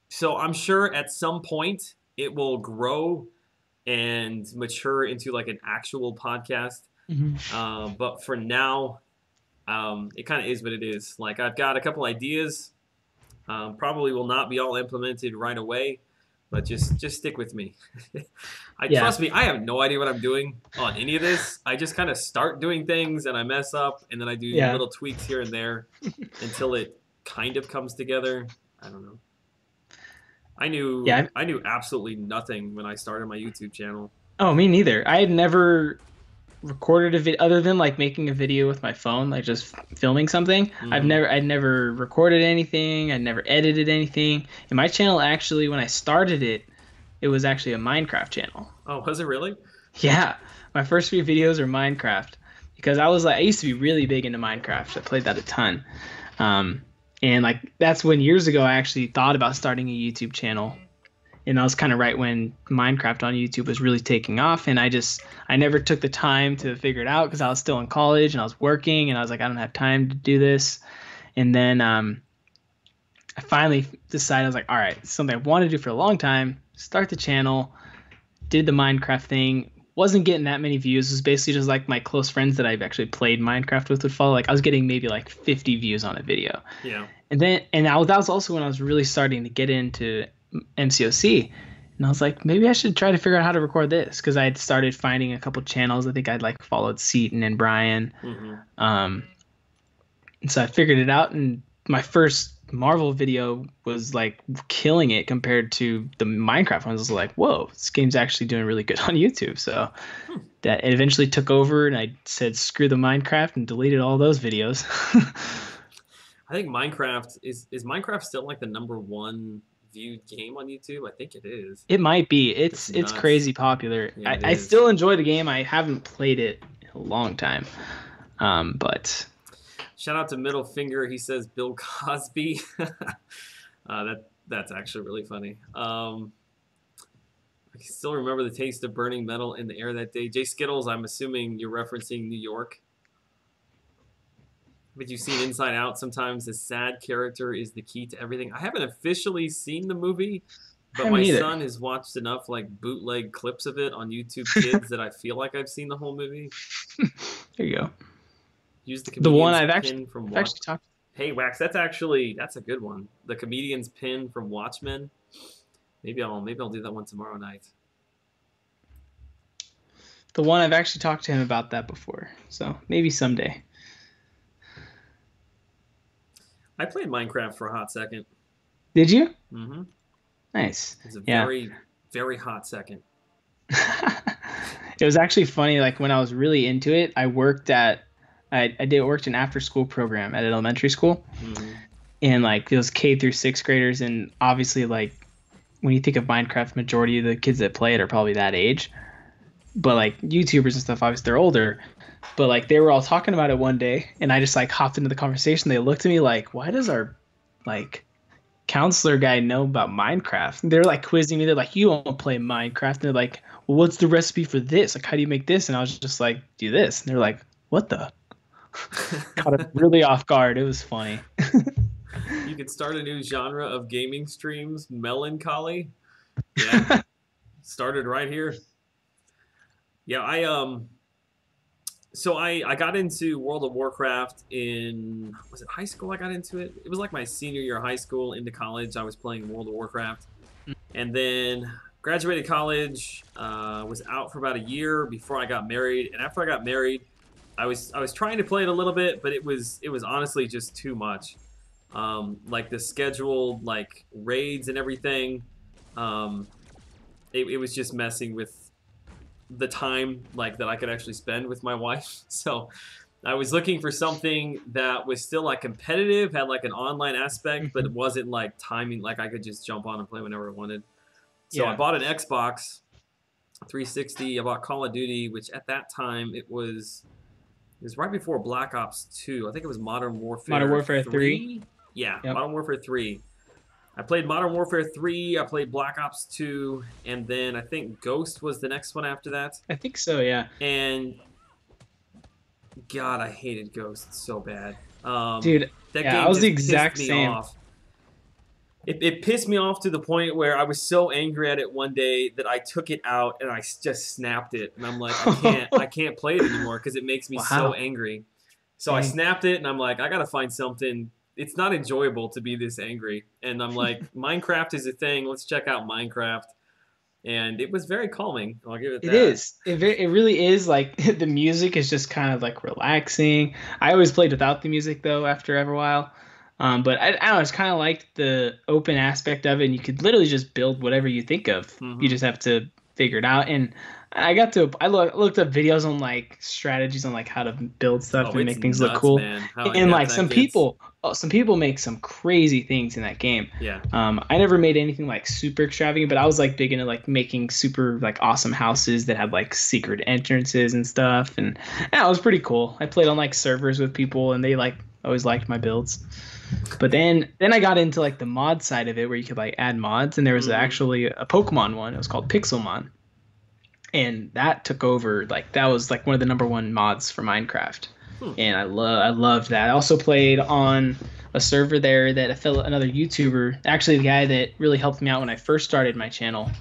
So I'm sure at some point it will grow and mature into like an actual podcast. But for now, it kind of is what it is. Like I've got a couple ideas. Probably will not be all implemented right away, but just stick with me. Trust me, I have no idea what I'm doing on any of this. I just kind of start doing things and I mess up, and then I do little tweaks here and there until it kind of comes together. I don't know. I knew absolutely nothing when I started my YouTube channel. Oh, me neither. I had never recorded a video other than like making a video with my phone, like just filming something. I'd never recorded anything. I'd never edited anything. And my channel actually, when I started it, it was actually a Minecraft channel. Oh, was it really? Yeah. My first few videos are Minecraft because I used to be really big into Minecraft. I played that a ton. And like that's when years ago I actually thought about starting a YouTube channel, and that was kind of right when Minecraft on YouTube was really taking off. And I never took the time to figure it out because I was still in college and I was working, and I was like, I don't have time to do this. And then I finally decided, I was like, all right, it's something I wanted to do for a long time. Start the channel, did the Minecraft thing. Wasn't getting that many views. It was basically just like my close friends that I've actually played Minecraft with would follow. Like I was getting maybe like 50 views on a video. Yeah. And that was also when I was really starting to get into MCOC. And I was like, maybe I should try to figure out how to record this, because I had started finding a couple channels. I think I'd like followed Seaton and Brian. And so I figured it out, and my first Marvel video was like killing it compared to the Minecraft ones. I was like, whoa, this game's actually doing really good on YouTube. So that it eventually took over, and I said screw the Minecraft and deleted all those videos. I think Minecraft is Minecraft still like the #1 viewed game on YouTube? I think it is. It might be. It's crazy popular. Yeah, I still enjoy the game. I haven't played it in a long time. But shout out to Middle Finger. He says Bill Cosby. That's actually really funny. I can still remember the taste of burning metal in the air that day. Jay Skittles, I'm assuming you're referencing New York. But you've seen Inside Out. Sometimes the sad character is the key to everything. I haven't officially seen the movie, but my son has watched enough like bootleg clips of it on YouTube Kids that I feel like I've seen the whole movie. There you go. Use the one I've actually talked. Hey Wax, that's a good one. The comedian's pin from Watchmen. Maybe I'll do that one tomorrow night. The one I've actually talked to him about that before, so maybe someday. I played Minecraft for a hot second. Did you? Mm-hmm. Nice. It was a very, very hot second. It was actually funny. Like when I was really into it, I worked an after school program at an elementary school, and like those K through 6th graders, and obviously like when you think of Minecraft, majority of the kids that play it are probably that age. But like YouTubers and stuff, obviously they're older. But like they were all talking about it one day, and I just like hopped into the conversation. They looked at me like, "Why does our like counselor guy know about Minecraft?" And they're like quizzing me. They're like, "You won't play Minecraft." And they're like, "Well, what's the recipe for this? Like, how do you make this?" And I was just like, "Do this." And they're like, "What the?" Caught it really off guard. It was funny. You could start a new genre of gaming streams, melancholy. Yeah, started right here. Yeah, So I got into World of Warcraft in, was it high school I got into it? It was like my senior year of high school into college. I was playing World of Warcraft. And then graduated college, was out for about a year before I got married. And after I got married, I was trying to play it a little bit, but it was honestly just too much. Like the scheduled like raids and everything. It was just messing with the time like that I could actually spend with my wife. So I was looking for something that was still like competitive, had like an online aspect, but it wasn't like timing, like I could just jump on and play whenever I wanted. So I bought an Xbox, 360. I bought Call of Duty, which at that time it was right before Black Ops 2. I think it was Modern Warfare. Modern Warfare 3. Yeah, Yep. Modern Warfare 3. I played Modern Warfare 3. I played Black Ops 2, and then I think Ghost was the next one after that. I think so, yeah. And God, I hated Ghost so bad. Dude, that yeah, game I was the just exact pissed me same. off. It pissed me off to the point where I was so angry at it one day that I took it out and I just snapped it. And I'm like, I can't play it anymore because it makes me so angry. So I snapped it and I'm like, I gotta find something. It's not enjoyable to be this angry. And I'm like, Minecraft is a thing. Let's check out Minecraft. And it was very calming. I'll give it that. It is. It really is. Like, the music is just kind of like relaxing. I always played without the music though after a while. But I don't know, it's kind of like the open aspect of it, and you could literally just build whatever you think of. Mm-hmm. You just have to figure it out. And I looked up videos on like strategies on like how to build stuff and make things look cool. And like some people make some crazy things in that game. Yeah. I never made anything like super extravagant, but I was like big into like making super like awesome houses that had like secret entrances and stuff. And yeah, it was pretty cool. I played on like servers with people, and they like always liked my builds. But then I got into like the mod side of it where you could like add mods, and there was actually a Pokemon one. It was called Pixelmon. And that took over, like that was like one of the #1 mods for Minecraft. And I loved that. I also played on a server there that another YouTuber, actually the guy that really helped me out when I first started my channel.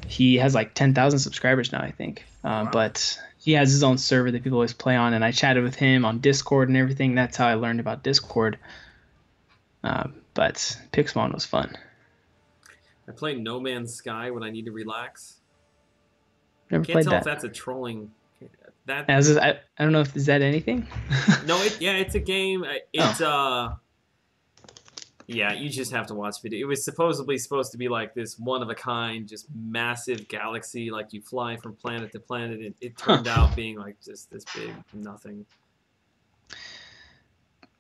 He has like 10,000 subscribers now, I think. Wow. But he has his own server that people always play on, and I chatted with him on Discord and everything. That's how I learned about Discord. But Pixelmon was fun. I play No Man's Sky when I need to relax. Never Can't played tell that. if that's a trolling. I don't know if is that anything. No, it's a game. It's yeah, you just have to watch video. It was supposedly supposed to be like this one of a kind, just massive galaxy, like you fly from planet to planet. And it turned out being like just this big nothing.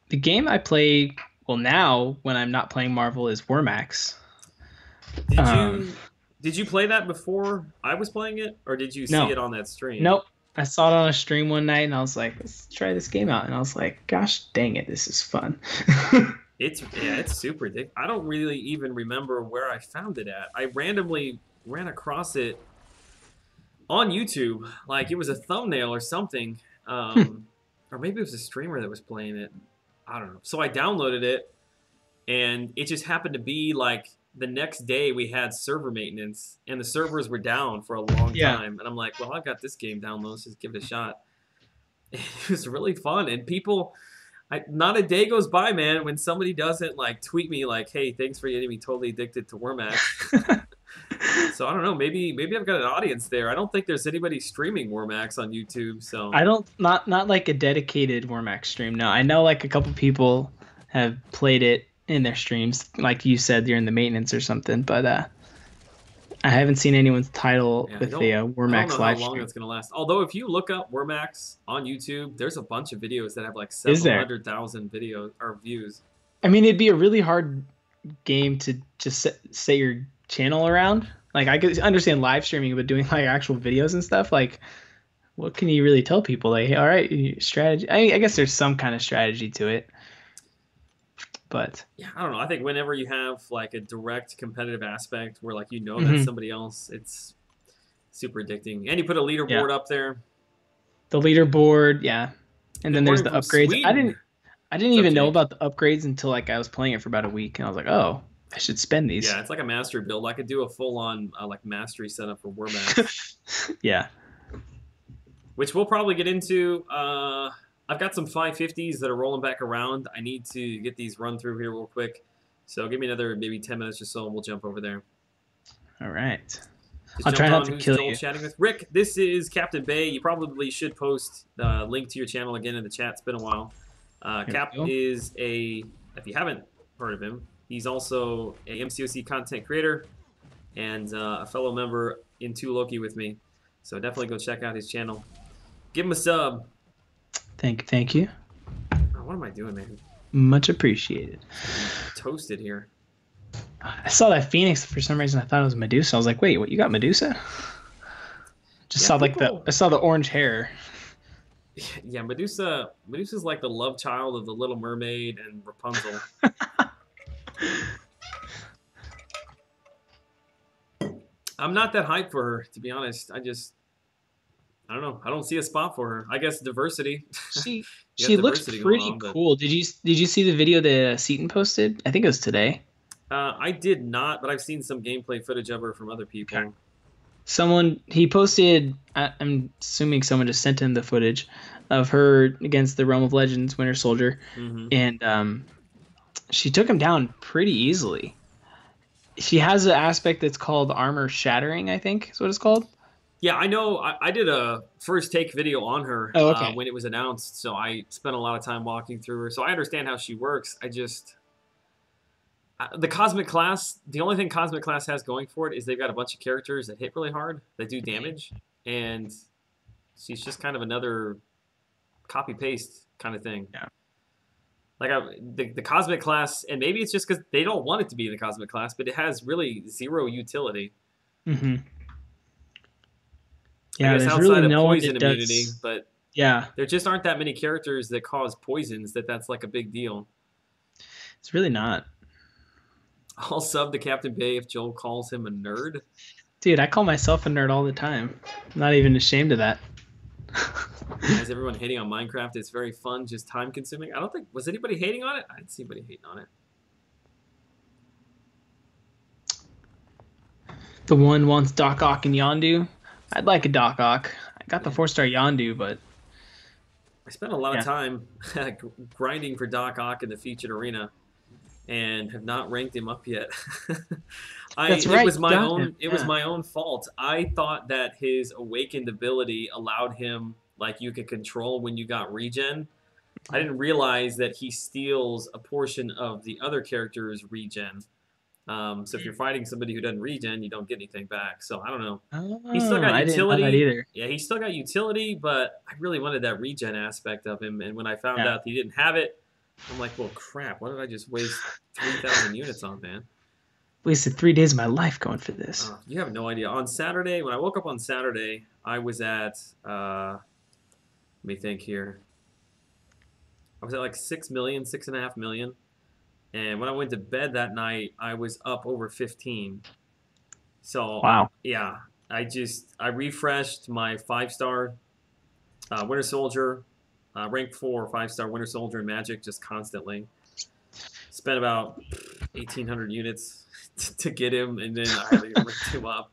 The game I play now when I'm not playing Marvel is Wormax. Did you play that before I was playing it, or did you see it on that stream? Nope. I saw it on a stream one night, and I was like, let's try this game out. And I was like, gosh dang it, this is fun. It's super addictive. I don't really even remember where I found it at. I randomly ran across it on YouTube. Like, it was a thumbnail or something. Or maybe it was a streamer that was playing it. I don't know. So I downloaded it, and it just happened to be like the next day we had server maintenance, and the servers were down for a long time. And I'm like, well, I've got this game downloaded. Let's just give it a shot. It was really fun, and people... not a day goes by, man, when somebody doesn't like tweet me like, "Hey, thanks for getting me totally addicted to Wormax." So I don't know. Maybe I've got an audience there. I don't think there's anybody streaming Wormax on YouTube. So I don't not like a dedicated Wormax stream. No, I know like a couple people have played it in their streams, like you said, during the maintenance or something. But I haven't seen anyone's title with the Wormax live stream. I don't know how long stream. it's going to last. Although if you look up Wormax on YouTube, there's a bunch of videos that have like 700,000 videos or views. I mean, it'd be a really hard game to just set your channel around. Like, I could understand live streaming, but doing like actual videos and stuff, like, what can you really tell people? Like, hey, all right, strategy. I mean, I guess there's some kind of strategy to it. But yeah, I don't know. I think whenever you have like a direct competitive aspect where like that's somebody else, it's super addicting. And you put a leaderboard up there. The leaderboard, yeah. And then there's the upgrades. Sweden. I didn't even know about the upgrades until like I was playing it for about a week, and I was like, oh, I should spend these. Yeah, it's like a mastery build. I could do a full-on like mastery setup for Wormax. Yeah. Which we'll probably get into. I've got some 550s that are rolling back around. I need to get these run through here real quick. So give me another maybe 10 minutes or so, and we'll jump over there. All right. I'll try not to kill you. Chatting with Rick, this is Captain Bay. You probably should post the link to your channel again in the chat. It's been a while. Cap is if you haven't heard of him, he's also a MCOC content creator and a fellow member in 2 Loki with me. So definitely go check out his channel. Give him a sub. Thank you. Oh, what am I doing, man? Much appreciated. Toasted here. I saw that Phoenix for some reason. I thought it was Medusa. I was like, wait, what? You got Medusa? Just saw like I saw the orange hair. Yeah, Medusa's like the love child of the Little Mermaid and Rapunzel. I'm not that hyped for her, to be honest. I don't know. I don't see a spot for her. I guess diversity. She looks pretty cool. Did you see the video that Seaton posted? I think it was today. I did not, but I've seen some gameplay footage of her from other people. Okay. He posted, I'm assuming someone just sent him the footage of her against the Realm of Legends Winter Soldier, and she took him down pretty easily. She has an aspect that's called armor shattering, I think is what it's called. Yeah, I know. I did a first take video on her when it was announced, so I spent a lot of time walking through her. So I understand how she works. The Cosmic Class, the only thing Cosmic Class has going for it is they've got a bunch of characters that hit really hard, that do damage, and she's just kind of another copy-paste kind of thing. Yeah. Like the Cosmic Class, and maybe it's just because they don't want it to be the Cosmic Class, but it has really zero utility. Mm-hmm. Yeah, I guess outside really of poison immunity, but yeah, there just aren't that many characters that cause poisons that's like a big deal. It's really not. I'll sub to Captain Bay if Joel calls him a nerd. Dude, I call myself a nerd all the time. I'm not even ashamed of that. As everyone hating on Minecraft, it's very fun, just time consuming. I don't think, was anybody hating on it? I didn't see anybody hating on it. The one wants Doc Ock and Yondu. I'd like a Doc Ock. I got the 4-star Yondu, but I spent a lot of time grinding for Doc Ock in the featured arena, and have not ranked him up yet. That's right. It was my own. It was my own fault. I thought that his awakened ability allowed him, like, you could control when you got regen. I didn't realize that he steals a portion of the other character's regen. So if you're fighting somebody who doesn't regen, you don't get anything back. So I don't know. He still got utility. I didn't know that either. Yeah, he still got utility, but I really wanted that regen aspect of him. And when I found out he didn't have it, I'm like, well, crap. Why did I just waste 3,000 units on, man? Wasted 3 days of my life going for this. You have no idea. On Saturday, when I woke up on Saturday, I was at, let me think here. I was at like 6 million, 6.5 million. And when I went to bed that night, I was up over 15. So, wow. Yeah, I refreshed my 5-star Winter Soldier, rank 4 5-star Winter Soldier in Magic just constantly. Spent about 1,800 units to get him, and then I had to rank 2 up.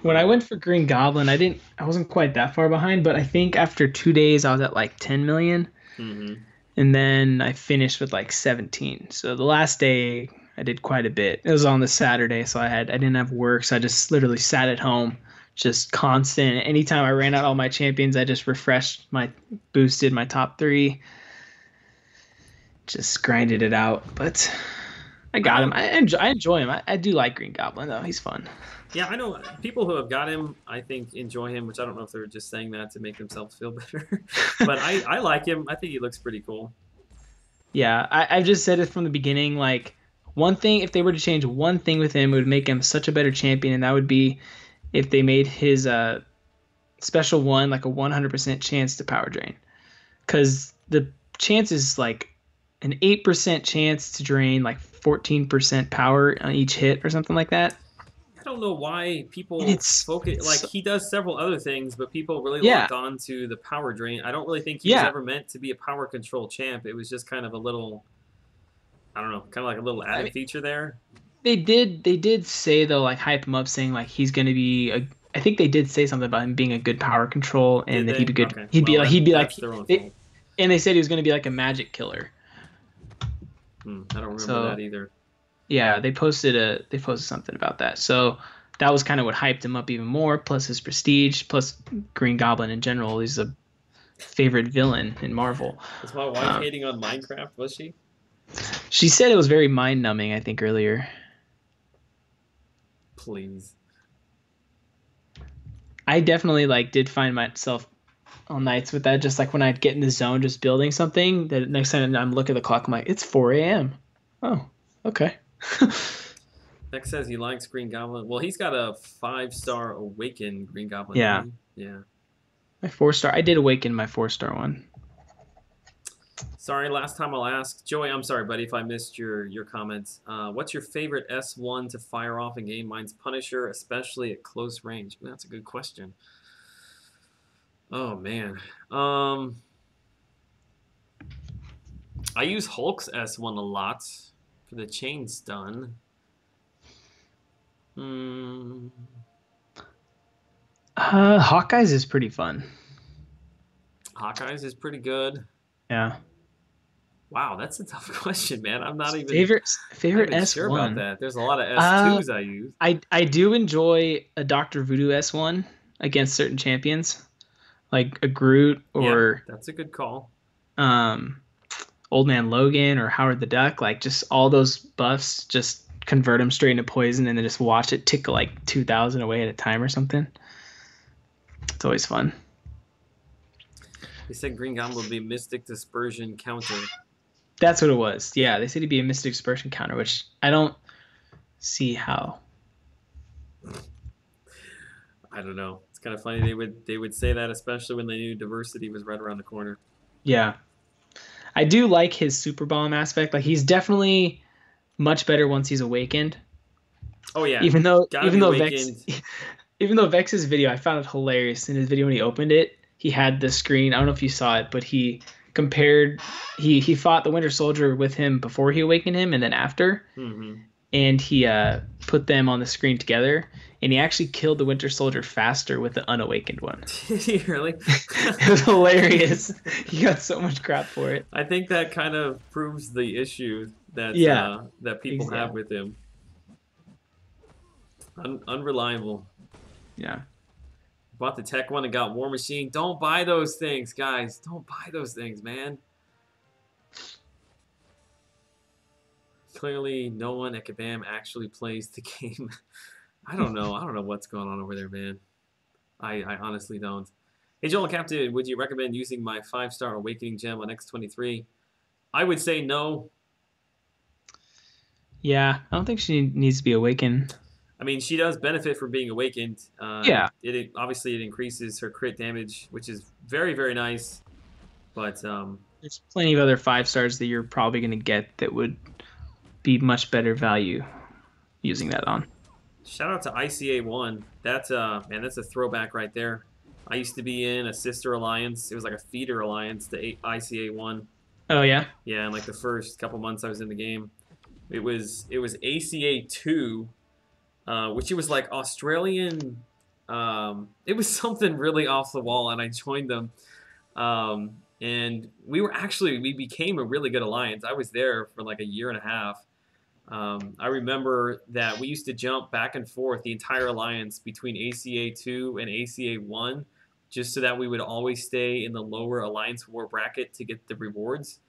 When I went for Green Goblin, I wasn't quite that far behind, but I think after 2 days I was at like 10 million. Mm-hmm. And then I finished with like 17. So the last day I did quite a bit. It was on the Saturday, so I didn't have work, so I just literally sat at home, just constant. Anytime I ran out all my champions, I just boosted my top 3. Just grinded it out. But I got him. I enjoy him. I do like Green Goblin though. He's fun. Yeah, I know people who have got him, I think, enjoy him, which I don't know if they're just saying that to make themselves feel better. But I like him. I think he looks pretty cool. Yeah, I've just said it from the beginning. Like, one thing, if they were to change one thing with him, it would make him such a better champion, and that would be if they made his special one like a 100% chance to power drain. Because the chance is like an 8% chance to drain like 14% power on each hit or something like that. I don't know why people focus. Like, he does several other things, but people really locked on to the power drain. I don't really think he was ever meant to be a power control champ. It was just kind of a little, I don't know, kind of like a little added feature there. They did say though, like, hype him up, saying like he's going to be a. I think they did say something about him being a good power control, and that he'd be good. Okay. He'd be like. And they said he was going to be like a magic killer. I don't remember that either. Yeah, they posted something about that. So that was kind of what hyped him up even more, plus his prestige, plus Green Goblin in general. He's a favorite villain in Marvel. Was my wife hating on Minecraft, was she? She said it was very mind-numbing, I think, earlier. Please. I definitely did find myself on nights with that, just like when I'd get in the zone just building something, that next time I'm looking at the clock, I'm like, it's 4 a.m. Oh, okay. Vex says he likes Green Goblin. Well, he's got a 5-star Awakened Green Goblin. Yeah. Doesn't he? Yeah. My 4-star. I did awaken my 4-star one. Sorry, last time I'll ask. Joey, I'm sorry, buddy, if I missed your comments. What's your favorite S1 to fire off in game? Mine's Punisher, especially at close range. That's a good question. Oh, man. I use Hulk's S1 a lot for the chain stun. Hawkeye's is pretty fun. Hawkeye's is pretty good. Yeah. Wow, that's a tough question, man. I'm not even favorite S1. Sure about that. There's a lot of S2s I use. I do enjoy a Dr. Voodoo S1 against certain champions, like a Groot or that's a good call. Old Man Logan or Howard the Duck. Like just all those buffs, just convert them straight into poison and then just watch it tick like 2,000 away at a time or something. It's always fun. They said Green Goblin would be Mystic Dispersion counter. That's what it was. Yeah, they said he'd be a Mystic Dispersion counter, which I don't see how. I don't know. It's kind of funny they would say that, especially when they knew diversity was right around the corner. Yeah. I do like his super bomb aspect. Like he's definitely much better once he's awakened. Oh yeah. Even though Vex's video, I found it hilarious. In his video when he opened it, he had the screen. I don't know if you saw it, but he compared. He fought the Winter Soldier with him before he awakened him, and then after. Mm-hmm. And he put them on the screen together, and he actually killed the Winter Soldier faster with the unawakened one. Did he really? It was hilarious. He got so much crap for it. I think that kind of proves the issue that that people have with him. Unreliable. Yeah. Bought the tech one and got War Machine. Don't buy those things, guys. Don't buy those things, man. Clearly, no one at Kabam actually plays the game. I don't know. I don't know what's going on over there, man. I honestly don't. Hey, Joel Captain, would you recommend using my 5-star Awakening Gem on X23? I would say no. Yeah, I don't think she needs to be awakened. I mean, she does benefit from being awakened. Yeah. Obviously, it increases her crit damage, which is very, very nice. But there's plenty of other 5-stars that you're probably going to get that would be much better value using that on. Shout out to ICA1. That's man, that's a throwback right there. I used to be in a sister alliance. It was like a feeder alliance, the ICA1. Oh yeah. Yeah, in like the first couple months I was in the game, it was ACA2. Which it was like Australian, it was something really off the wall, and I joined them. And we became a really good alliance. I was there for like a year and a half. I remember that we used to jump back and forth the entire alliance between ACA2 and ACA1, just so that we would always stay in the lower alliance war bracket to get the rewards.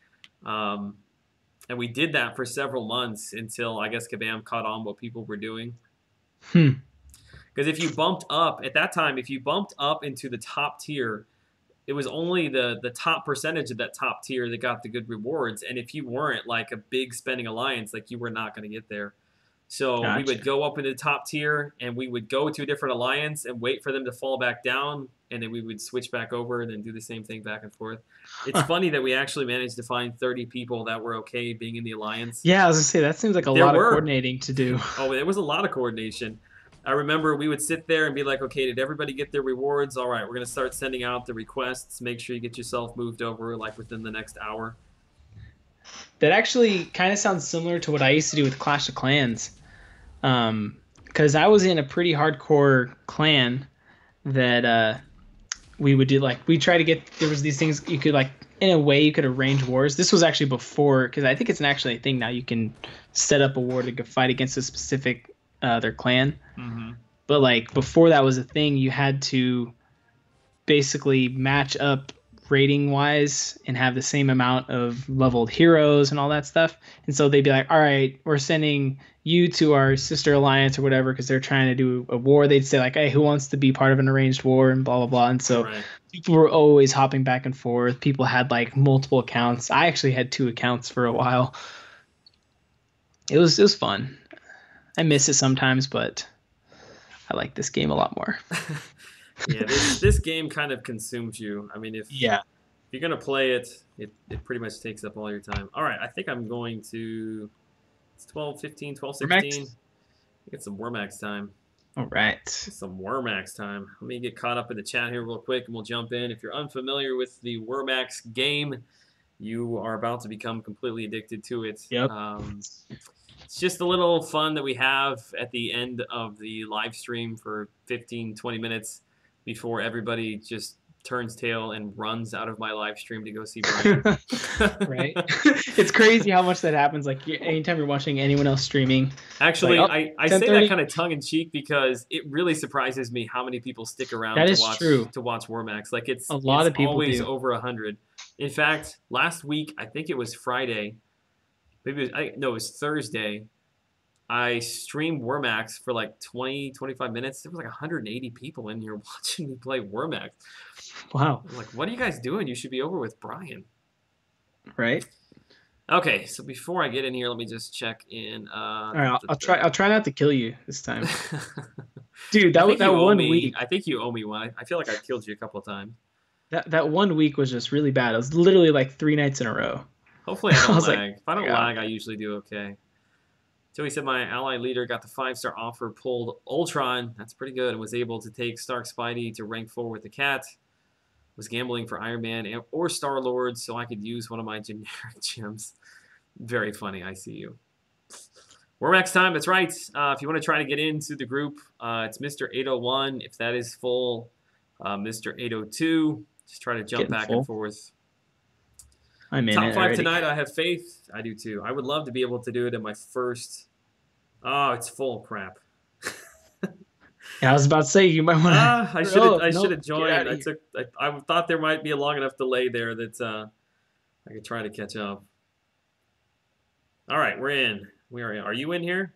And we did that for several months until I guess Kabam caught on what people were doing. Because if you bumped up at that time, if you bumped up into the top tier, it was only the top percentage of that top tier that got the good rewards. And if you weren't like a big spending alliance, like you were not going to get there. So we would go up into the top tier and we would go to a different alliance and wait for them to fall back down. And then we would switch back over and then do the same thing back and forth. It's funny that we actually managed to find 30 people that were okay being in the alliance. Yeah, I was going to say, that seems like a lot of coordinating to do. Oh, there was a lot of coordination. I remember we would sit there and be like, okay, did everybody get their rewards? All right, we're going to start sending out the requests. Make sure you get yourself moved over like within the next hour. That actually kind of sounds similar to what I used to do with Clash of Clans. Because I was in a pretty hardcore clan that we would do, like, we try to get, there was these things you could, like, in a way you could arrange wars. This was actually before, because I think it's actually a thing now. You can set up a war to fight against a specific their clan. Mm-hmm. But like before that was a thing, you had to basically match up rating wise and have the same amount of leveled heroes and all that stuff. And so they'd be like, all right, we're sending you to our sister alliance or whatever because they're trying to do a war. They'd say like, hey, who wants to be part of an arranged war and blah blah blah. And so people were always hopping back and forth. People had like multiple accounts. I actually had 2 accounts for a while. It was fun. I miss it sometimes, but I like this game a lot more. Yeah, this game kind of consumes you. I mean, if you're gonna play it, it pretty much takes up all your time. All right, I think I'm going to. It's 12, 15, 12, 16. Get some Wormax time. All right. Some Wormax time. Let me get caught up in the chat here real quick, and we'll jump in. If you're unfamiliar with the Wormax game, you are about to become completely addicted to it. Yep. It's just a little fun that we have at the end of the live stream for 15, 20 minutes before everybody just turns tail and runs out of my live stream to go see Brian. Right? It's crazy how much that happens. Like anytime you're watching anyone else streaming. Actually, like, I say that kind of tongue in cheek because it really surprises me how many people stick around to watch Wormax. Like it's a lot of people always do. over 100. In fact, last week I think it was Friday. Maybe it was Thursday. I streamed Wormax for like 20, 25 minutes. There was like 180 people in here watching me play Wormax. Wow. I'm like, what are you guys doing? You should be over with Brian. Right. Okay, so before I get in here, let me just check in. All right, I'll try not to kill you this time. Dude, that 1 week. I think you owe me one. I feel like I killed you a couple of times. That 1 week was just really bad. It was literally like 3 nights in a row. Hopefully I don't lag. If I don't lag, I usually do okay. Joey said my ally leader got the 5-star offer, pulled Ultron. That's pretty good. And was able to take Stark Spidey to rank 4 with the cat. Was gambling for Iron Man or Star-Lord so I could use one of my generic gems. Very funny. I see you. Wormax time. That's right. If you want to try to get into the group, it's Mr. 801. If that is full, Mr. 802. Just try to jump back and forth. I'm in Top 5 already. tonight. I have faith. I do too. I would love to be able to do it in my first. Oh, it's full. Crap. Yeah, I was about to say you might want to. I should have joined. I thought there might be a long enough delay there that I could try to catch up. All right, we're in. We are in. Are you in here?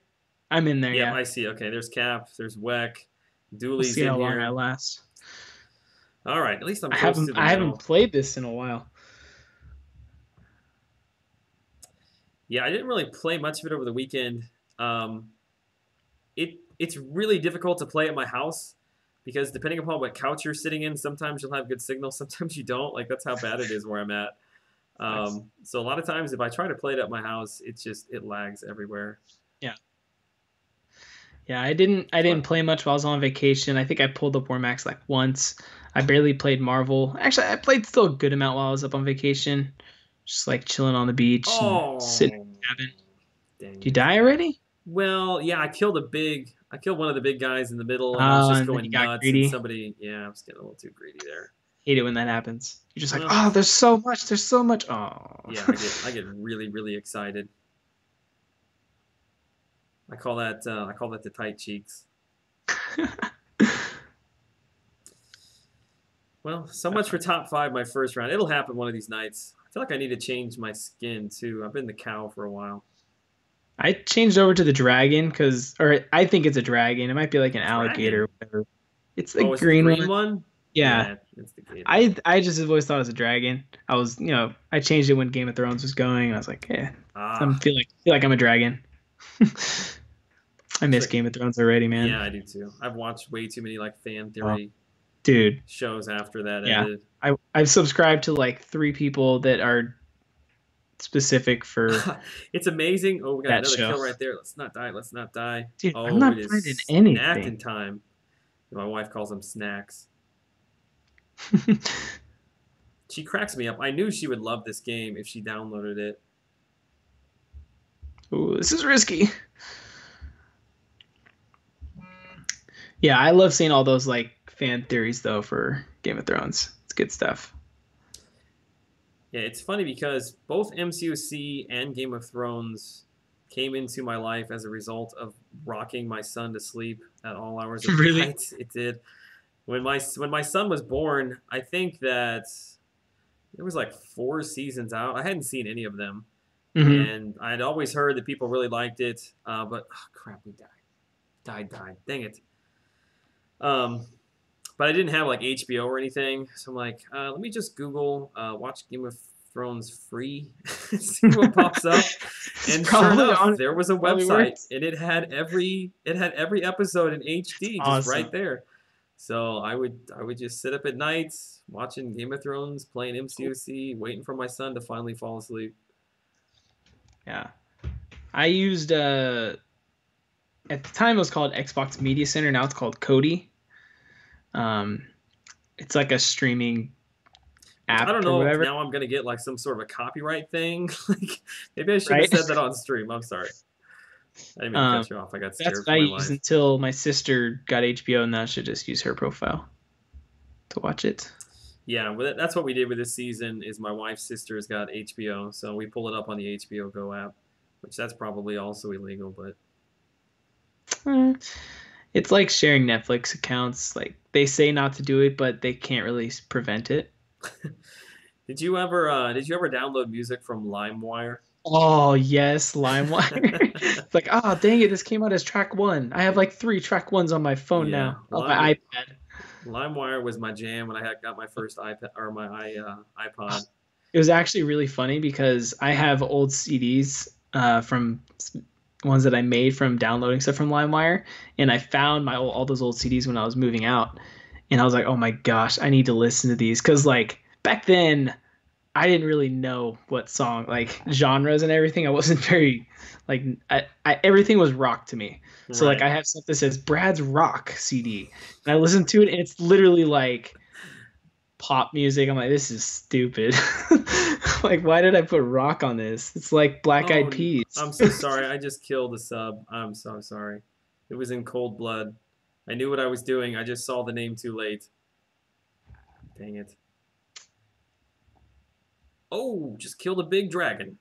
I'm in there. Yeah, Yeah. I see. Okay, there's Cap. There's Weck. Dooley's We'll see in how long here. I last. All right, at least I'm close to the I haven't played this in a while. Yeah, I didn't really play much of it over the weekend. It's really difficult to play at my house because depending upon what couch you're sitting in, sometimes you'll have good signal, sometimes you don't. Like that's how bad it is where I'm at. So a lot of times if I try to play it at my house, it lags everywhere. Yeah. Yeah, I didn't play much while I was on vacation. I think I pulled up Wormax like once. I barely played Marvel. Actually, I played still a good amount while I was up on vacation. Just like chilling on the beach and sitting in the cabin. Did you die already? Well, yeah, I killed one of the big guys in the middle, and I was just going nuts. Greedy. And I was getting a little too greedy there. Hate it when that happens. You're just like, oh, there's so much. Oh. Yeah, I get really, really excited. I call that the tight cheeks. Well, so much for top 5, my first round. It'll happen one of these nights. I feel like I need to change my skin too. I've been the cow for a while. I changed over to the dragon or I think it's a dragon. It might be like an alligator or whatever. It's the green one. Yeah. It's the gator. I just have always thought it was a dragon. I was, I changed it when Game of Thrones was going. And I was like, yeah, I feel like I'm a dragon. I miss Game of Thrones already, man. Yeah, I do too. I've watched way too many like fan theory shows after that ended. I've subscribed to like 3 people that are specific for it's amazing. Oh, we got another show. kill right there. Let's not die. Dude, oh, I'm not finding anything. Snacking time. My wife calls them snacks. She cracks me up. I knew she would love this game if she downloaded it. Ooh, this is risky. Yeah, I love seeing all those like fan theories though for Game of Thrones. It's good stuff. Yeah, it's funny because both MCOC and Game of Thrones came into my life as a result of rocking my son to sleep at all hours of the night. It did. When my son was born, I think that there was like 4 seasons out. I hadn't seen any of them. Mm-hmm. And I'd always heard that people really liked it. But, crap, we died. Dang it. But I didn't have like HBO or anything. So I'm like, let me just Google watch Game of Thrones free. See what pops up. And sure enough, there was a website, and it had every episode in HD just right there. So I would just sit up at night watching Game of Thrones, playing MCOC, waiting for my son to finally fall asleep. Yeah, I used at the time it was called Xbox Media Center. Now it's called Kodi. It's like a streaming app. I don't know or whatever. if now I'm gonna get like some sort of a copyright thing. Like maybe I should have said that on stream. I'm sorry. I didn't mean to cut you off. I got scared that's for what I my used life. until my sister got HBO, and now I should just use her profile to watch it. Yeah, well, that's what we did with this season. Is my wife's sister's got HBO, so we pull it up on the HBO Go app, which that's probably also illegal, but it's like sharing Netflix accounts. Like they say not to do it, but they can't really prevent it. Did you ever download music from LimeWire? Oh yes, LimeWire. It's like, oh dang it, this came out as track 1. I have like 3 track 1s on my phone now. On my iPad. LimeWire was my jam when I got my first iPad or my iPod. It was actually really funny because I have old CDs from ones that I made from downloading stuff from LimeWire, and I found all those old CDs when I was moving out, and I was like, oh my gosh, I need to listen to these, because like back then I didn't really know what song, like genres and everything. I wasn't very like everything was rock to me. So like I have stuff that says Brad's Rock CD, and I listen to it, and it's literally like pop music. I'm like, this is stupid. Like, why did I put rock on this? It's like Black Eyed Peas. I'm so sorry. I just killed a sub. I'm so sorry. It was in cold blood. I knew what I was doing. I just saw the name too late. Dang it. Oh, just killed a big dragon.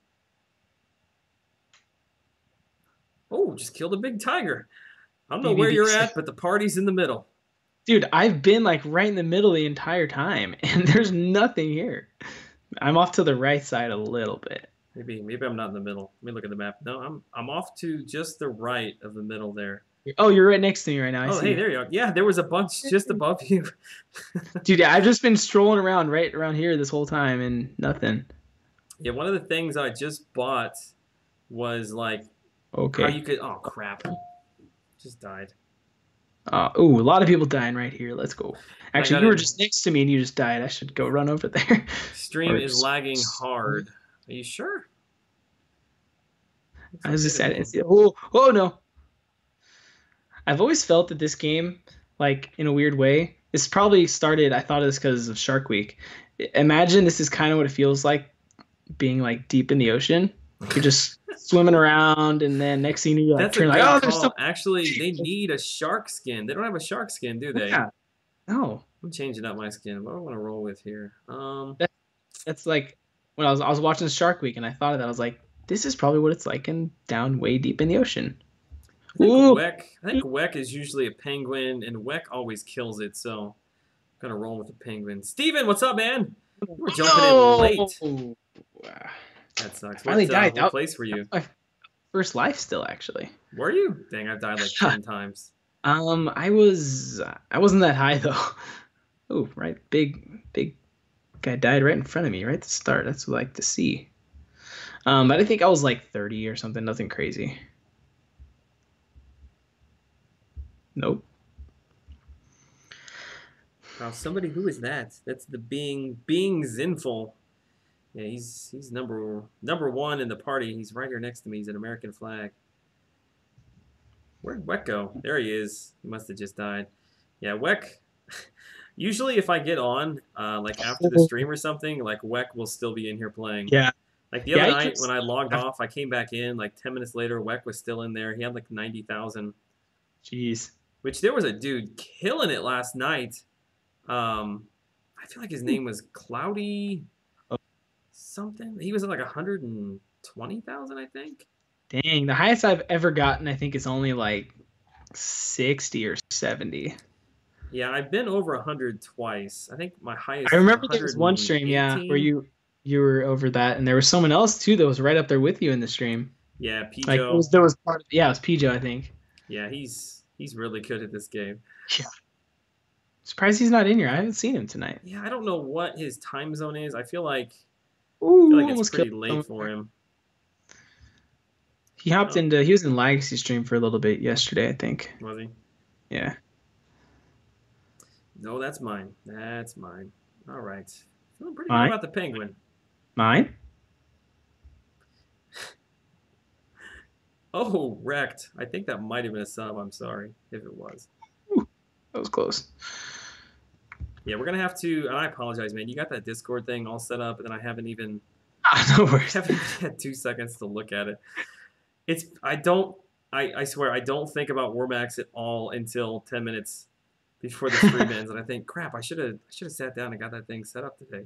Oh, just killed a big tiger. I don't know where you're at, but the party's in the middle. Dude, I've been like right in the middle the entire time, and there's nothing here. I'm off to the right side a little bit. Maybe I'm not in the middle. Let me look at the map. No, I'm off to just the right of the middle there. Oh, you're right next to me right now. Oh, hey, there you are. Yeah, there was a bunch just above you. Dude, yeah, I've just been strolling around right around here this whole time and nothing. Yeah, one of the things I just bought was like how you could. Oh crap! Just died. Ooh, a lot of people dying right here. Let's go. Actually, you were just next to me and you just died. I should go run over there. Stream is lagging hard. Are you sure? I was just saying. Oh no. I've always felt that this game, like in a weird way, this probably started. I thought of this because of Shark Week. Imagine this is kind of what it feels like being like deep in the ocean. You're just swimming around, and then next thing you know, like, turn like, oh, there's some. Actually, they need a shark skin. They don't have a shark skin, do they? Yeah. No. I'm changing up my skin. What do I want to roll with here? That's like when I was watching Shark Week, and I thought of that. I was like, this is probably what it's like down way deep in the ocean. I think Weck is usually a penguin, and Weck always kills it, so I'm gonna roll with the penguin. Steven, what's up, man? We're jumping in late. That sucks. What place were you? My first life still, actually. Were you? Dang, I've died like 10 times. I wasn't that high though. Oh, right, big guy died right in front of me right at the start. That's what I like to see. But I think I was like 30 or something. Nothing crazy. Nope. Somebody, who is that? That's the being Zinful. Yeah, he's number 1 in the party. He's right here next to me. He's an American flag. Where'd Weck go? There he is. He must have just died. Yeah, Weck. Usually, if I get on, like after the stream or something, like Weck will still be in here playing. Yeah. Like the other night when I logged off, I came back in. Like 10 minutes later, Weck was still in there. He had like 90,000. Jeez. Which there was a dude killing it last night. I feel like his name was Cloudy something. He was at like 120,000, I think. Dang, the highest I've ever gotten, I think, is only like 60 or 70. Yeah, I've been over 100 twice. I think my highest. I remember there was one stream, where you were over that, and there was someone else too that was right up there with you in the stream. Yeah, Pijo. Like it was Pijo, I think. Yeah, he's really good at this game. Yeah. Surprised he's not in here. I haven't seen him tonight. Yeah, I don't know what his time zone is. I feel like Ooh, feel like it's almost pretty killed late someone for there. him. He hopped into. He was in Legacy stream for a little bit yesterday, I think. Was he? Yeah. No, that's mine. That's mine. All right. Feeling pretty good Mine. about the penguin. Mine. Oh, wrecked. I think that might have been a sub. I'm sorry if it was. Ooh, that was close. Yeah, we're gonna have to. And I apologize, man. You got that Discord thing all set up, and then I haven't even No worries. had 2 seconds to look at it. It's. I don't. I swear I don't think about Warmax at all until 10 minutes before the stream ends, and I think, crap, I should have sat down and got that thing set up today.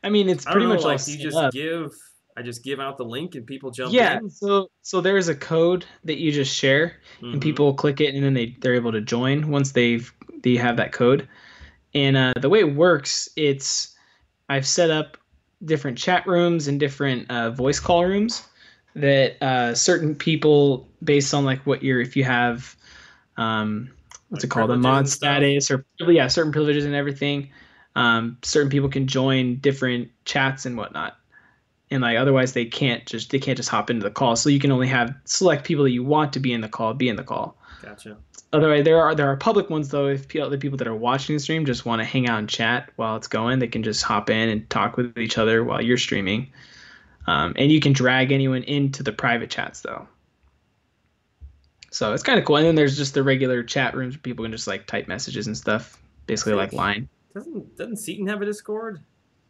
I mean, it's I pretty don't know, much like, all do you set just up. I just give out the link and people jump Yeah, in? so there's a code that you just share, and people click it, and then they're able to join once they have that code. And the way it works, I've set up different chat rooms and different voice call rooms that certain people, based on like if you have what's it called, a privileges mod and stuff? status, or certain privileges and everything. Certain people can join different chats and whatnot. And like otherwise they can't just hop into the call. So you can only select people that you want to be in the call. Gotcha. Otherwise there are public ones though. If the people that are watching the stream just want to hang out and chat while it's going, they can just hop in and talk with each other while you're streaming. And you can drag anyone into the private chats though. So it's kind of cool. And then there's just the regular chat rooms where people can just like type messages and stuff, basically like Line. Doesn't Seaton have a Discord?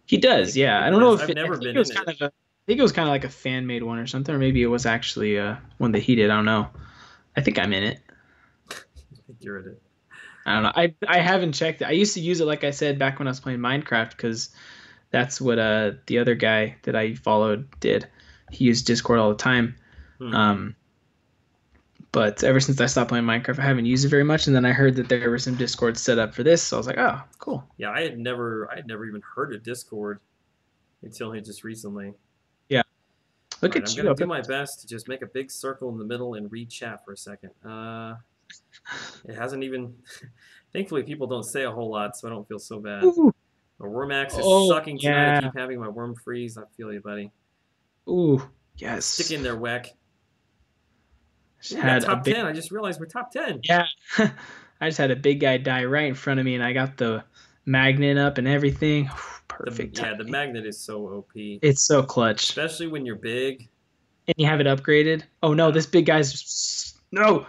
He does, yeah. I don't know if I've never been it was in kind it. of I think it was kind of like a fan made one or something, or maybe it was actually one that he did. I don't know. I think I'm in it. I think you're in it. I don't know. I haven't checked it. I used to use it, like I said, back when I was playing Minecraft, because that's what the other guy that I followed did. He used Discord all the time. But ever since I stopped playing Minecraft, I haven't used it very much. And then I heard that there were some Discord set up for this, so I was like, oh, cool. Yeah, I had never even heard of Discord until just recently. Yeah. Look All right, at I'm you. gonna do my best to just make a big circle in the middle and read chat for a second. It hasn't even. Thankfully, people don't say a whole lot, so I don't feel so bad. Ooh. My Wormax is sucking tonight. Yeah. I keep having my worm freeze. I feel you, buddy. Ooh, yes. Stick in there, Weck. Just We're top 10. I just realized we're top 10. Yeah. I just had a big guy die right in front of me, and I got the magnet up and everything. Perfect. Yeah, the magnet is so OP. It's so clutch. Especially when you're big. And you have it upgraded. Oh, no, this big guy's... No!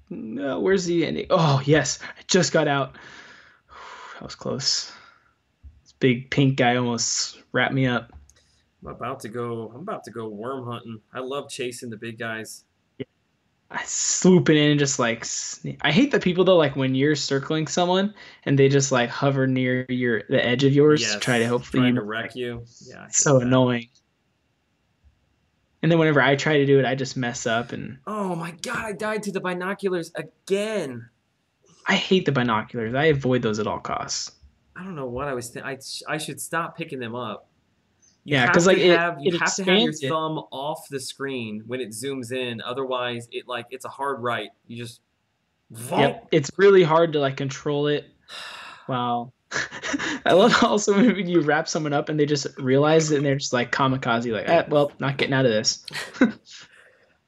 Where's the ending? Oh, yes. I just got out. That was close. This big pink guy almost wrapped me up. I'm about to go worm hunting. I love chasing the big guys. I swooping in and just like I hate the people though, like when you're circling someone and they just like hover near the edge of yours to try to hopefully trying to wreck you. Yeah, it's so annoying. And then whenever I try to do it, I just mess up and oh my god, I died to the binoculars again. I hate the binoculars. I avoid those at all costs. I don't know what I was thinking. I should stop picking them up. Yeah, because like you have to have your expands it. thumb off the screen when it zooms in. Otherwise, it's a hard right. You just. Yep, it's really hard to like control it. Wow. I love also when you wrap someone up and they just realize it and they're just like kamikaze, like, well, not getting out of this.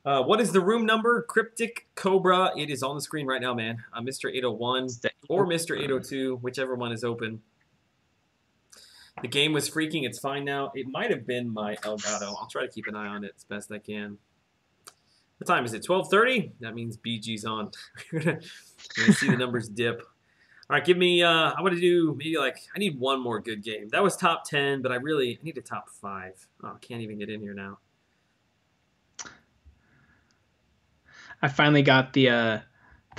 What is the room number? Cryptic Cobra. It is on the screen right now, man. Mr. 801 or Mr. 802, whichever one is open. The game was freaking. It's fine now. It might have been my Elgato. I'll try to keep an eye on it as best I can. What time is it? 12:30? That means BG's on. We're gonna see the numbers dip. All right, give me. I want to do maybe like I need one more good game. That was top 10, but I need a top 5. Oh, I can't even get in here now. I finally got the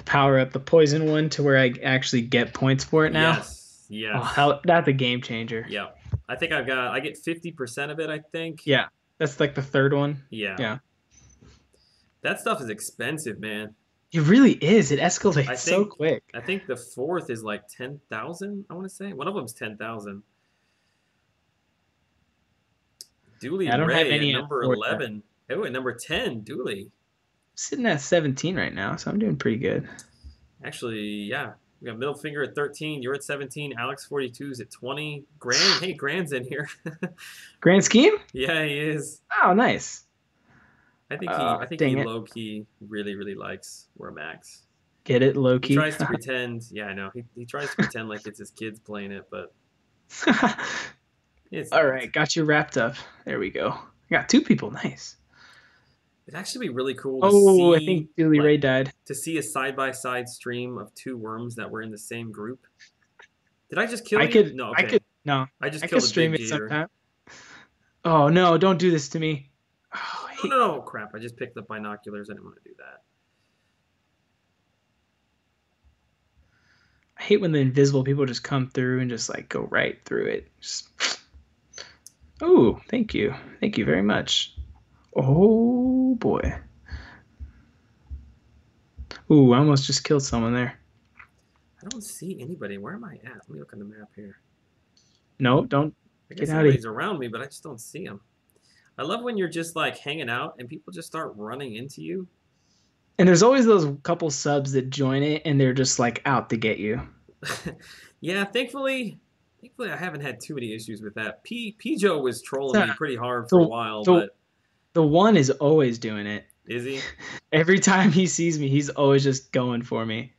power up, the poison one, to where I actually get points for it now. Yes. Oh, that's a game changer. Yeah. I think I get 50% of it, I think. Yeah. That's like the third one. Yeah. That stuff is expensive, man. It really is. It escalates so quick. I think the fourth is like 10,000, I want to say. One of them's 10,000. Dooley I don't Ray have any at number 11. Oh, at number 10, Dooley. I'm sitting at 17 right now, so I'm doing pretty good. Actually, yeah. We got middle finger at 13. You're at 17. Alex 42 is at 20. Grand, hey, Grand's in here. Grand scheme? Yeah, he is. Oh, nice. I think Dang he it. low key really likes Wormax. Get it, low He key. tries to pretend. Yeah, I know. He tries to pretend like it's his kids playing it, but it's All not. right, got you wrapped up. There we go. Got 2 people. Nice. It'd actually be really cool to Oh, see. I think Julie Ray died. To see a side-by-side stream of 2 worms that were in the same group. Did I just kill you? No, okay. I just I killed could a stream big it gator. sometime. Oh no! Don't do this to me. Oh, No, crap! I just picked up binoculars. I didn't want to do that. I hate when the invisible people just come through and just like go right through it. Just... Oh, thank you very much. Oh boy. Ooh, I almost just killed someone there. I don't see anybody. Where am I at? Let me look on the map here. No, don't. I guess Get out of everybody's around me, but I just don't see them. I love when you're just like hanging out and people just start running into you. And there's always those couple subs that join it and they're just like out to get you. Yeah, thankfully I haven't had too many issues with that. Joe was trolling me pretty hard for a while, but the one is always doing it. Is he? Every time he sees me, he's always just going for me.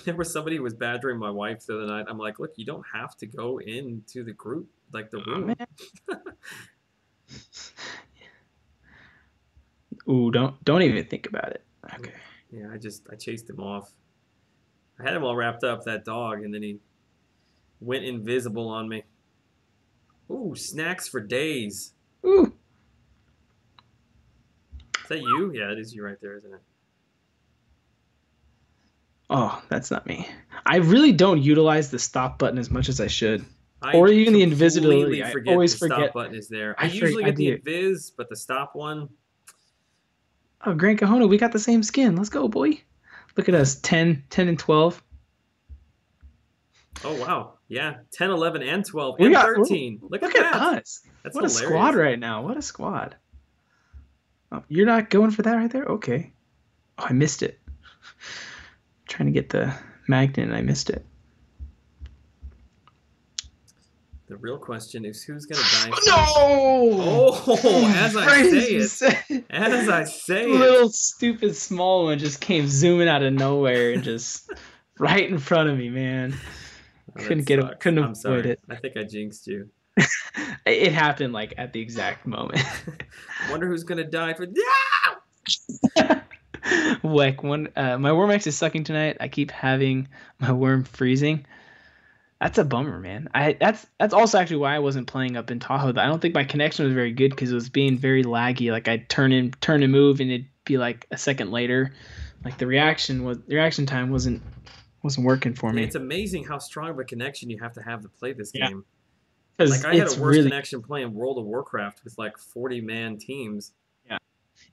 There was somebody who was badgering my wife the other night. I'm like, look, you don't have to go into the group, like the room. Ooh, don't even think about it. Okay. Yeah, I chased him off. I had him all wrapped up, that dog, and then he went invisible on me. Ooh, snacks for days. Ooh. Is that you? Yeah, it is you right there, isn't it? Oh, that's not me. I really don't utilize the stop button as much as I should. Or even the invisibility. I always forget. The stop button is there. I usually get the invis, but the stop one. Oh, Grant Cahona, we got the same skin. Let's go, boy. Look at us, 10, and 12. Oh, wow. Yeah, 10, 11, and 12, and 13. Look at that. Us. That's what hilarious. A squad right now. What a squad. Oh, you're not going for that right there? Okay. Oh, I missed it. Trying to get the magnet, and I missed it. The real question is who's going to die first? No! Oh, as I say it. Little stupid small one just came zooming out of nowhere and just right in front of me, man. Couldn't avoid it. I think I jinxed you. It happened like at the exact moment. Wonder who's going to die for... Weck, my Wormax is sucking tonight. I keep having my worm freezing. That's a bummer, man. That's also actually why I wasn't playing up in Tahoe. I don't think my connection was very good because it was being very laggy. Like I'd turn and move, and it'd be like a second later. Like the reaction time wasn't working for me. It's amazing how strong of a connection you have to play this game. Like I had a worse connection playing World of Warcraft with like 40-man teams. Yeah,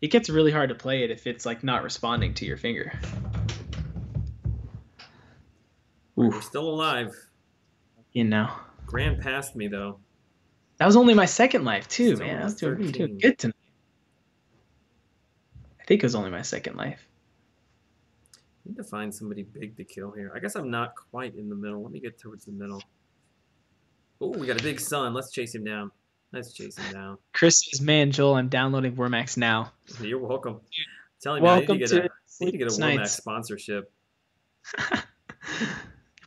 it gets really hard to play it if it's like not responding to your finger. Ooh. We're still alive. You know. Grand passed me though. That was only my second life too, Still man. I was doing good tonight. I think it was only my second life. Need to find somebody big to kill here. I guess I'm not quite in the middle. Let me get towards the middle. Oh, we got a big sun. Let's chase him down. Chris says, man, Joel, I'm downloading Wormax now. You're welcome. Telling me I need to get a Wormax sponsorship.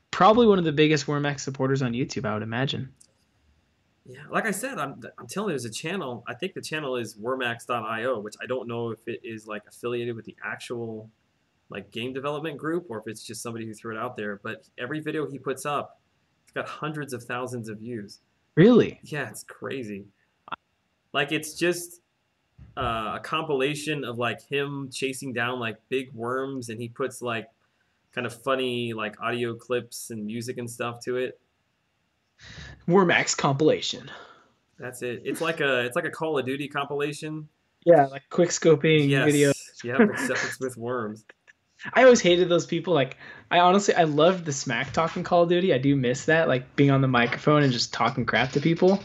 Probably one of the biggest Wormax supporters on YouTube, I would imagine. Yeah, like I said, I'm telling you, there's a channel. I think the channel is wormax.io, which I don't know if it is like affiliated with the actual like game development group or if it's just somebody who threw it out there. But every video he puts up, it's got hundreds of thousands of views. Really? Yeah, it's crazy. Like it's just a compilation of like him chasing down like big worms, and he puts like kind of funny like audio clips and music and stuff to it. Wormax compilation. That's it. It's like a Call of Duty compilation. Yeah, like quick scoping videos. Yeah, except it's with worms. I always hated those people. Like I loved the smack talk in Call of Duty. I do miss that, like being on the microphone and just talking crap to people.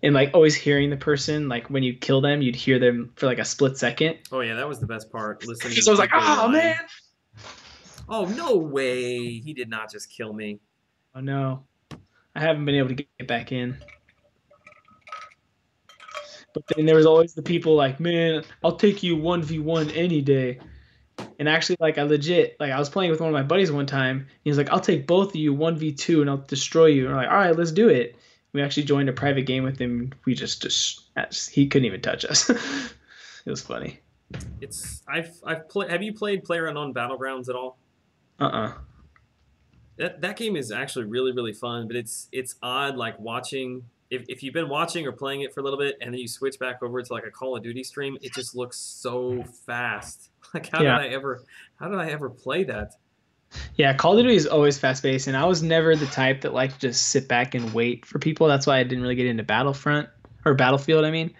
And like always hearing the person, like when you kill them, you'd hear them for like a split second. Oh yeah, that was the best part. Listening. Because I was like, oh man. Oh, no way. He did not just kill me. Oh no, I haven't been able to get back in. But then there was always the people like, man, I'll take you 1v1 any day. And actually, like, I was playing with one of my buddies one time. He was like, I'll take both of you 1v2 and I'll destroy you. And we're like, all right, let's do it. We actually joined a private game with him. We just he couldn't even touch us. It was funny. Have you played PlayerUnknown Battlegrounds at all? That game is actually really, really fun, but it's odd, like, watching. If you've been watching or playing it for a little bit and then you switch back over to like a Call of Duty stream, it just looks so fast. Like, how did I ever play that? Yeah, Call of Duty is always fast paced, and I was never the type that liked to just sit back and wait for people. That's why I didn't really get into Battlefield. I mean,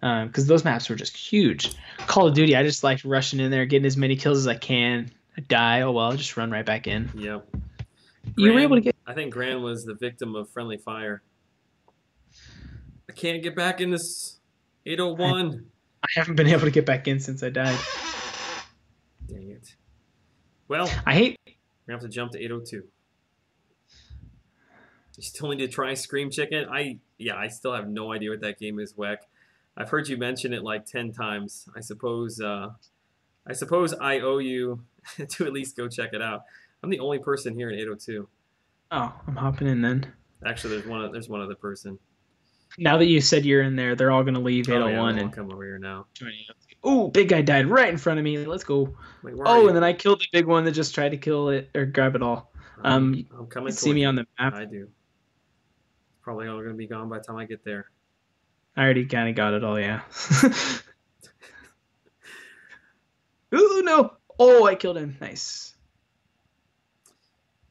because those maps were just huge. Call of Duty, I just liked rushing in there, getting as many kills as I can. I die, oh well, I'll just run right back in. Yep. You were able to get. I think Gran was the victim of friendly fire. I can't get back in this 801. I haven't been able to get back in since I died. Dang it. Well, we're going to have to jump to 802. You still need to try Scream Chicken? I still have no idea what that game is, Weck. I've heard you mention it like 10 times. I suppose I owe you to at least go check it out. I'm the only person here in 802. Oh, I'm hopping in then. Actually, there's one other person. Now that you said you're in there, they're all going to leave 801 and come over here now. Oh, big guy died right in front of me. Let's go. Wait, and then I killed the big one that just tried to kill it or grab it all. I'm coming. You see me on the map. I do. Probably all going to be gone by the time I get there. I already kind of got it all, yeah. Ooh, no. Oh, I killed him. Nice.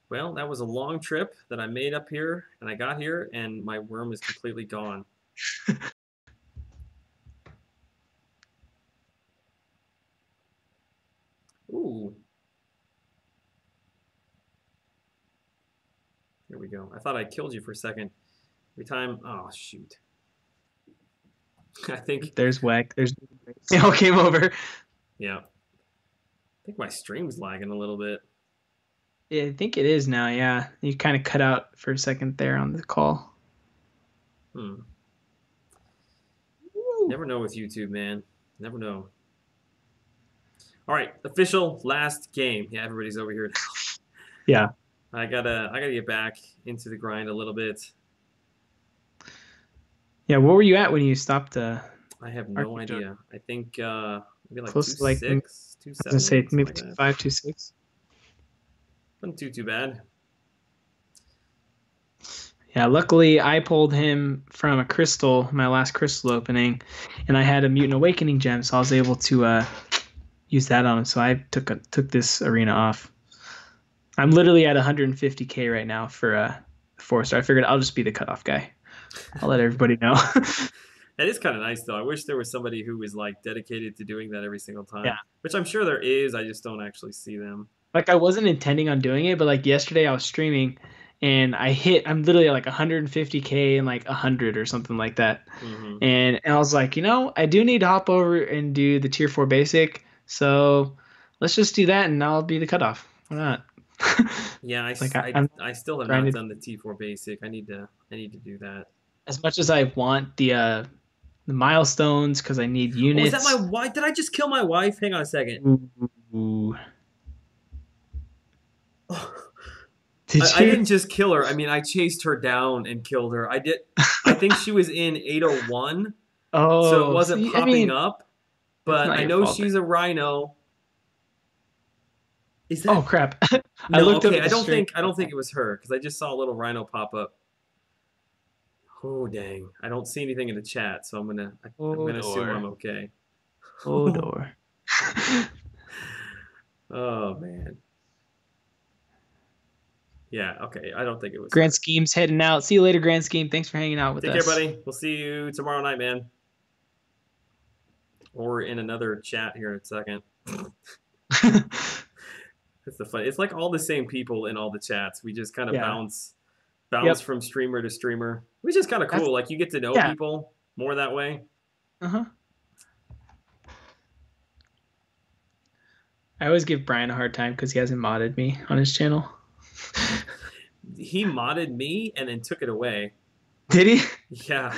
Well, that was a long trip that I made up here, and I got here, and my worm is completely gone. Ooh. Here we go. I thought I killed you for a second. Every time, oh, shoot. I think... There's Weck. They all came over. Yeah. I think my stream's lagging a little bit. Yeah, I think it is now, yeah. You kind of cut out for a second there on the call. Never know with YouTube, man. Never know. All right, official last game. Yeah, everybody's over here now. Yeah. I gotta get back into the grind a little bit. Yeah, where were you at when you stopped? I have no idea. I think maybe like close 2.6, to like 2.7. I was gonna say maybe 2.5, 2.6. Wasn't too bad. Yeah, luckily I pulled him from a crystal, my last crystal opening, and I had a Mutant Awakening gem, so I was able to use that on him. So I took this arena off. I'm literally at 150k right now for 4-star. I figured I'll just be the cutoff guy. I'll let everybody know. That is kind of nice, though. I wish there was somebody who was like dedicated to doing that every single time. Yeah. Which I'm sure there is. I just don't actually see them. Like, I wasn't intending on doing it, but like yesterday I was streaming and I'm literally at like 150k and like 100 or something like that. Mm-hmm. And I was like, I do need to hop over and do the tier 4 basic. So let's just do that and I'll be the cutoff. Why not? Yeah, I still have not done the T4 basic. I need to do that. As much as I want the milestones because I need units. Oh, is that my wife? Did I just kill my wife? Hang on a second. Ooh. I didn't just kill her. I mean, I chased her down and killed her. I did. I think she was in 801. Oh, so it wasn't popping up. But I know she's a rhino. Is that? Oh crap! No, okay. I don't think it was her because I just saw a little rhino pop up. Oh dang! I don't see anything in the chat, so I'm gonna assume I'm okay. Oh door. Oh man. Yeah. Okay. I don't think it was. Grand Scheme's heading out. See you later, Grand Scheme. Thanks for hanging out with us. Take care, buddy. We'll see you tomorrow night, man. Or in another chat here in a second. It's the fun. It's like all the same people in all the chats. We just kind of bounce from streamer to streamer, which is kind of cool. Like you get to know people more that way. All I always give Brian a hard time because he hasn't modded me on his channel. He modded me and then took it away. Did he? Yeah,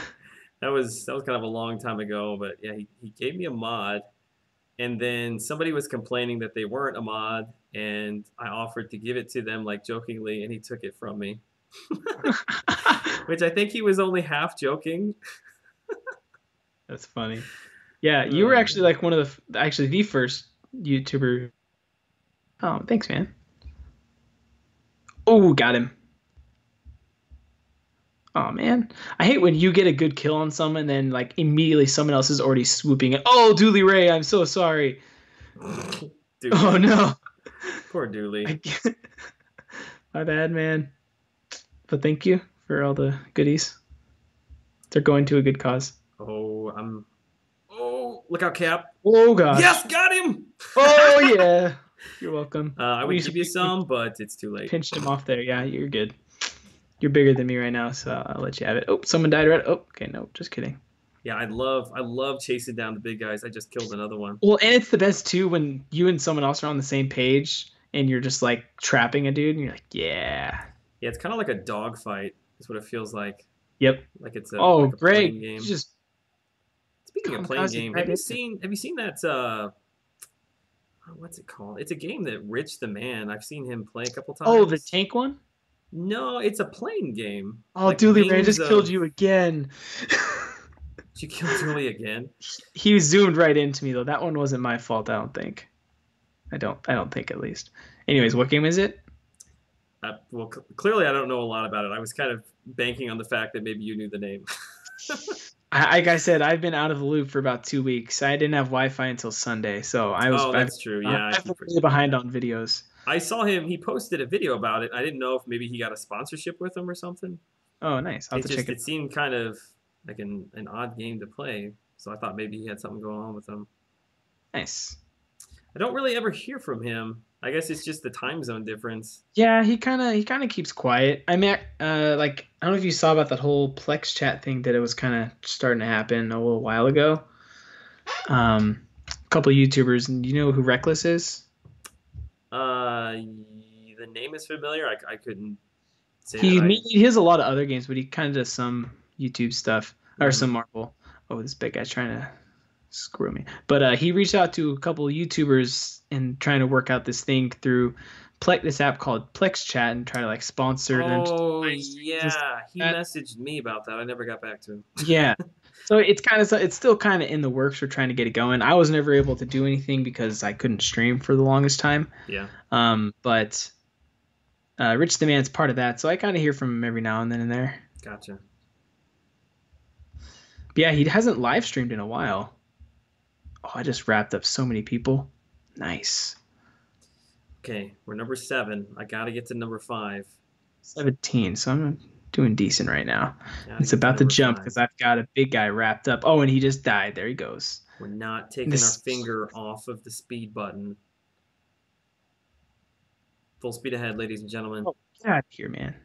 that was kind of a long time ago, but yeah, he gave me a mod, and then somebody was complaining that they weren't a mod, and I offered to give it to them like jokingly, and he took it from me. Which I think he was only half joking. That's funny. Yeah, you were actually like one of the first YouTuber. Oh, thanks, man. Oh, got him. Oh man, I hate when you get a good kill on someone, and then like immediately someone else is already swooping it. Oh, Dooley Ray, I'm so sorry. Dooley. Oh no. Poor Dooley. My bad, man. But thank you for all the goodies. They're going to a good cause. Oh, look out, Cap. Oh gosh. Yes, got him. Oh yeah. You're welcome. I would give you some, but it's too late. Pinched him off there. Yeah, you're good. You're bigger than me right now, so I'll let you have it. Oh, someone died right. Oh, okay, no, just kidding. Yeah, I love chasing down the big guys. I just killed another one. Well, and it's the best too when you and someone else are on the same page and you're just like trapping a dude and you're like, yeah. Yeah, it's kind of like a dog fight. Is what it feels like. Yep. Like it's a like a playing game. Just speaking of playing game, have you seen that? What's it called? It's a game that Rich the Man. I've seen him play a couple times. Oh, the tank one? No, it's a playing game. Oh, like Dooley Ray, I just killed you again. Did you kill Dooley again? He zoomed right into me though. That one wasn't my fault, I don't think. I don't think at least. Anyways, what game is it? Well, clearly I don't know a lot about it. I was kind of banking on the fact that maybe you knew the name. Like I said, I've been out of the loop for about 2 weeks. I didn't have Wi-Fi until Sunday, so I was. Oh, that's true. Yeah, I'm really behind on videos. I saw him. He posted a video about it. I didn't know if maybe he got a sponsorship with them or something. Oh, nice. I'll have to check it. It seemed kind of like an odd game to play, so I thought maybe he had something going on with them. Nice. I don't really ever hear from him. I guess it's just the time zone difference. Yeah, he kind of keeps quiet. I mean, like I don't know if you saw about that whole Plex chat thing that it was kind of starting to happen a little while ago. A couple of YouTubers, and you know who Reckless is? The name is familiar. I couldn't say he has a lot of other games, but he kind of does some YouTube stuff or some Marvel. Oh, this big guy's trying to screw me. But he reached out to a couple of YouTubers and trying to work out this thing through this app called Plex Chat and try to like sponsor them. Oh yeah, he messaged me about that. I never got back to him. Yeah. So it's still kind of in the works. We're trying to get it going. I was never able to do anything because I couldn't stream for the longest time. Yeah. But Rich the Man's part of that, so I kind of hear from him every now and then in there. Gotcha. But yeah, he hasn't live streamed in a while. Oh, I just wrapped up so many people. Nice. Okay, we're number 7. I gotta get to number 5. 17. So I'm doing decent right now. It's about to jump because I've got a big guy wrapped up. Oh, and he just died. There he goes. We're not taking our finger off of the speed button. Full speed ahead, ladies and gentlemen. Oh, get out of here, man.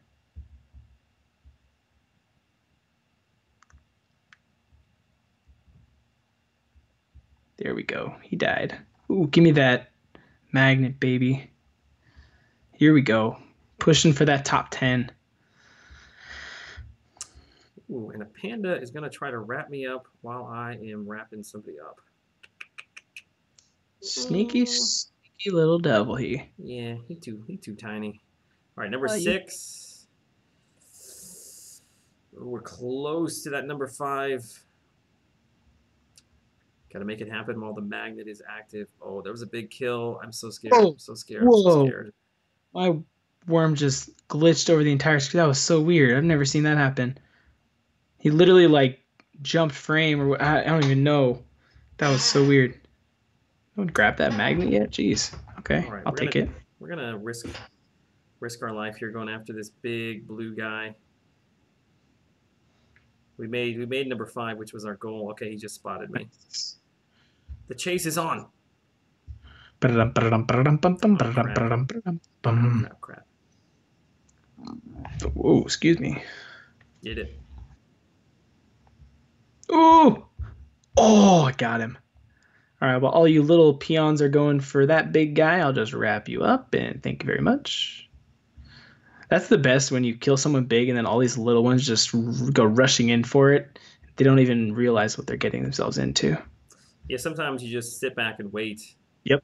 There we go. He died. Ooh, give me that magnet, baby. Here we go. Pushing for that top 10. Ooh, and a panda is going to try to wrap me up while I am wrapping somebody up. Sneaky, sneaky little devil he. Yeah, he too tiny. All right, number 6. We're close to that number 5. Got to make it happen while the magnet is active. Oh, there was a big kill. I'm so scared. Oh, I'm so scared. I'm so scared. My worm just glitched over the entire screen. That was so weird. I've never seen that happen. He literally like jumped frame, or I don't even know. That was so weird. Don't grab that magnet yet. Jeez. Okay, right, I'll take it. We're gonna risk our life here going after this big blue guy. We made number 5, which was our goal. Okay, he just spotted me. The chase is on. Oh, crap. Oh, excuse me. Did it. Ooh! Oh, I got him. All right, well, all you little peons are going for that big guy. I'll just wrap you up, and thank you very much. That's the best when you kill someone big and then all these little ones just go rushing in for it. They don't even realize what they're getting themselves into. Yeah, sometimes you just sit back and wait. Yep.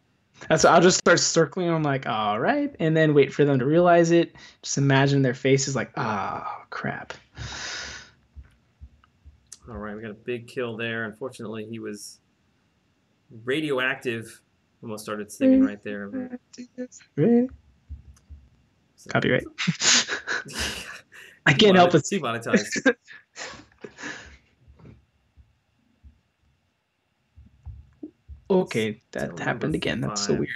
That's I'll just start circling them like, all right, and then wait for them to realize it. Just imagine their faces like, oh, crap. All right, we got a big kill there. Unfortunately, he was radioactive. Almost started singing right there. Copyright. I can't help it. Demonetized. Okay, that happened again. That's so weird.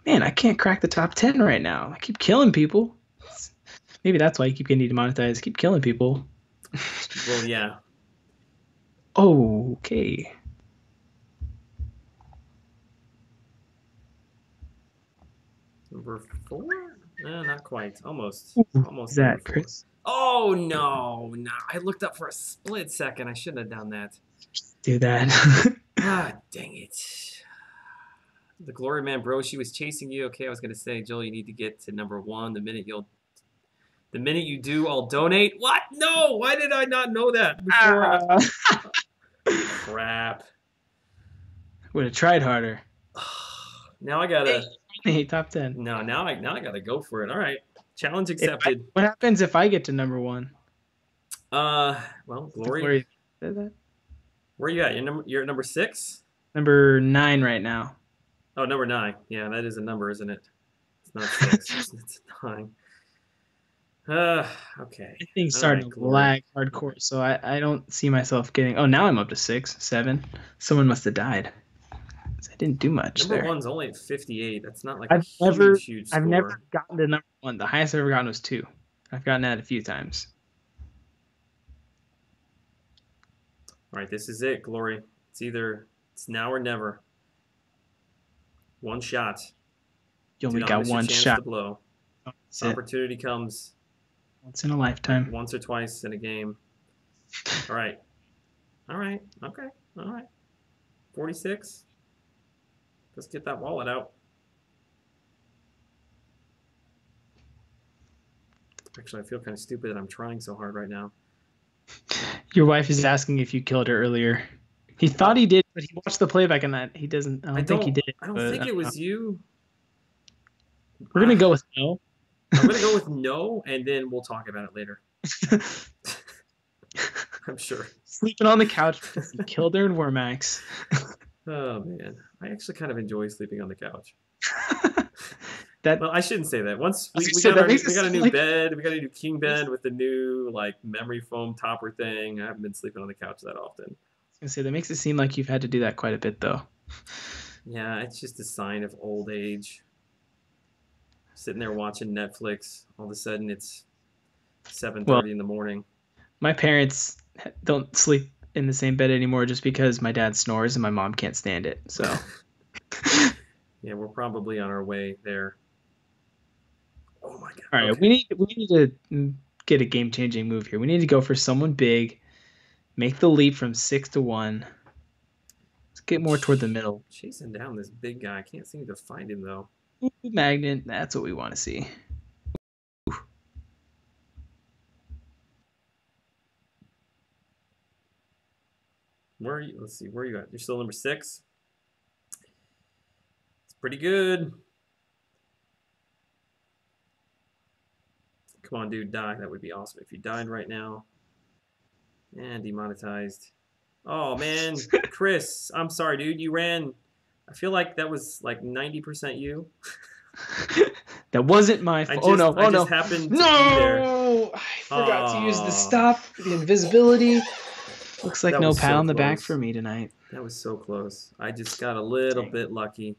Man, I can't crack the top 10 right now. I keep killing people. Maybe that's why you keep getting demonetized. Keep killing people. Well, yeah. Okay. Number 4? No, not quite. Almost. Almost. Is that Chris? Oh, no. No. I looked up for a split second. I shouldn't have done that. Do that. Ah, dang it. The Glory Man, bro, she was chasing you. Okay, I was going to say, Joel, you need to get to number 1. The minute you do, I'll donate. What? No! Why did I not know that before? Crap. Would have tried harder. Now I gotta. Hey, top 10. No, now I gotta go for it. All right, challenge accepted. What happens if I get to number 1? Well, Glory. Where are you at? You're at number 6. Number 9 right now. Oh, number 9. Yeah, that is a number, isn't it? It's not 6. It's 9. Okay. Things starting to lag hardcore, so I don't see myself getting. Oh, now I'm up to 6, 7. Someone must have died. I didn't do much. Number there. 1's only at 58. That's not like I've huge score. I've never gotten to number 1. The highest I've ever gotten was 2. I've gotten that a few times. All right, this is it, Glory. It's now or never. One shot. You only got one shot. To blow. Opportunity comes once in a lifetime. Once or twice in a game. All right. All right. Okay. All right. 46. Let's get that wallet out. Actually, I feel kind of stupid that I'm trying so hard right now. Your wife is asking if you killed her earlier. He thought he did, but he watched the playback and that he doesn't. I don't think he did. I don't think it was you. We're gonna go with no. I'm gonna go with no, and then we'll talk about it later. I'm sure. Sleeping on the couch because he killed her in Wormax. Oh man, I actually kind of enjoy sleeping on the couch. Well, I shouldn't say that. Once we got a new bed, we got a new king bed with the new like memory foam topper thing. I haven't been sleeping on the couch that often. I was gonna say that makes it seem like you've had to do that quite a bit though. Yeah, it's just a sign of old age. Sitting there watching Netflix, all of a sudden it's 7:30 in the morning. My parents don't sleep in the same bed anymore just because my dad snores and my mom can't stand it. So yeah, we're probably on our way there. Oh my god. All right, okay. we need to get a game-changing move here. We need to go for someone big, make the leap from 6 to 1. Let's get more toward the middle. Chasing down this big guy. I can't seem to find him though. Ooh, magnet, that's what we want to see. Ooh. Where are you? Let's see. Where are you at? You're still number 6. It's pretty good. Come on, dude, die. That would be awesome if you died right now. And demonetized. Oh, man. Chris, I'm sorry, dude. You ran. I feel like that was like 90% you. That wasn't my fault. Oh, no. I just happened to be there. I forgot to use the stop, the invisibility. Looks like no pat on the back for me tonight. That was so close. I just got a little bit lucky.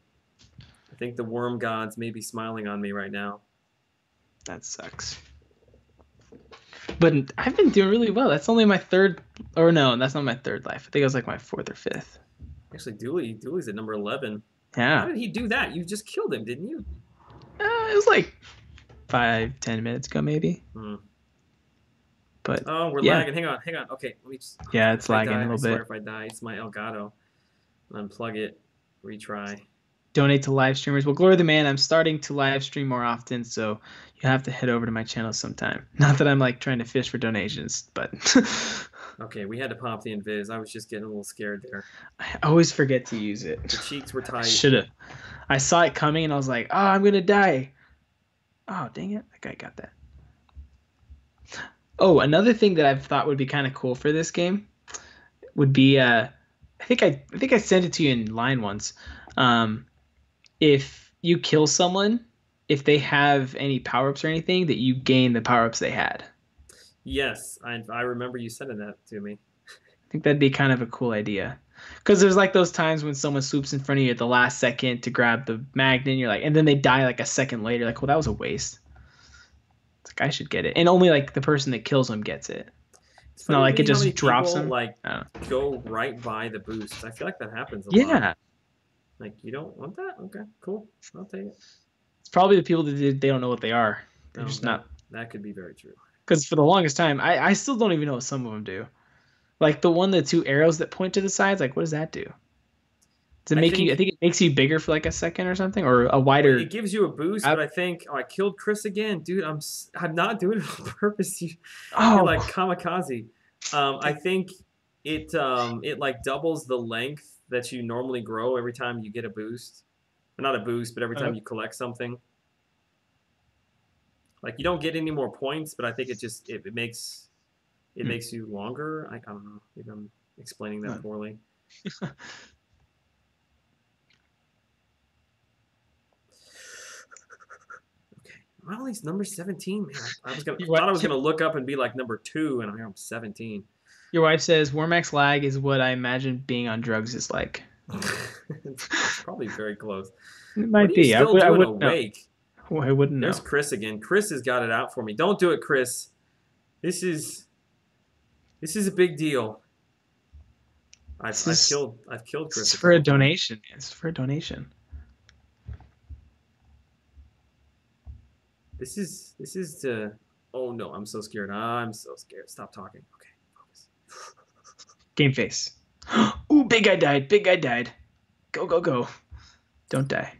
I think the worm gods may be smiling on me right now. That sucks. But I've been doing really well. That's only my 3rd, or no, that's not my 3rd life. I think it was like my 4th or 5th. Actually, Dooley's at number 11. Yeah. How did he do that? You just killed him, didn't you? It was like 5-10 minutes ago, maybe. But we're lagging. Hang on. Okay, let me just. Yeah, it's lagging a little bit. If I die, it's my Elgato. Unplug it. Retry. Donate to live streamers. Well, Glory the Man, I'm starting to live stream more often, so you have to head over to my channel sometime. Not that I'm like trying to fish for donations, but Okay, we had to pop the invis. I was just getting a little scared there. I always forget to use it. The cheeks were tight. Should have. I saw it coming and I was like, oh, I'm gonna die. Oh, dang it. That guy got that. Oh, another thing that I thought would be kind of cool for this game would be I think I sent it to you in line once. If you kill someone, if they have any power-ups or anything, that you gain the power-ups they had. Yes, I remember you sending that to me. I think that'd be kind of a cool idea. Because there's like those times when someone swoops in front of you at the last second to grab the magnet, and you're like, and then they die like a second later. Like, well, that was a waste. It's like I should get it, and only like the person that kills them gets it. It's not like it just drops them. Like go right by the boost. I feel like that happens a lot. Yeah. Like you don't want that? Okay, cool. I'll take it. It's probably the people that they don't know what they are. They're just not. That could be very true. Because for the longest time, I still don't even know what some of them do. Like the 2 arrows that point to the sides, like what does that do? Does it make you? I think it makes you bigger for like a second or something, or a wider. It gives you a boost, but I think I killed Chris again, dude. I'm not doing it on purpose. You're like kamikaze. I think it like doubles the length that you normally grow every time you get a boost, or not a boost, but every time you collect something. Like you don't get any more points, but I think it makes you longer. I don't know. Maybe I'm explaining that poorly. I'm at least number 17, man. I thought I was gonna look up and be like number 2, and I'm 17. Your wife says Wormax lag is what I imagine being on drugs is like. It's probably very close. It might be. I wouldn't awake. Know. I wouldn't know. There's Chris again. Chris has got it out for me. Don't do it, Chris. This is a big deal. I've killed Chris. It's for a donation. It's for a donation. This is to. Oh no, I'm so scared. I'm so scared. Stop talking. Okay, focus. Game face. Ooh, big guy died. Big guy died. Go, go, go. Don't die.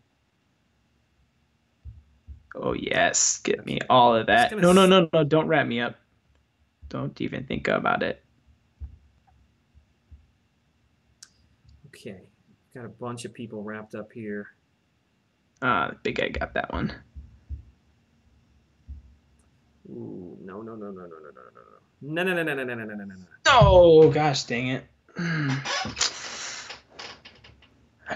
Oh yes, get me all of that. No, no, no, no, don't wrap me up. Don't even think about it. Okay, got a bunch of people wrapped up here. The big guy got that one. Ooh, no, no, no, no, no, no, no, no, no, no, no, no, no, no, no, no, no, no. Oh gosh, dang it! I'm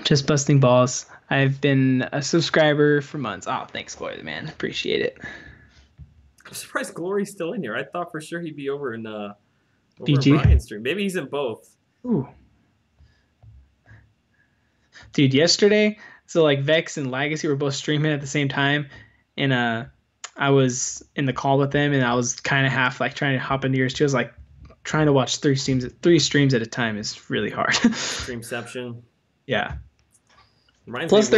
just busting balls. I've been a subscriber for months. Oh, thanks, Glory the Man. Appreciate it. I'm surprised Glory's still in here. I thought for sure he'd be over in BG? Brian's stream. Maybe he's in both. Ooh. Dude, yesterday, so like Vex and Legacy were both streaming at the same time, and I was in the call with them, and I was kind of half like trying to hop into yours too. I was like trying to watch three streams at a time is really hard. Streamception. Yeah. Reminds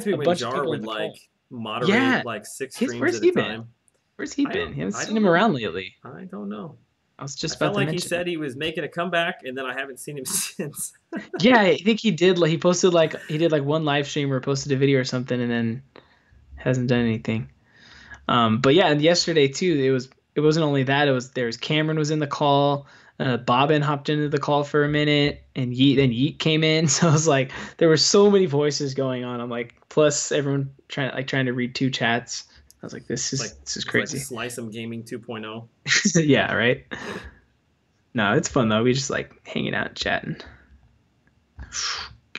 me when Jar would like moderate like 6 streams at a time. Where's he been? I haven't seen him around lately. I don't know. I was just felt about to like he mention. said he was making a comeback, and then I haven't seen him since. Yeah, I think he did. Like he did like one live stream or posted a video or something, and then hasn't done anything. But yeah, and yesterday too, it wasn't only that. Cameron was in the call. Bobbin hopped into the call for a minute, and Yeet came in. So I was like, there were so many voices going on. I'm like, plus everyone trying to read 2 chats. I was like, this is crazy. Like Slice 'em Gaming 2.0. Yeah, right. No, it's fun though. We just like hanging out and chatting.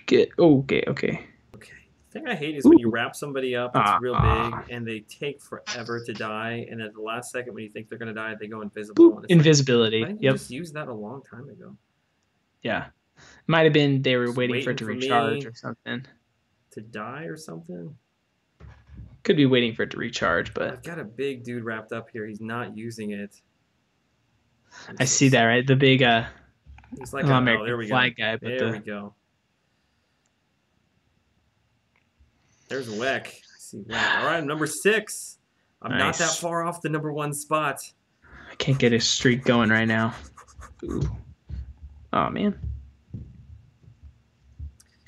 Okay. The thing I hate is when you wrap somebody up, it's real big, and they take forever to die, and at the last second when you think they're going to die, they go invisible. And invisibility. Like, you just used that a long time ago. Yeah. Might have been they were waiting for it to recharge or something. To die or something? Could be waiting for it to recharge, but... I've got a big dude wrapped up here. He's not using it. I see that, right? The big he's like American flag guy. But there we go. There's Weck. I see Weck. All right, number 6. I'm not that far off the number 1 spot. I can't get a streak going right now. Ooh. Oh, man.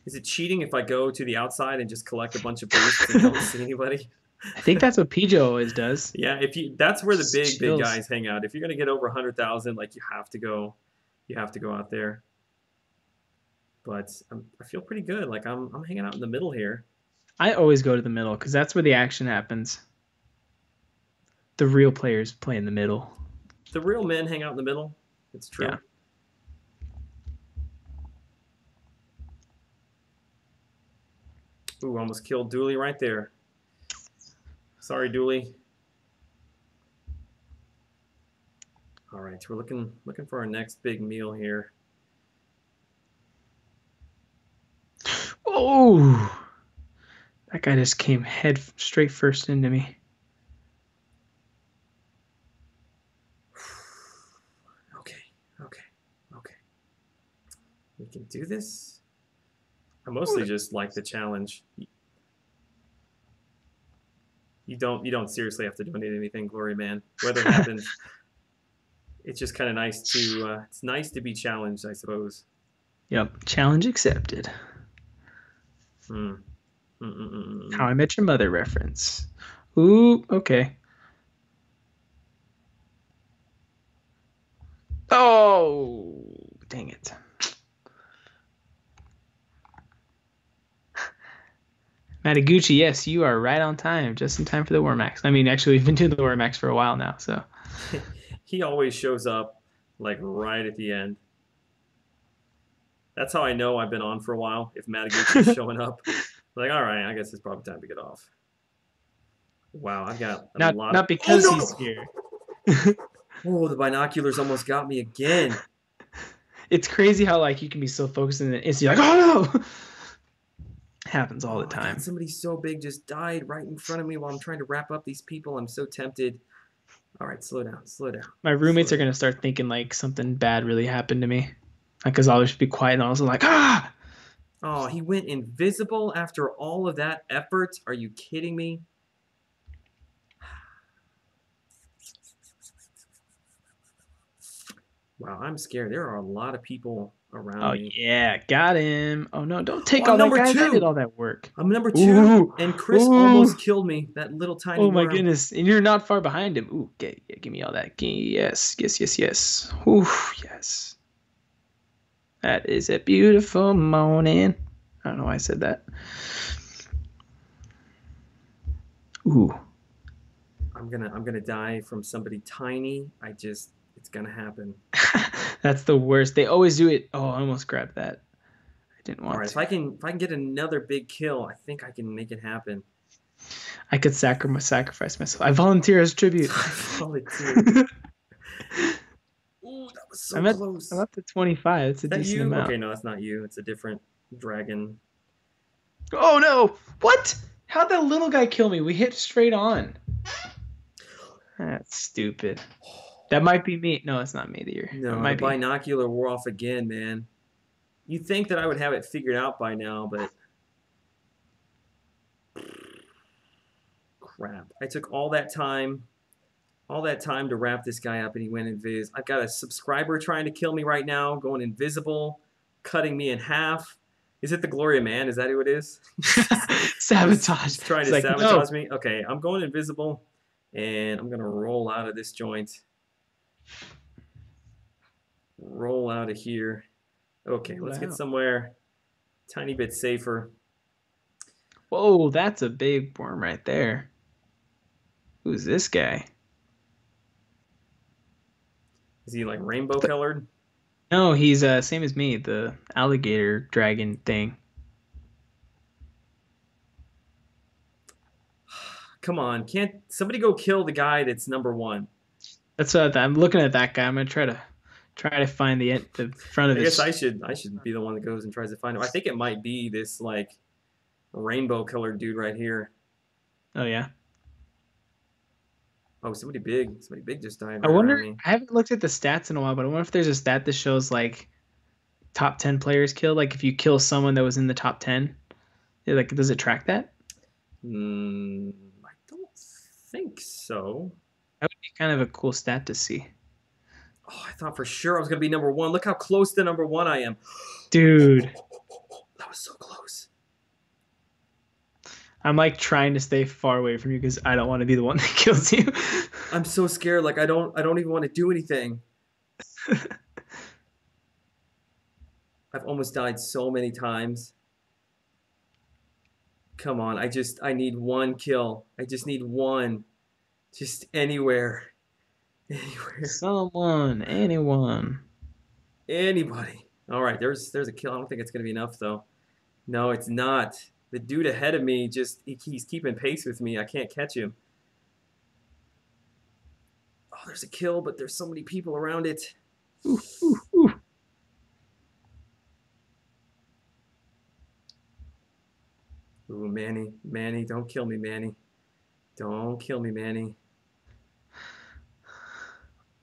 Is it cheating if I go to the outside and just collect a bunch of boosts and don't see anybody? I think that's what Pijo always does. Yeah, that's where the big Chills. guys hang out. If you're gonna get over 100,000, like you have to go out there. But I feel pretty good. Like I'm hanging out in the middle here. I always go to the middle because that's where the action happens. The real players play in the middle. The real men hang out in the middle. It's true. Yeah. Ooh, almost killed Dooley right there. Sorry, Dooley. All right, we're looking for our next big meal here. Oh, that guy just came head straight first into me. Okay. We can do this. I mostly just like the challenge. You don't seriously have to donate anything, Glory Man. Whether it happens, it's just kind of nice to it's nice to be challenged, I suppose. Yep, challenge accepted. How I Met Your Mother reference. Ooh, okay. Oh, dang it. Mataguchi, yes, you are right on time. Just in time for the War Max. I mean, actually, we've been doing the War Max for a while now, so. He always shows up, like, right at the end. That's how I know I've been on for a while, if Mataguchi's showing up. Like, all right, I guess it's probably time to get off. Wow, I've got a lot Not because he's here. Oh, the binoculars almost got me again. It's crazy how, like, you can be so focused in it. It's like, oh, no! Happens all the time. Somebody so big just died right in front of me while I'm trying to wrap up these people. I'm so tempted. All right, slow down. My roommates are going to start thinking, like, something bad really happened to me. Like, because I'll just be quiet and I was like, ah! Oh, he went invisible after all of that effort? Are you kidding me? Wow, I'm scared. There are a lot of people around me. Oh, yeah, got him. Oh, no, don't take Oh, all that, number guys. I two. did all that work. I'm number 2, Ooh. and Chris Ooh. almost killed me. That little tiny Oh, my worm. goodness. And you're not far behind him. Ooh, give me all that. Yes. Ooh, yes. That is a beautiful morning. I don't know why I said that. Ooh. I'm gonna die from somebody tiny. It's gonna happen. That's the worst. They always do it. Oh, I almost grabbed that. I didn't want All right, to. if I can get another big kill, I think I can make it happen. I could sacrifice myself. I volunteer as tribute. Volunteer. Ooh, that was so close. I'm up to 25. It's a Is that decent you? amount. Okay, no, that's not you. It's a different dragon. Oh no! What? How'd that little guy kill me? We hit straight on. That's stupid. That might be me. No, it's not me either. No, it might the binocular wore off again, man. You'd think that I would have it figured out by now, but crap. I took all that time to wrap this guy up, and he went invis. I've got a subscriber trying to kill me right now, going invisible, cutting me in half. Is it the Gloria Man? Is that who it is? Sabotage. He's trying to sabotage me. Okay, I'm going invisible, and I'm gonna roll out of this joint. Roll out of here. Okay, let's get somewhere tiny bit safer. Whoa, that's a big worm right there. Who's this guy? Is he like rainbow colored? No, he's same as me, the alligator dragon thing. Come on, can't somebody go kill the guy that's number 1? That's what I'm looking at. That guy. I'm gonna try to find the front of I his. guess I should be the one that goes and tries to find him. I think it might be this like rainbow colored dude right here. Oh yeah. Oh, somebody big just died. I wonder. I haven't looked at the stats in a while, but I wonder if there's a stat that shows like top 10 players killed. Like if you kill someone that was in the top 10, like does it track that? I don't think so. That would be kind of a cool stat to see. Oh, I thought for sure I was gonna be number 1. Look how close to number 1 I am. Dude. That That was so close. I'm like trying to stay far away from you because I don't want to be the one that kills you. I'm so scared. Like I don't even want to do anything. I've almost died so many times. Come on, I need one kill. I just need one. Just anywhere. Anywhere. Someone, anyone. Anybody. All right, there's a kill. I don't think it's going to be enough, though. No, it's not. The dude ahead of me, he's keeping pace with me. I can't catch him. Oh, there's a kill, but there's so many people around it. Ooh, ooh, ooh. Ooh, Manny. Manny, don't kill me, Manny. Don't kill me, Manny.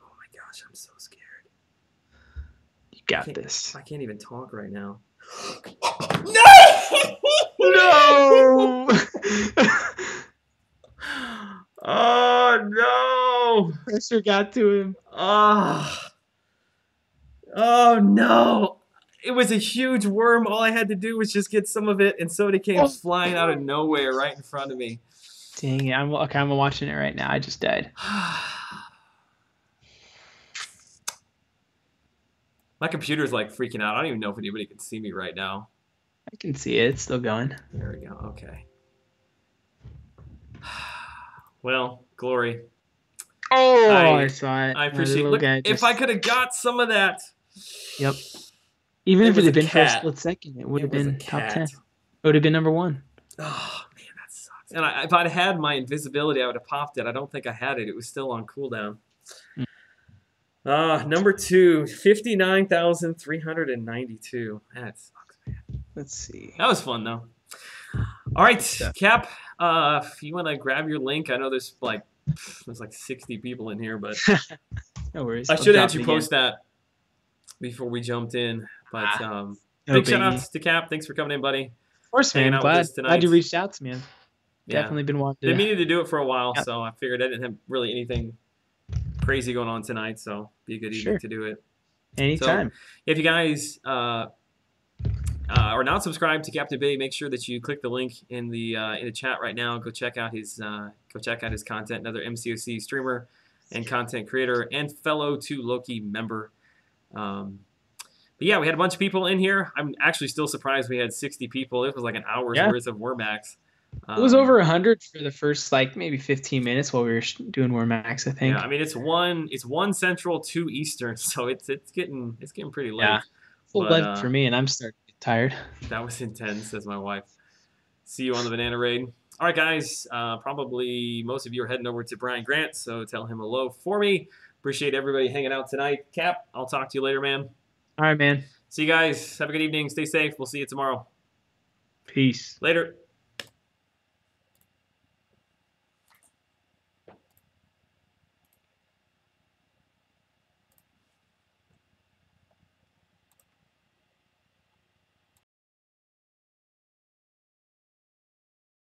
Oh my gosh, I'm so scared. You got this. I can't even talk right now. No! Oh no! Pressure got to him. Oh no! It was a huge worm. All I had to do was just get some of it, and somebody came flying out of nowhere right in front of me. Dang it! I'm watching it right now. I just died. My computer's like freaking out. I don't even know if anybody can see me right now. I can see it. It's still going. There we go. Okay. Well, Glory. Oh, I saw it. I appreciate it. Look, if I could have got some of that. Yep. Even if it had been for a cat. split second, it would have It was been a top cat. 10. It would have been number 1. Oh, man, that sucks. And if I'd had my invisibility, I would have popped it. I don't think I had it. It was still on cooldown. Number 2, 59,392. That sucks, man. Let's see. That was fun, though. All right, Cap, if you want to grab your link, I know there's like 60 people in here, but No worries. I should have had you post that before we jumped in. But big shout outs to Cap. Thanks for coming in, buddy. Of course, man. Hanging out with us Glad tonight. you reached out to me. I've Yeah. definitely been wanting Been to. meaning to do it for a while, so I figured I didn't have really anything crazy going on tonight, so be a good evening to do it. Anytime. So, if you guys are not subscribed to Captain Bayeeeee, make sure that you click the link in the chat right now. Go check out his content. Another MCOC streamer and content creator and fellow 2 Loki member. But yeah, we had a bunch of people in here. I'm actually still surprised we had 60 people. It was like an hour's worth of Wormax. It was over 100 for the first maybe 15 minutes while we were doing Wormax, I think. Yeah, I mean it's 1 Central, 2 Eastern, so it's getting pretty late. Yeah, full blood for me, and I'm starting to get tired. That was intense, says my wife. See you on the Banana Raid. All right, guys. Probably most of you are heading over to Brian Grant, so tell him hello for me. Appreciate everybody hanging out tonight. Cap, I'll talk to you later, man. All right, man. See you guys. Have a good evening. Stay safe. We'll see you tomorrow. Peace. Later.